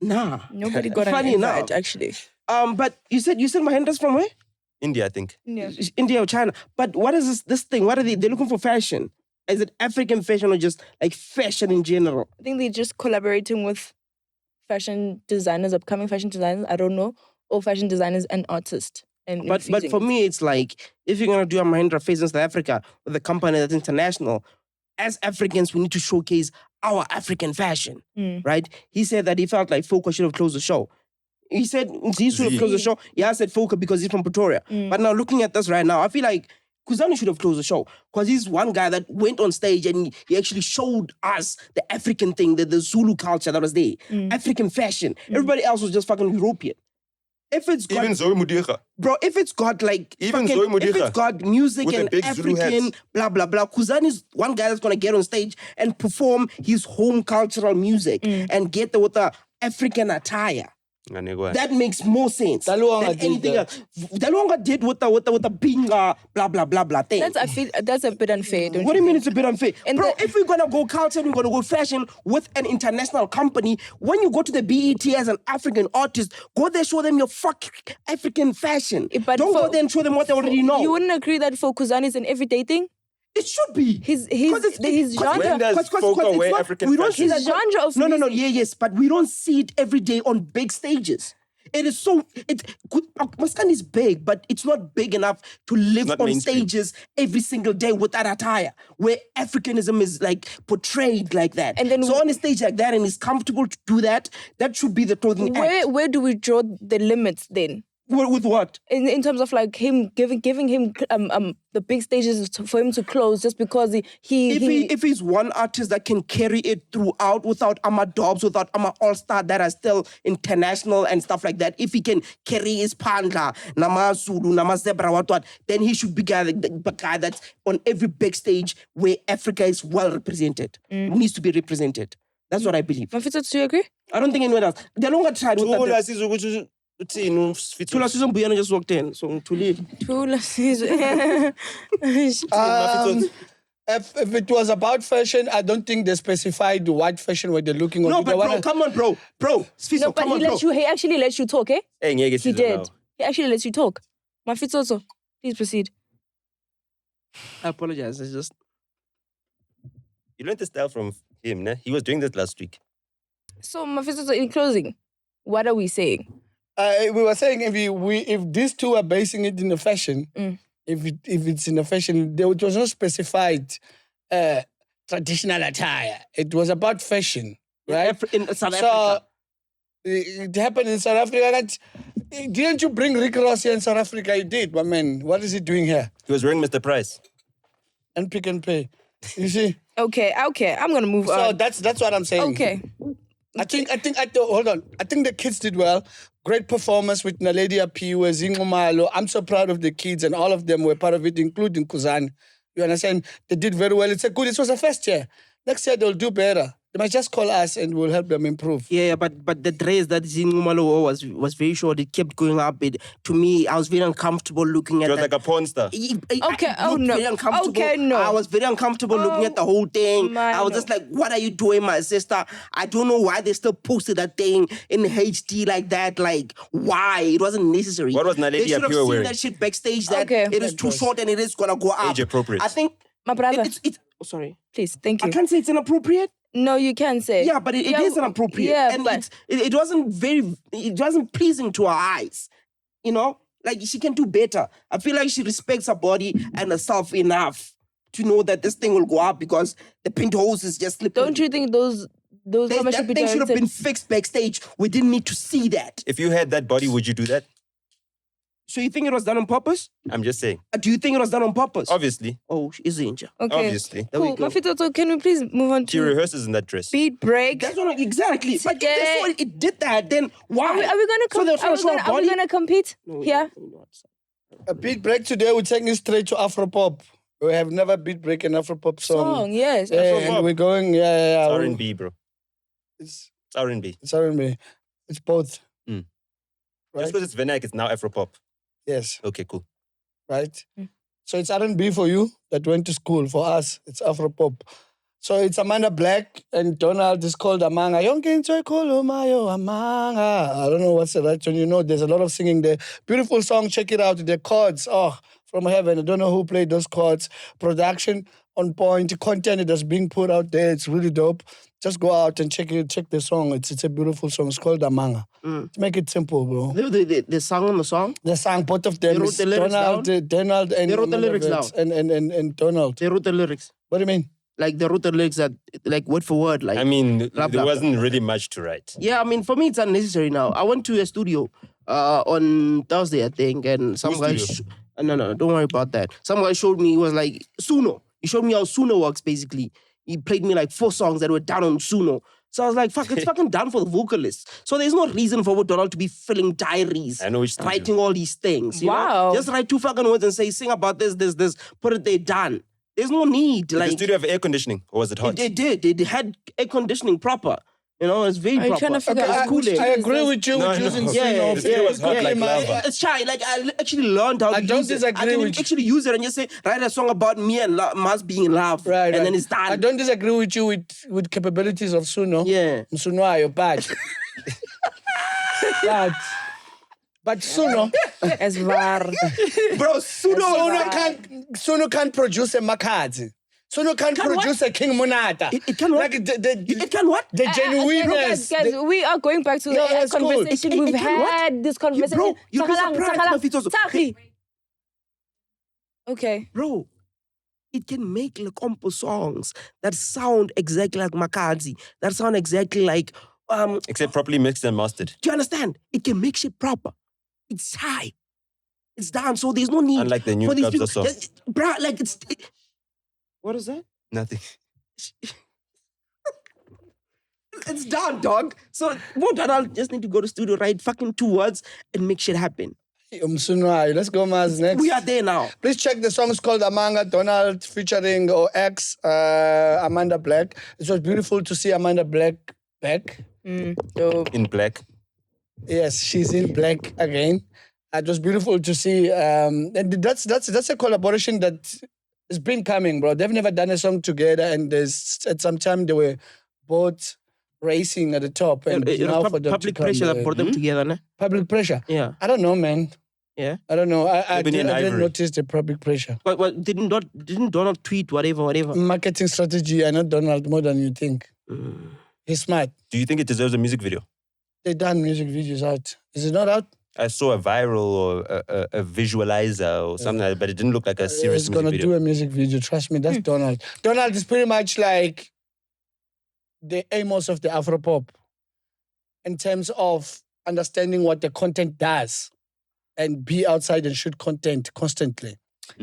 Nah. Nobody got an Funny invite, enough. actually. But you said Mahindra's from where? India, I think. Yeah. India or China. But what is this thing? What are they? They're looking for fashion. Is it African fashion or just like fashion in general? I think they're just collaborating with fashion designers, upcoming fashion designers, I don't know, or fashion designers and artists. And But for me, it's like, if you're going to do a Mahindra face in South Africa with a company that's international, as Africans, we need to showcase our African fashion, right? He said that he felt like Foka should have closed the show. He said he should have closed the show. Yeah, I said Foka because he's from Pretoria. But now looking at this right now, I feel like Khuzani should have closed the show because he's one guy that went on stage and he actually showed us the African thing, the Zulu culture that was there, African fashion. Everybody else was just fucking European. If it's got, Even Zoe Mudiga. bro, if it's got like Even fucking, Zoe Mudiga if it's got music with the and big Zulu African, hats. blah blah blah, Khuzani's one guy that's gonna get on stage and perform his home cultural music and get with the African attire. That makes more sense than Daluanga did anything that. else. Daluanga did with the binga blah blah blah blah thing. I feel that's a bit unfair, don't What do you mean it's a bit unfair? And Bro, if we're gonna go culture, we're gonna go fashion with an international company. When you go to the BET as an African artist, go there, show them your African fashion. But Don't go there and show them what they already know. You wouldn't agree that for Khuzani it's an everyday thing? It should be. His When genre. does Foka wear African we don't see fashion? His genre of No, music. yes, but we don't see it every day on big stages. It is so, Maskandi is big, but it's not big enough to live Not on mainstream. stages every single day with that attire, where Africanism is like portrayed like that. And then so on a stage like that, and it's comfortable to do that, that should be the clothing act. Where do we draw the limits then? With what? In terms of like him giving him the big stages for him to close just because If he's one artist that can carry it throughout without Dobbs, without All-Star that are still international and stuff like that, if he can carry his Pandla, Nama Zulu, Nama Zebra, what, then he should be the guy that's on every big stage where Africa is well represented. It needs to be represented. That's what I believe. Mafito, do you agree? I don't think anyone else. They're not going to try with that. Tula Susan Buyana just walked in, so Tuli. If it was about fashion, I don't think they specified what fashion were they looking on. No, but bro, come on, bro. Sfiso, No, but come on, bro. he actually let you talk, eh? He He did. He actually lets you talk. Mafito also, please proceed. I apologize. It's just... You learned the style from him, ne? He was doing this last week. So Mafito, in closing, what are we saying? We were saying if these two are basing it in the fashion, if it's in the fashion, it was not specified traditional attire. It was about fashion, right? In South Africa. It happened in South Africa. Didn't you bring Rick Ross here in South Africa? You did, but man, what is he doing here? He was wearing Mr. Price. And Pick and Pay. You see? Okay, I'm gonna move So on. that's what I'm saying. Okay. Hold on. I think the kids did well. Great performance with Naledi Apiwe, Zingomalo. I'm so proud of the kids, and all of them were part of it, including Khuzani. You understand? They did very well. It was a first year. Next year they'll do better. They might just call us and we'll help them improve. Yeah, but the dress that Zinumalo wore was very short. It kept going up. To me, I was very uncomfortable looking at She was that. like a porn star. Okay, oh, no. Very uncomfortable. Okay, no. I was very uncomfortable looking at the whole thing. My, I was just like, what are you doing, my sister? I don't know why they still posted that thing in HD like that. Like, why? It wasn't necessary. What was They Naledi should have Appiah seen wearing? that shit backstage that Okay. it is too short and it is going to go up. Age appropriate. I think My brother, it's oh, sorry. please, thank I you. can't say it's inappropriate. No, you can say. Yeah, but it is inappropriate. Yeah, and but it wasn't pleasing to her eyes. You know? Like, she can do better. I feel like she respects her body and herself enough to know that this thing will go up because the pinhole is just slipping. don't you think those comments should That be thing should have directed? been fixed backstage. We didn't need to see that. If you had that body, would you do that? So you think it was done on purpose? I'm just saying. Do you think it was done on purpose? Obviously. Oh, she is injured. Okay. Obviously. There we Cool. go. Mafitoto, can we please move on She to rehearses in that dress. beat break? That's what exactly. But if Today- that's what it did that, then why? Are we gonna So they're trying to show her are we body? gonna compete No, here? no. A beat break today, we're taking it straight to Afropop. We have never beat break an Afropop song. Song, yes. Yeah, Afropop. and we're going, yeah. It's R&B, bro. It's It's R&B. R&B. It's both. Mm. Right? Just because it's Venak, it's now Afropop. Yes, Okay, cool. right? Mm. So it's R&B for you that went to school. For us, it's Afropop. So it's Amanda Black and Donald is called Amanga. Amanga. I don't know what's the right tune. You know, there's a lot of singing there. Beautiful song. Check it out. The chords, from heaven. I don't know who played those chords. Production on point. Content that's being put out there. It's really dope. Just go out and check the song. It's a beautiful song. It's called Amanga. To make it simple, bro. They sang on the song. They sang both of them. They wrote It's the lyrics Donald and They wrote the lyrics and Donald. They wrote the lyrics. What do you mean? Like they wrote the lyrics that, like word for word. Like I mean, Rap, there rap. wasn't really much to write. yeah, I mean for me it's unnecessary now. I went to a studio on Thursday, I think, and some guy. studio? No, don't worry about that. Some guy showed me. He was like Suno. He showed me how Suno works. Basically, he played me like 4 songs that were done on Suno. So I was like, fuck, it's fucking done for the vocalists. So there's no reason for Donald to be filling diaries, I know which studio. writing all these things. You Wow. know? Just write 2 fucking words and say, sing about this, put it there, done. There's no need. Did Like the studio have air conditioning or was it hot? they did. They had air conditioning proper. You know, it's very Are you proper. trying to figure It's out cool which there. I agree with you No, with no. using Yeah, Suno. the studio was hot like my- lava. It's shy. Like I actually learned how to I don't use it. disagree I can with you. actually use it and just say, write a song about me and Maz being in love. Right, and right. then it's done. I don't disagree with you with capabilities of Suno. Yeah. Suno are your bad. but Suno, As var. Bro, Suno can't produce a Makhazi. Suno can't Can produce a King Munata. It can what? Like It can what? the Okay, genuineness. guys, we are going back to No, the that's cool. conversation. We've It can what? had this conversation. Bro, you'll be Tsakalang, surprised, Tsakalang, Mafitozo. Thakgi. Okay. Bro, it can make Lekompo songs that sound exactly like Makhazi, that sound exactly like, Except properly mixed and mastered. do you understand? It can make shit proper. It's high. It's done, so there's no need Unlike the new for these Kabza people. song. Bro, like what is that? Nothing. It's done, dog. So I'll just need to go to studio, write fucking 2 words and make shit happen. Suno, let's go, Maz, next. We are there now. Please check the song. It's called Amanga, Donald featuring Amanda Black. It was beautiful to see Amanda Black back. Dope. In black. Yes, she's in black again. It was beautiful to see. And that's a collaboration that has been coming, bro. They've never done a song together, and at some time they were both racing at the top. And It now was for them public to come, pressure that brought them together, ne? public pressure. Yeah. I don't know, man. Yeah. I don't know. I Ebony and didn't Ivory. notice the public pressure. But didn't Donald tweet whatever? Marketing strategy. I know Donald more than you think. He's smart. Do you think it deserves a music video? They done music videos out. Is it not out? I saw a viral or a visualizer or something like that, but it didn't look like a serious He's music gonna video. do a music video. Trust me, that's Donald. Donald is pretty much like the Amos of the Afropop in terms of understanding what the content does and be outside and shoot content constantly.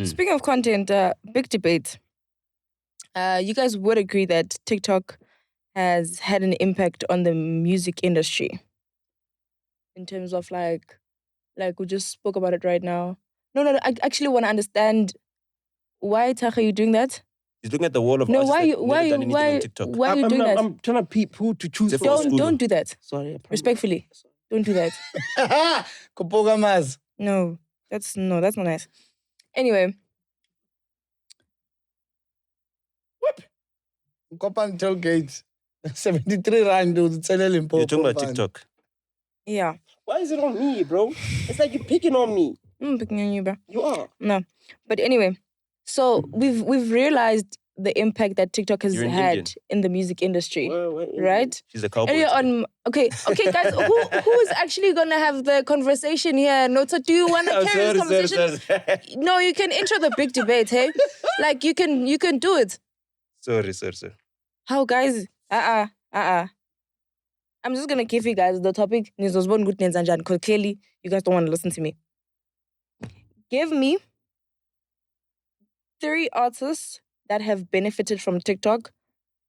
Speaking of content, big debate. You guys would agree that TikTok has had an impact on the music industry in terms of like we just spoke about it right now. No, I actually want to understand why, Thakgi, are you doing that? He's looking at the wall of No, artists why that you never why done you anything on why TikTok. why are you doing that? I'm trying to peep who to choose It's a from. false school. Don't do that. Sorry, I promise. Respectfully, don't do that. Kupuka mas. No, that's not nice. Anyway, Kopan tailgate. 73 rand, dude. It's a little You're important. talking about TikTok. yeah. Why is it on me, bro? It's like you're picking on me. I'm picking on you, bro. You are. No, but anyway, so we've realized the impact that TikTok has You're an had Indian. in the music industry, Well, right? She's a cowboy. Earlier today. on, okay, guys, who's actually gonna have the conversation here? Nota, do you want to Oh, carry this conversation? sorry. No, you can intro the big debate, hey? Like you can do it. Sorry. How, guys? I'm just gonna give you guys the topic. Because clearly you guys don't want to listen to me. Give me 3 artists that have benefited from TikTok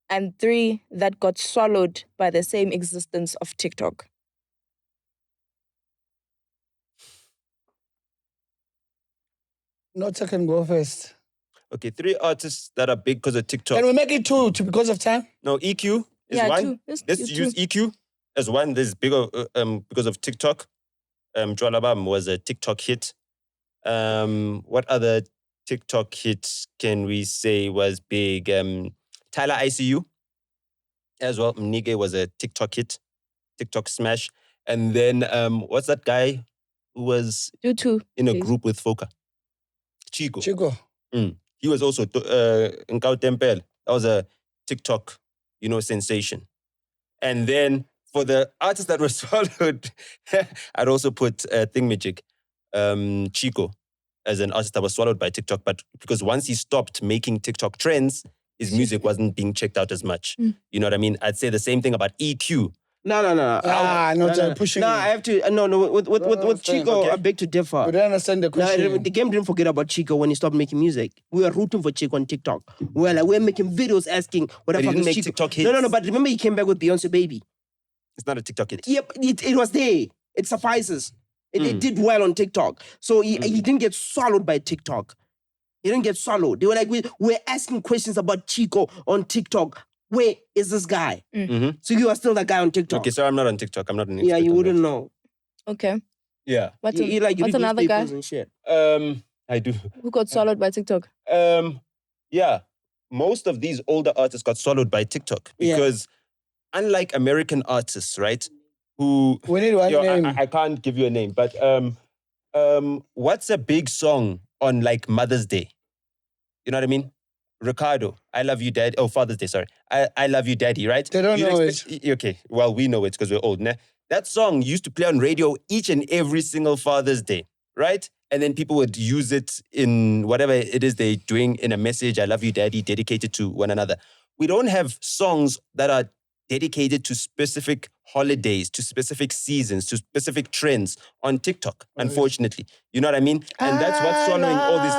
and 3 that got swallowed by the same existence of TikTok. Nota can go first. Okay, 3 artists that are big because of TikTok. Can we make it 2 because of time? No, EQ is Yeah, one. 2. Let's use EQ as one. There's bigger because of TikTok. Jwalabam was a TikTok hit. What other TikTok hits can we say was big? Tyler ICU as well. Mnige was a TikTok hit, TikTok smash. And then what's that guy who was Do 2. in a please. group with Foka? Chico. Chico. He was also Nkau Tempel. That was a TikTok, sensation. And then for the artists that were swallowed, I'd also put Thingamajig, Chico, as an artist that was swallowed by TikTok. But because once he stopped making TikTok trends, his music wasn't being checked out as much. You know what I mean? I'd say the same thing about EQ. No. Pushing. No, I have to. With Chico, okay. I beg to differ. We don't understand the No, question. the game didn't forget about Chico when he stopped making music. We were rooting for Chico on TikTok. We're making videos asking what the But he fuck didn't is make Chico. TikTok hits. No. But remember, he came back with Beyonce Baby. It's not a TikTok hit. Yep, it was there. It suffices. It did well on TikTok. So he didn't get swallowed by TikTok. He didn't get swallowed. They were like, we're asking questions about Chico on TikTok. Where is this guy? Mm-hmm. So you are still that guy on TikTok. Okay, so I'm not on TikTok. I'm not an Yeah, expert you on wouldn't that. know. Okay. Yeah. What's You read another guy newspapers and shit. I do. who got swallowed by TikTok? Yeah. Most of these older artists got swallowed by TikTok Yeah. because unlike American artists, right? Who We need one name. I can't give you a name, but what's a big song on like Mother's Day? You know what I mean? Ricardo, I love you, Daddy. Oh, Father's Day, sorry. I love you, Daddy, right? They don't know Okay, well, we know it because we're old. Nah? That song used to play on radio each and every single Father's Day, right? And then people would use it in whatever it is they're doing in a message, I love you, Daddy, dedicated to one another. We don't have songs that are dedicated to specific holidays, to specific seasons, to specific trends on TikTok, unfortunately. You know what I mean? And that's what's swallowing all these...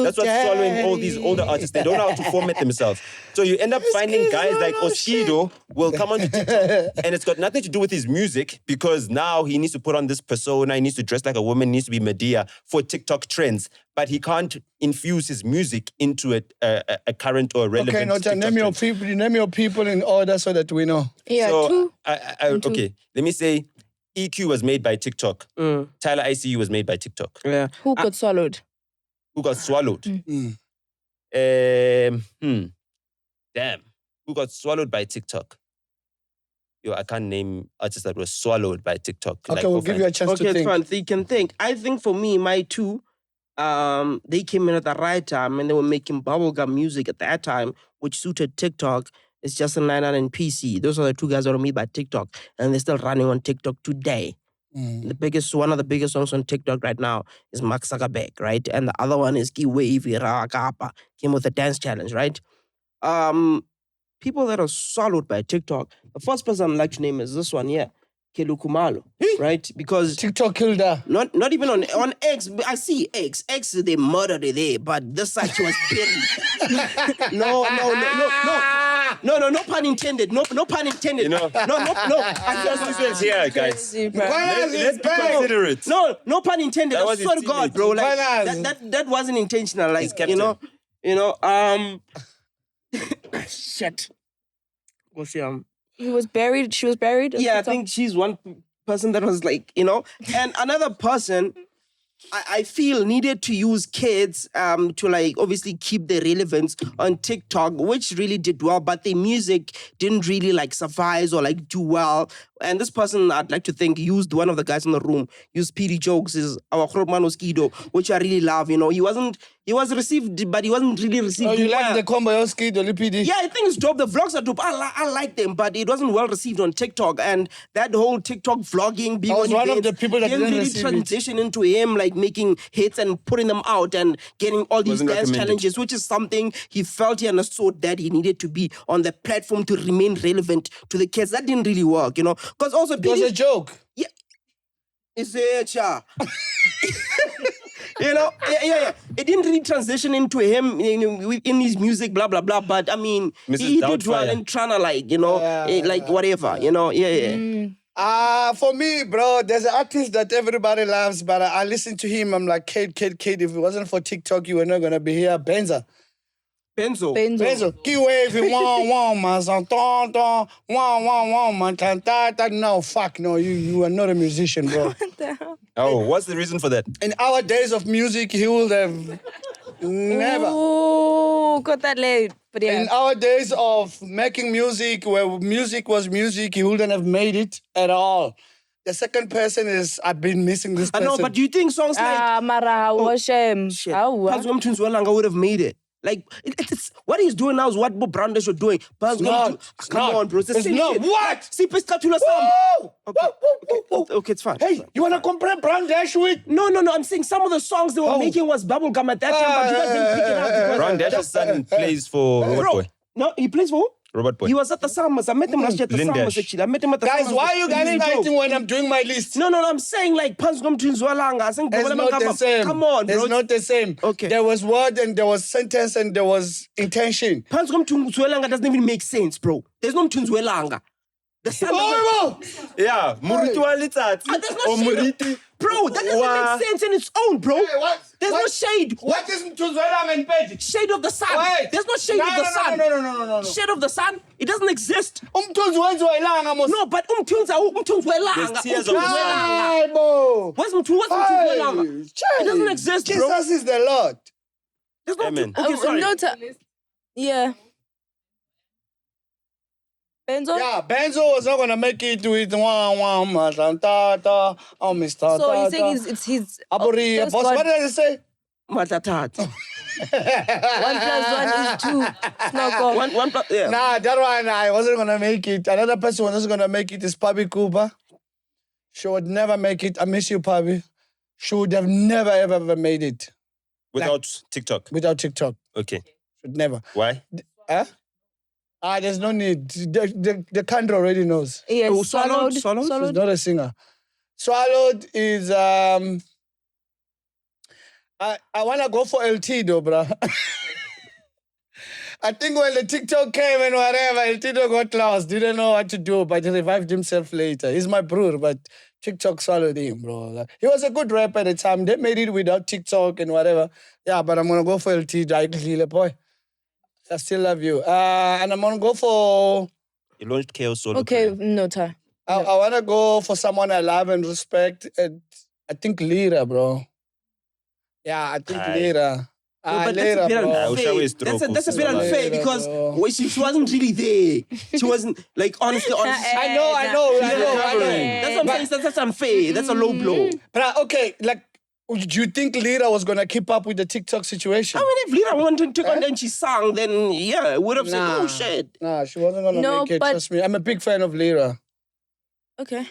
That's what's swallowing all these older artists. They don't know how to format themselves. So you end up finding guys like Oskido will come onto TikTok and it's got nothing to do with his music because now he needs to put on this persona, he needs to dress like a woman, he needs to be Medea for TikTok trends, but he can't infuse his music into a current or relevant Okay, Nota, TikTok name your people in order so that we know. Yeah, so 2. two. Okay, let me say EQ was made by TikTok. Tyler ICU was made by TikTok. Yeah. Who got swallowed? Who got swallowed? Damn. Who got swallowed by TikTok? Yo, I can't name artists that were swallowed by TikTok. Okay, we'll give you a chance Okay, to it's think. fine. So you can think. I think for me, my 2, they came in at the right time and they were making bubblegum music at that time, which suited TikTok. It's just a 99 and PC. Those are the 2 guys that were made by TikTok, and they're still running on TikTok today. One of the biggest songs on TikTok right now is Mark Zuckerberg, right? And the other one is Ki Wavy Rakapa, came with a dance challenge, right? People that are swallowed by TikTok. The first person I'd like to name is this one here, Kelukumalo, right? Because TikTok killed her. not even on X. I see X. X, they murdered it there, but this side she was buried. No, pun intended. No pun intended. You know. No. This was here, guys. Crazy, bro. Let's be considerate. No pun intended. That I was swear to God, bro. Like Balance. that wasn't intentional. Like He's captain. You know, shit. What's He was buried. She was buried. Yeah, I think she's one person that was like, you know, and another person I feel needed to use kids to like obviously keep the relevance on TikTok, which really did well, but their music didn't really like suffice or like do well. And this person, I'd like to think, used one of the guys in the room, used PD Jokes, is our Grootman Oskido, which I really love. You know, he was received, but he wasn't really received. Oh, you well. like the combo Oskido, PD? Yeah, I think it's dope. The vlogs are dope. I like them, but it wasn't well received on TikTok. And that whole TikTok vlogging being I was one of the people that didn't really receive it. transition into him like making hits and putting them out and getting all these Wasn't dance recommended. challenges, which is something he felt he understood that he needed to be on the platform to remain relevant to the kids. That didn't really work, you know, because also It was a joke. yeah, it's it, yeah. You know, yeah. It didn't really transition into him in his music, blah blah blah. But I mean, Mrs. he did well Doubtfire. and trying to like, you know, like whatever, you know, yeah. For me, bro, there's an artist that everybody loves, but I listen to him. I'm like, kid. If it wasn't for TikTok, you were not gonna be here. Benza. Benzo. Key wave, wah, man, son, ton, wah, man, tan, ta, ta. No, fuck, no, you are not a musician, bro. Oh, what's the reason for that? In our days of music, he would have never. Oh, got that late. But yeah. In our days of making music, where music was music, he wouldn't have made it at all. The second person is, I've been missing this I person. know, but do you think songs like Mara, Washem. shit, Oh, Paz Ngom Tunes Welanga would have made it? Like, it's what he's doing now is what Bob Brandes were doing. Paz Ngom It's come not. on, bro. It's the It's same not. shit. What? See, Piscatula Sam. Whoa! Okay, it's fine. Hey, you wanna compare Brown Dash with? No. I'm saying some of the songs they were making was bubblegum at that time, but you guys didn't pick it up because Brown Dash's son plays for Robot Bro, Boy. no, he plays for who? Robot Boy. He was at the Summers. I met him last year at the Lindash. Summers, actually. I met him at the Guys, Summers. why are you He guys made fighting jokes. when I'm doing my list? No, I'm saying like Paz Ngom Tunes Welanga. I think It's not the same. Come on, bro. It's not the same. Okay. There was word and there was sentence and there was intention. Paz Ngom Tunes Welanga doesn't even make sense, bro. There's no Tunes Welanga. The sun Oh, Yeah, Muriti wa Letsatsi. there's no Or shade. Muriti. Bro, that doesn't Wa- make sense in its own, bro. Hey, what? There's What? no shade. What is Mthunzi and Pedi? Shade of the sun. Wait. There's no shade of the sun. No. Shade of the sun, it doesn't exist. Mthunzi wenziwa ilanga mos. No, but Umtunza Welanga. There's tears of the sun. Hey, bo. What's Mthunzi Welanga? It doesn't exist, bro. Jesus is the Lord. There's no Amen. Okay, sorry. Nota. Yeah. Benzo? Yeah, Benzo was not gonna make it with one, matantata, oh, Mr. So you're saying it's his... Aburi, thanks boss, God. what did I say? Matatat. 1 + 1 is 2. It's not God. One plus, yeah. Nah, that one, I wasn't gonna make it. Another person was gonna make it is Pabi Cooper. She would never make it. I miss you, Pabi. She would have never, ever made it Without TikTok. without TikTok. Okay. Should never. Why? Huh? There's no need. The country already knows. Yes, Oh, Swallowed? She's Swallowed. not a singer. Swallowed is I wanna go for LT though, bruh. I think when the TikTok came and whatever, LT got lost, didn't know what to do, but he revived himself later. He's my brother, but TikTok swallowed him, bro. Like, he was a good rapper at the time. They made it without TikTok and whatever. Yeah, but I'm gonna go for LT, boy. I still love you. And I'm gonna go for He launched Chaos Solo. Okay, Prayer. Nota. I want to go for someone I love and respect. And I think Lira, bro. Yeah, I think Aye. Lira. But that's Lira, a bit bro. I wish I unfair. was That's a stroke bit of unfair Lira, because bro. well, she wasn't really there. She wasn't like honestly. I know. That's what I'm saying. That's unfair. That's a low blow. But okay, like, do you think Lira was going to keep up with the TikTok situation? I mean, if Lira wanted to and then she sang, then yeah, I would have said, Nah. oh shit. Nah, she wasn't going to No, make it, but- trust me. I'm a big fan of Lira. Okay.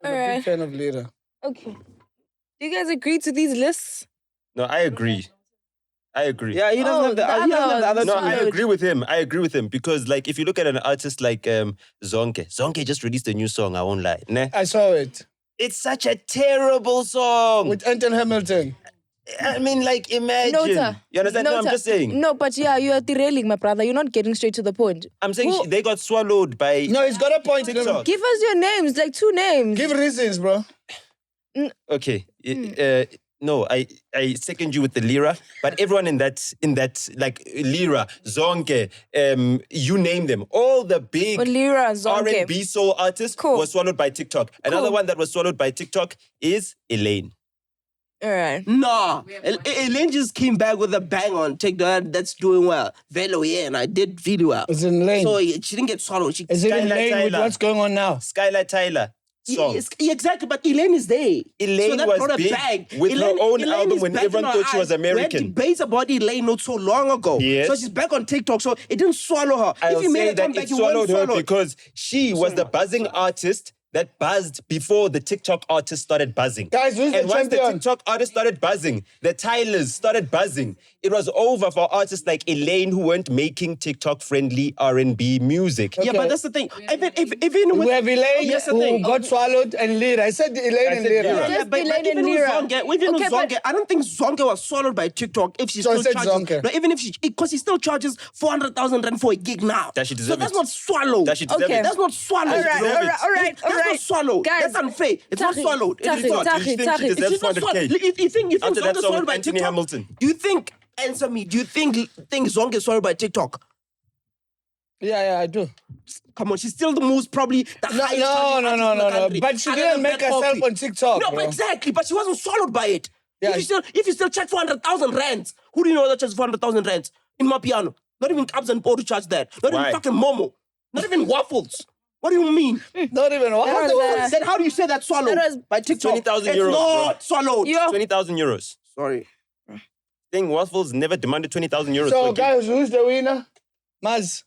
I'm a Alright. big fan of Lira. Okay. Do you guys agree to these lists? No, I agree. Yeah, he doesn't have the other No, two. I agree with him because, like, if you look at an artist like Zonke just released a new song. I won't lie. Ne? I saw it It's such a terrible song. with Anton Hamilton. I mean, like, imagine. Nota. You understand? No, I'm Nota. just saying. No, but yeah, you are derailing, my brother. You're not getting straight to the point. I'm saying Who- they got swallowed by No, he's got a point. TikTok. Give us your names, like 2 names. Give reasons, bro. Okay. No, I second you with the lira, but everyone in that like lira, zonke, you name them, all the big Lira, zonke. R&B soul artists were swallowed by TikTok. Another one that was swallowed by TikTok is Elaine. All right. No, Elaine just came back with a bang on TikTok that's doing well. Velo, yeah, and I did really well. Is it in lane? So she didn't get swallowed. Is it in Skylar lane with Tyler. what's going on now? Skylar Tyler song. Yeah, exactly, but Elaine is there. Elaine so that was brought her big back. with her own Elaine album is when back everyone in our thought she was eyes. We American. had debates about Elaine not so long ago. Yes. So she's back on TikTok, so it didn't swallow her. I'll if you made say her come that back, it you weren't swallowed her swallowed. because she was the buzzing artist that buzzed before the TikTok artist started buzzing. Guys, who's the and once the champion? TikTok artist started buzzing, the Tylers started buzzing. It was over for artists like Elaine who weren't making TikTok-friendly R&B music. Yeah, but that's the thing. Even with We have Elaine that's the who thing. got swallowed and Lira. I said Elaine and Lira. Lira. Yeah, but Elaine even and with Lira. Zonke, even with Okay, but- Zonke, I don't think Zonke was swallowed by TikTok if she So I still said charges. Zonke. No, even if she, because he still charges 400,000 rand for a gig now. Does she So deserve that's it? not swallowed. Does she deserve Okay. it? That's not swallowed. All right, deserve it. all right. That's not swallowed. Guys, That's unfair. It's not Thakgi, swallowed. It is Thakgi, not. Thakgi, Do you think she Thakgi. deserves It's not 400K? swallowed. You think After that Zonke song swallowed with by Anthony TikTok? Hamilton. Do you think, answer me, do you think Zonke is swallowed by TikTok? Yeah, I do. Come on, she's still the most probably the highest charging artist in the No. country. But she Other didn't than make Black herself Coffee. on TikTok. No, bro. exactly. But she wasn't swallowed by it. Yeah. If you still charge 400,000 rands, who do you know that charges 400,000 rands in my piano? Not even Kabza and Po to charge that. Not Why? even fucking Momo. Not even Waffles. What do you mean? Not even one. That was, Then how do you say that's swallowed? That was by TikTok. 20,000 It's euros, not swallowed. Yo. 20,000 euros. Sorry. Thing Waffles never demanded 20,000 euros. So, for a gig. guys, who's the winner? Maz.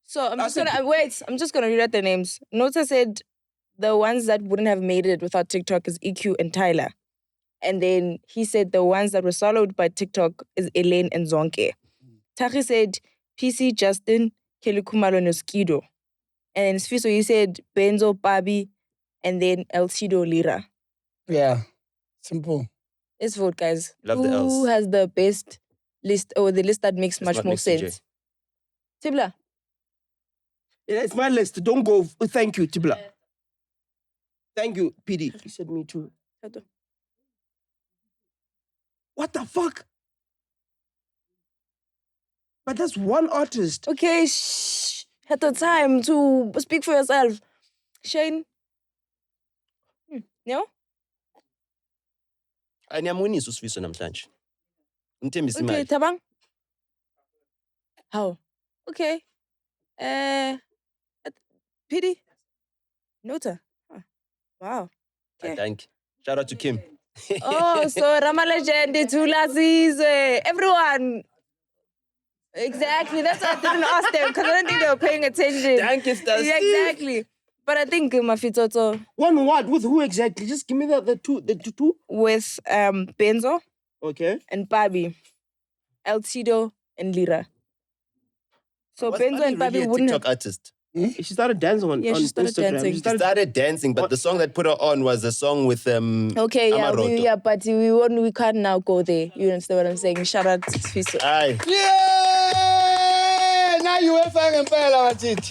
So I'm just said- gonna wait. I'm just gonna read out the names. Nota said the ones that wouldn't have made it without TikTok is EQ and Tyler, and then he said the ones that were swallowed by TikTok is Elaine and Zonke. Thakgi said PC, Justin, Kelly Kumalo, and Skido, and then Sfiso he said Benzo, Babi, and then El Tido Lira. Yeah. Simple. Let's vote, guys. Love the Who Ls. has the best list or the list that makes much what more makes CJ. sense? Tibla. Yeah, it's my list. Don't go. Thank you, Tibla. Thank you, PD. He said me too. What the fuck? But that's one artist. Okay, shh. Had the time to speak for yourself. Shane? No? Aniyamwinisa uSifiso namhlanje. Umthembisa Okay, imali. Tabang? How? Okay. PD? Nota? Huh. Wow. Okay. Thank you. Shout out to Kim. Oh, so Rama Legend, Tula Sizwe, everyone. Exactly. That's why I didn't ask them because I don't think they were paying attention. Thank you, Stas. Yeah, exactly. But I think Mafitoto One what? With who exactly? Just give me the two. with Benzo Okay. and Babi, El Tido and Lira. So Was Benzo Babi and Babi really a wouldn't TikTok have. artist? She started dancing on, Yeah, on she started Instagram. dancing. She She started, started dancing, but the song that put her on was a song with Okay, yeah, Amaroto. but we can't now go there. You understand what I'm saying? Shout out to Sfiso. Aye. Yeah! Now you were fucking pale at it.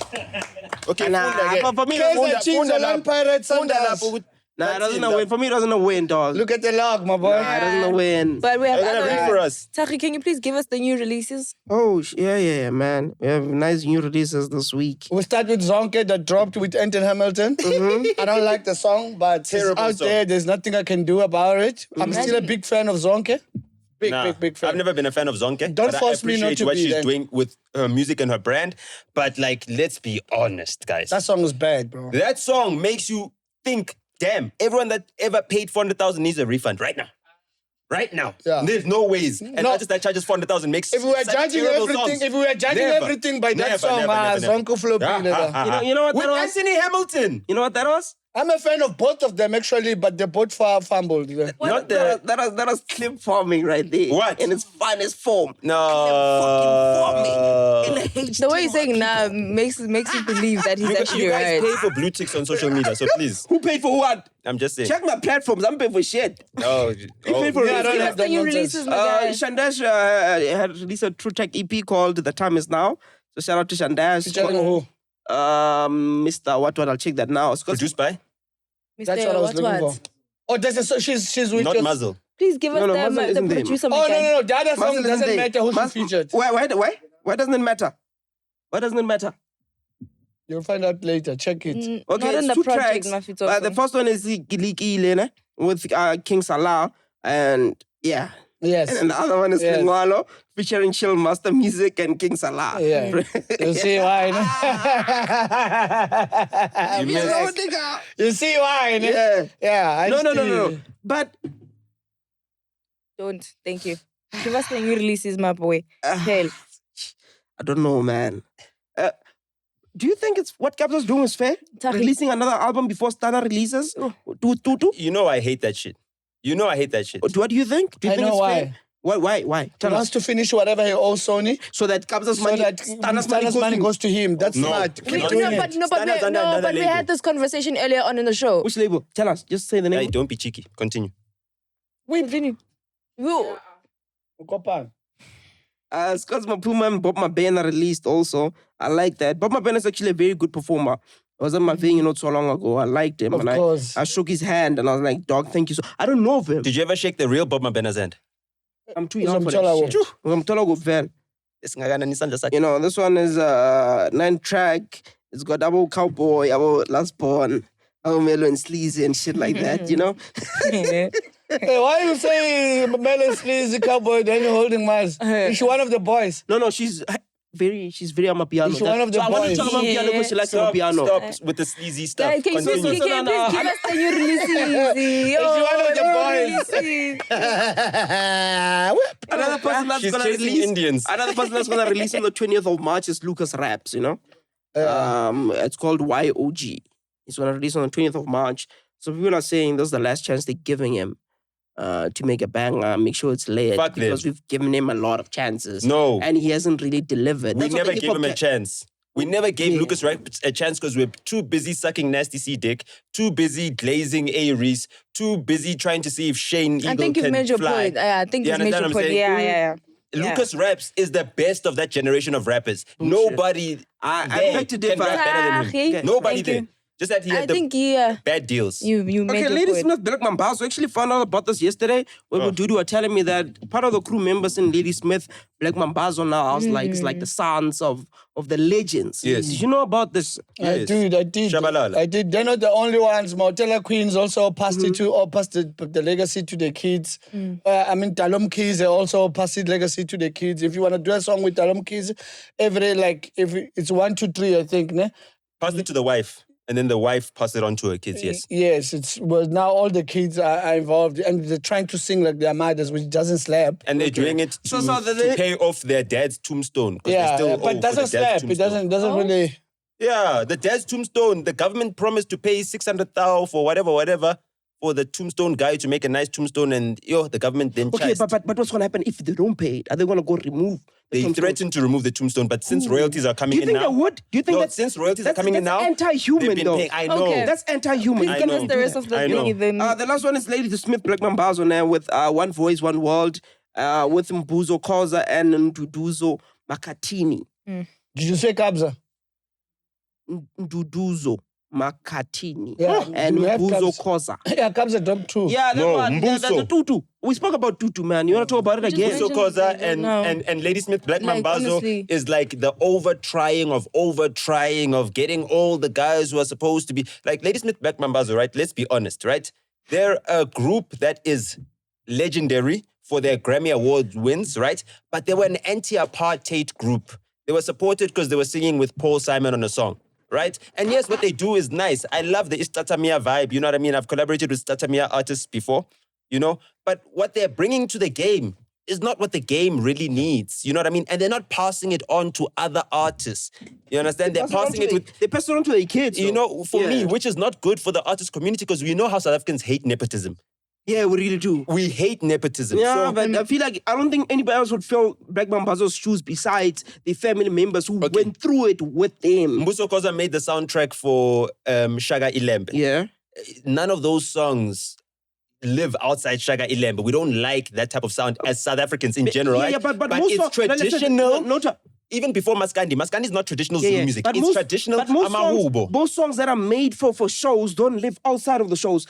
Okay, Nah, funda ke. for me, Kaizer Chiefs Funda and lapho. Pirates Funda Sundowns. lapho ukuthi- nah, it doesn't That's win. For me, it doesn't win, dog. Look at the log, my boy. Nah, it doesn't win. But we have You're gonna read for other. us. Thakgi, can you please give us the new releases? Oh, yeah, man. We have nice new releases this week. We start with Zonke that dropped with Anthony Hamilton. I don't like the song, but it's Terrible out song. there. There's nothing I can do about it. I'm still a big fan of Zonke. Nah, Big fan. I've never been a fan of Zonke. Don't but force I me not appreciate to what be she's then. doing with her music and her brand. But like, let's be honest, guys. That song is bad, bro. That song makes you think, damn, everyone that ever paid 400,000 needs a refund right now. Right now. Yeah. There's no ways. And No. artist that charges 400,000 makes If we were such judging terrible everything, songs. if we were judging Never. everything by that Never, song, never. Zonko flopping. You know what With that was? Anthony Hamilton. You know what that was? I'm a fan of both of them actually, but they both fumbled. Not the... That was clip forming right there. What? In its finest form. No. In a HD The way you're saying nah makes you believe that he's actually You guys right. pay for blue ticks on social media, so please. Who paid for what? I'm just saying. Check my platforms. I'm paying for shit. Oh, paid for Yeah, I it. don't Give have us the that new nonsense. releases, my guy. Shandash had released a True Tech EP called The Time Is Now. So shout out to Shandash. Featuring who? Mr. What? I'll check that now. It's got- Produced by? That's what I was looking for. Oh, there's a, she's with Not your, Muzzle. Please give us No, the Muscle isn't there. producer. Oh, no. The other song Muscle isn't doesn't there. matter who she featured. Why doesn't it matter? Why doesn't it matter? You'll find out later. Check it. Okay, Not in it's the 2 project, tracks. Mafito. The first one is Giliki Ilene with King Salah, and yeah. Yes. And the other one is Yes. Lingwalo featuring Chill Master Music and King Salah. Yeah. You see why? No? You missed. You see why? No? Yeah. Yeah. No. But Don't. Thank you. Give us the new releases, my boy. Hell. I don't know, man. Do you think it's what Kabza's doing is fair? Thakgi. Releasing another album before Stunner releases? Two? You know I hate that shit. What do you think? Do you I think know it's why. fair? Why? He Tell wants us. to finish whatever he owes Sony So that Kabza's so money, that Stunner's money goes to him. That's No. smart. Keep No, doing it. But Standards under another we label. had this conversation earlier on in the show. Which label? Tell us. Just say the name. Hey, don't be cheeky. Continue. Continue. You. Kopang. Scott Mapuma and Bob Mabena released also. I like that. Bob Mabena is actually a very good performer. I was at my thing not so long ago. I liked him. Of and course. I shook his hand and I was like, dog, thank you so. I don't know of him. Did you ever shake the real Bob Mabena's hand? I'm too young for that Uzomthola shit. I'm Tolago fan. You know, this one is 9 track. It's got double cowboy, double last born, double mellow and sleazy and shit like that, you know? Hey, why you say Melon Sleazy Cowboy, then you're holding Mars? Is she one of the boys? No, she's very Amapiano. Is she one of the I want to boys? talk about piano because she likes Stop Amapiano. with the sleazy stuff. Guys, can you please Continue. give us the new releases? Is she one of the boys? Another person that's She's gonna chasing release Indians. Another person that's gonna release on the 20th of March is Lucas Raps, you know? It's called YOG. He's gonna release on the 20th of March. So people are saying this is the last chance they're giving him to make a banger, make sure it's layered. Fuck because them. we've given him a lot of chances. No. And he hasn't really delivered. We That's what never the gave him a hip-hop chance. We never gave Lucas Raps a chance because we're too busy sucking nasty C dick, too busy glazing Aries, too busy trying to see if Shane Eagle I think you've can made your fly. point. I think You you've made understand your what I'm point. saying? Yeah. Lucas Raps is the best of that generation of rappers. Nobody I there beg to can differ. rap better than him. Okay. Nobody Thank there. you. Just that he I had the think bad deals. you made Okay, your Lady point. Smith, Black Mambazo. I actually found out about this yesterday when Dudu were telling me that part of the crew members in Lady Smith, Black Mambazo now, I was like, it's like the sons of the legends. Yes. Did you know about this? I Yes. did. Shabalala. I did. They're not the only ones. Motella Queens also passed it to, or passed the legacy to the kids. Talom Keys also passed the legacy to the kids. If you want to do a song with Talom Keys, if it's 1, 2, 3, I think, ne? Passed it to the wife. And then the wife passed it on to her kids, yes. Yes, now all the kids are involved and they're trying to sing like their mothers, which doesn't slap. And they're doing it to, to pay off their dad's tombstone. 'cause they still but owe it doesn't for the dad's slap. It tombstone. doesn't really. Yeah, the dad's tombstone. The government promised to pay 600,000 for whatever, for the tombstone guy to make a nice tombstone, and the government then Okay, chased. but what's gonna happen if they don't pay it? Are they gonna go remove? They threatened to remove the tombstone, but since royalties are Do coming you in think now, they would? Do you think no, that's since royalties are coming in that's now, anti-human they've been though? paying. I know. Okay. That's anti-human. Please I give know. us the rest of the I know. thing then. The last one is Lady Smith, Black Mambazo now with One Voice, One World, with Mbuzo Koza and Nduduzo Makatini. Did you say Kabza? Nduduzo Makatini. Yeah, And we have Mbuzo Kabza. Koza. Yeah, Kabza dropped 2. Yeah, that No, one. Yeah, Mbuso. the Tutu. We spoke about Tutu, man. You want to talk about it Just again? mention- So Koza I don't know. and Lady Smith Black Like, Mambazo honestly. is like the over-trying of getting all the guys who are supposed to be like Lady Smith Black Mambazo, right? Let's be honest, right? They're a group that is legendary for their Grammy Award wins, right? But they were an anti-apartheid group. They were supported because they were singing with Paul Simon on a song, right? And yes, what they do is nice. I love the Istatamia vibe, you know what I mean? I've collaborated with Istatamia artists before, you know? But what they're bringing to the game is not what the game really needs, you know what I mean? And they're not passing it on to other artists, you understand? They're passing it with, They pass it on to their kids. you though. know, for Yeah. me, which is not good for the artist community because we know how South Africans hate nepotism. Yeah, we really do. We hate nepotism. Yeah, so, but I feel like I don't think anybody else would fill Black Mambazo's shoes besides the family members who went through it with them. Mbuso Koza made the soundtrack for Shaga Ilembe. Yeah. None of those songs live outside Shaga Ilembe. We don't like that type of sound as South Africans in general, Yeah, right? yeah, but it's most songs- traditional. Nota. Even before Maskandi. Maskandi is not traditional Zulu music. But It's traditional but most Amahubo. songs that are made for shows don't live outside of the shows.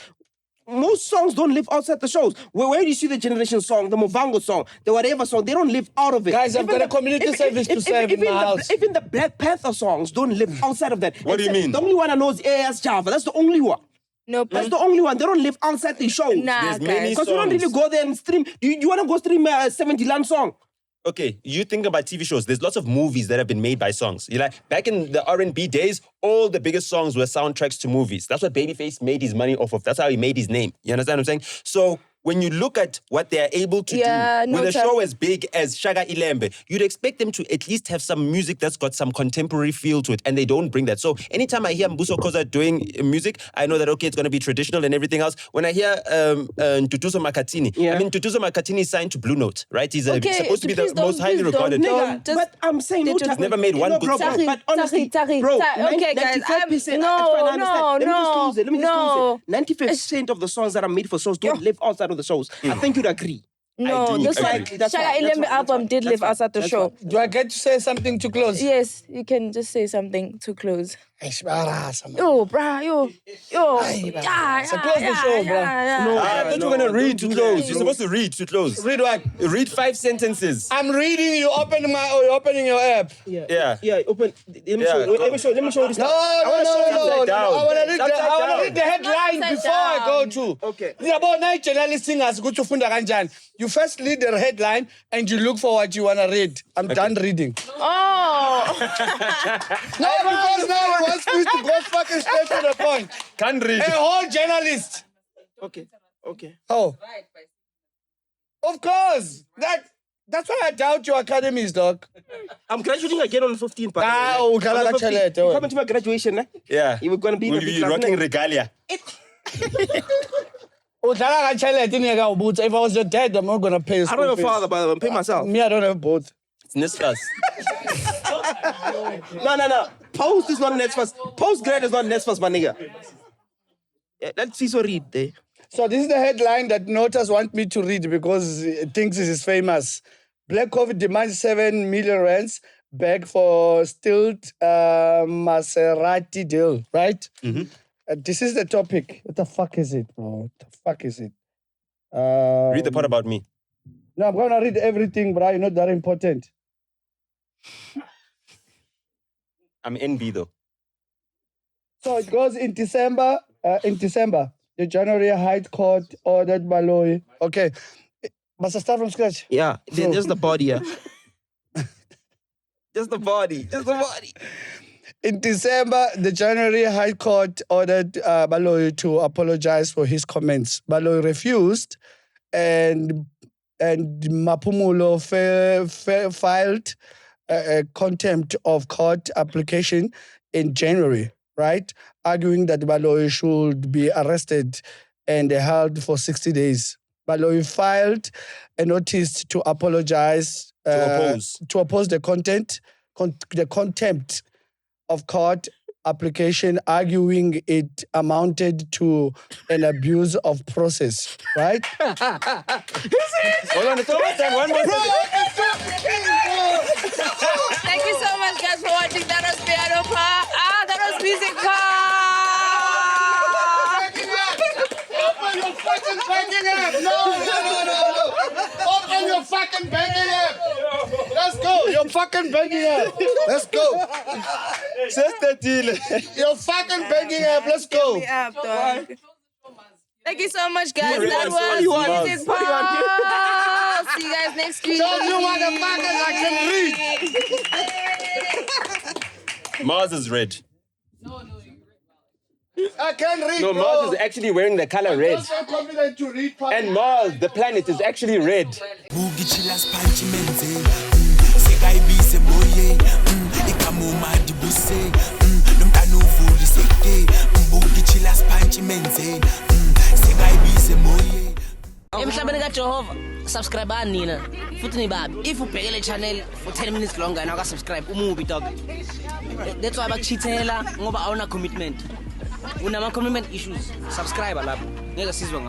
most songs don't live outside the shows. Where do you see the Generation song, the Movango song, the whatever song? They don't live out of it. Guys, I've got a community service to serve in my house. Even the Black Panther songs don't live outside of that. What do you mean? The only one I know is AS Java. That's the only one. No, That's the only one. They don't live outside the show. Nah, There's many Because you don't songs. really go there and stream. Do you want to go stream a 70 Land song? Okay, you think about TV shows. There's lots of movies that have been made by songs. You like back in the R&B days, all the biggest songs were soundtracks to movies. That's what Babyface made his money off of. That's how he made his name. You understand what I'm saying? So when you look at what they're able to do with a show as big as Shaka Ilembe, you'd expect them to at least have some music that's got some contemporary feel to it, and they don't bring that. So anytime I hear Mbuso Khoza doing music, I know that, okay, it's going to be traditional and everything else. When I hear Ntutuzo Makhazi, I mean, Ntutuzo Makhazi is signed to Blue Note, right? He's supposed to be the most highly regarded. Nigga, but I'm saying Nota He's never made one good song. But honestly, bro, okay, guys, 95%, no. Let me just lose it. 95% of the songs that are made for shows don't live outside of the shows. I think you'd agree. No, I do this agree. one, That's Shaka fine, that's 11 fine, album that's did fine, live that's outside the fine, show. Do I get to say something to close? Yes, you can just say something to close. Eish, barasa, man. Yo, bruh, yo. So close the show, bruh. No, I thought you were going to read to close. You're supposed to read to close. Read what? Read 5 sentences. I'm reading you. You're opening your app. Yeah. Yeah, open. Let me show you this. No. upside down. I want to Upside read the headline Upside before I go down. to. Okay. About night journalist singers go to Funda Kanjani. You first read the headline and you look for what you want to read. I'm done reading. Oh. No, because now he wants me to go fucking straight to the point. Can't read. A whole journalist. Okay. Oh. Of course. That's why I doubt your academies, dog. I'm graduating again on the 15th. Ah, oh, Kala Chalete, You're oh. coming to my graduation, eh? Yeah. You were going to be in the We'll big be class, rocking innit? regalia. If I was your dad, I'm not going to pay you I don't have a school father, but I'm paying myself. fees. Me, I don't have both. It's Nisfas. No. Post is not Netflix. Postgrad is not Netflix, my nigga. Yeah, let's see so read there. So this is the headline that Notas want me to read because he thinks this is famous. Black COVID demands 7 million rands back for stilt Maserati deal, right? Mm-hmm. This is the topic. What the fuck is it, bro? What the fuck is it? Read the part about me. No, I'm going to read everything, bro. You're not that important. I'm NB though. So it goes in December. The January High Court ordered Baloyi. Okay. Must I start from scratch? Yeah, just the body, yeah. Just the body. In December, the January High Court ordered Baloyi to apologize for his comments. Baloyi refused, and Mapumulo filed a contempt of court application in January, right? Arguing that Baloyi should be arrested and held for 60 days. Baloyi filed a notice to apologize, to oppose the contempt of court application, arguing it amounted to an abuse of process, right? Hold on, it's almost time. One more Thank you so much, guys, for watching. That was Piano Part. That was Music Part. Open your fucking banking app! No! Open your fucking banking app! Let's go! Your fucking banking app! Let's go! Just the deal. Your fucking banking app! Let's go! Thank you so much, guys. What That do was you want? Music What do you want? Part. See you guys next week. Tell you motherfuckers I can read! Mars is red. I can read, No, bro. Mars is actually wearing the color red. I'm so confident to read. And Mars, the planet, is actually red. Bugichilas panchimenze sekayibise moye ikamuma dibuse nomntana uvuli seke bugichilas panchimenze sekayibise moye Emhlabeni kaJehova subscribe nina futhi nibabi if ubheke le channel for 10 minutes longer and aka subscribe umubi dog that's why bakuchithela ngoba awuna commitment unama commitment issues subscribe lapho ngeke sizwe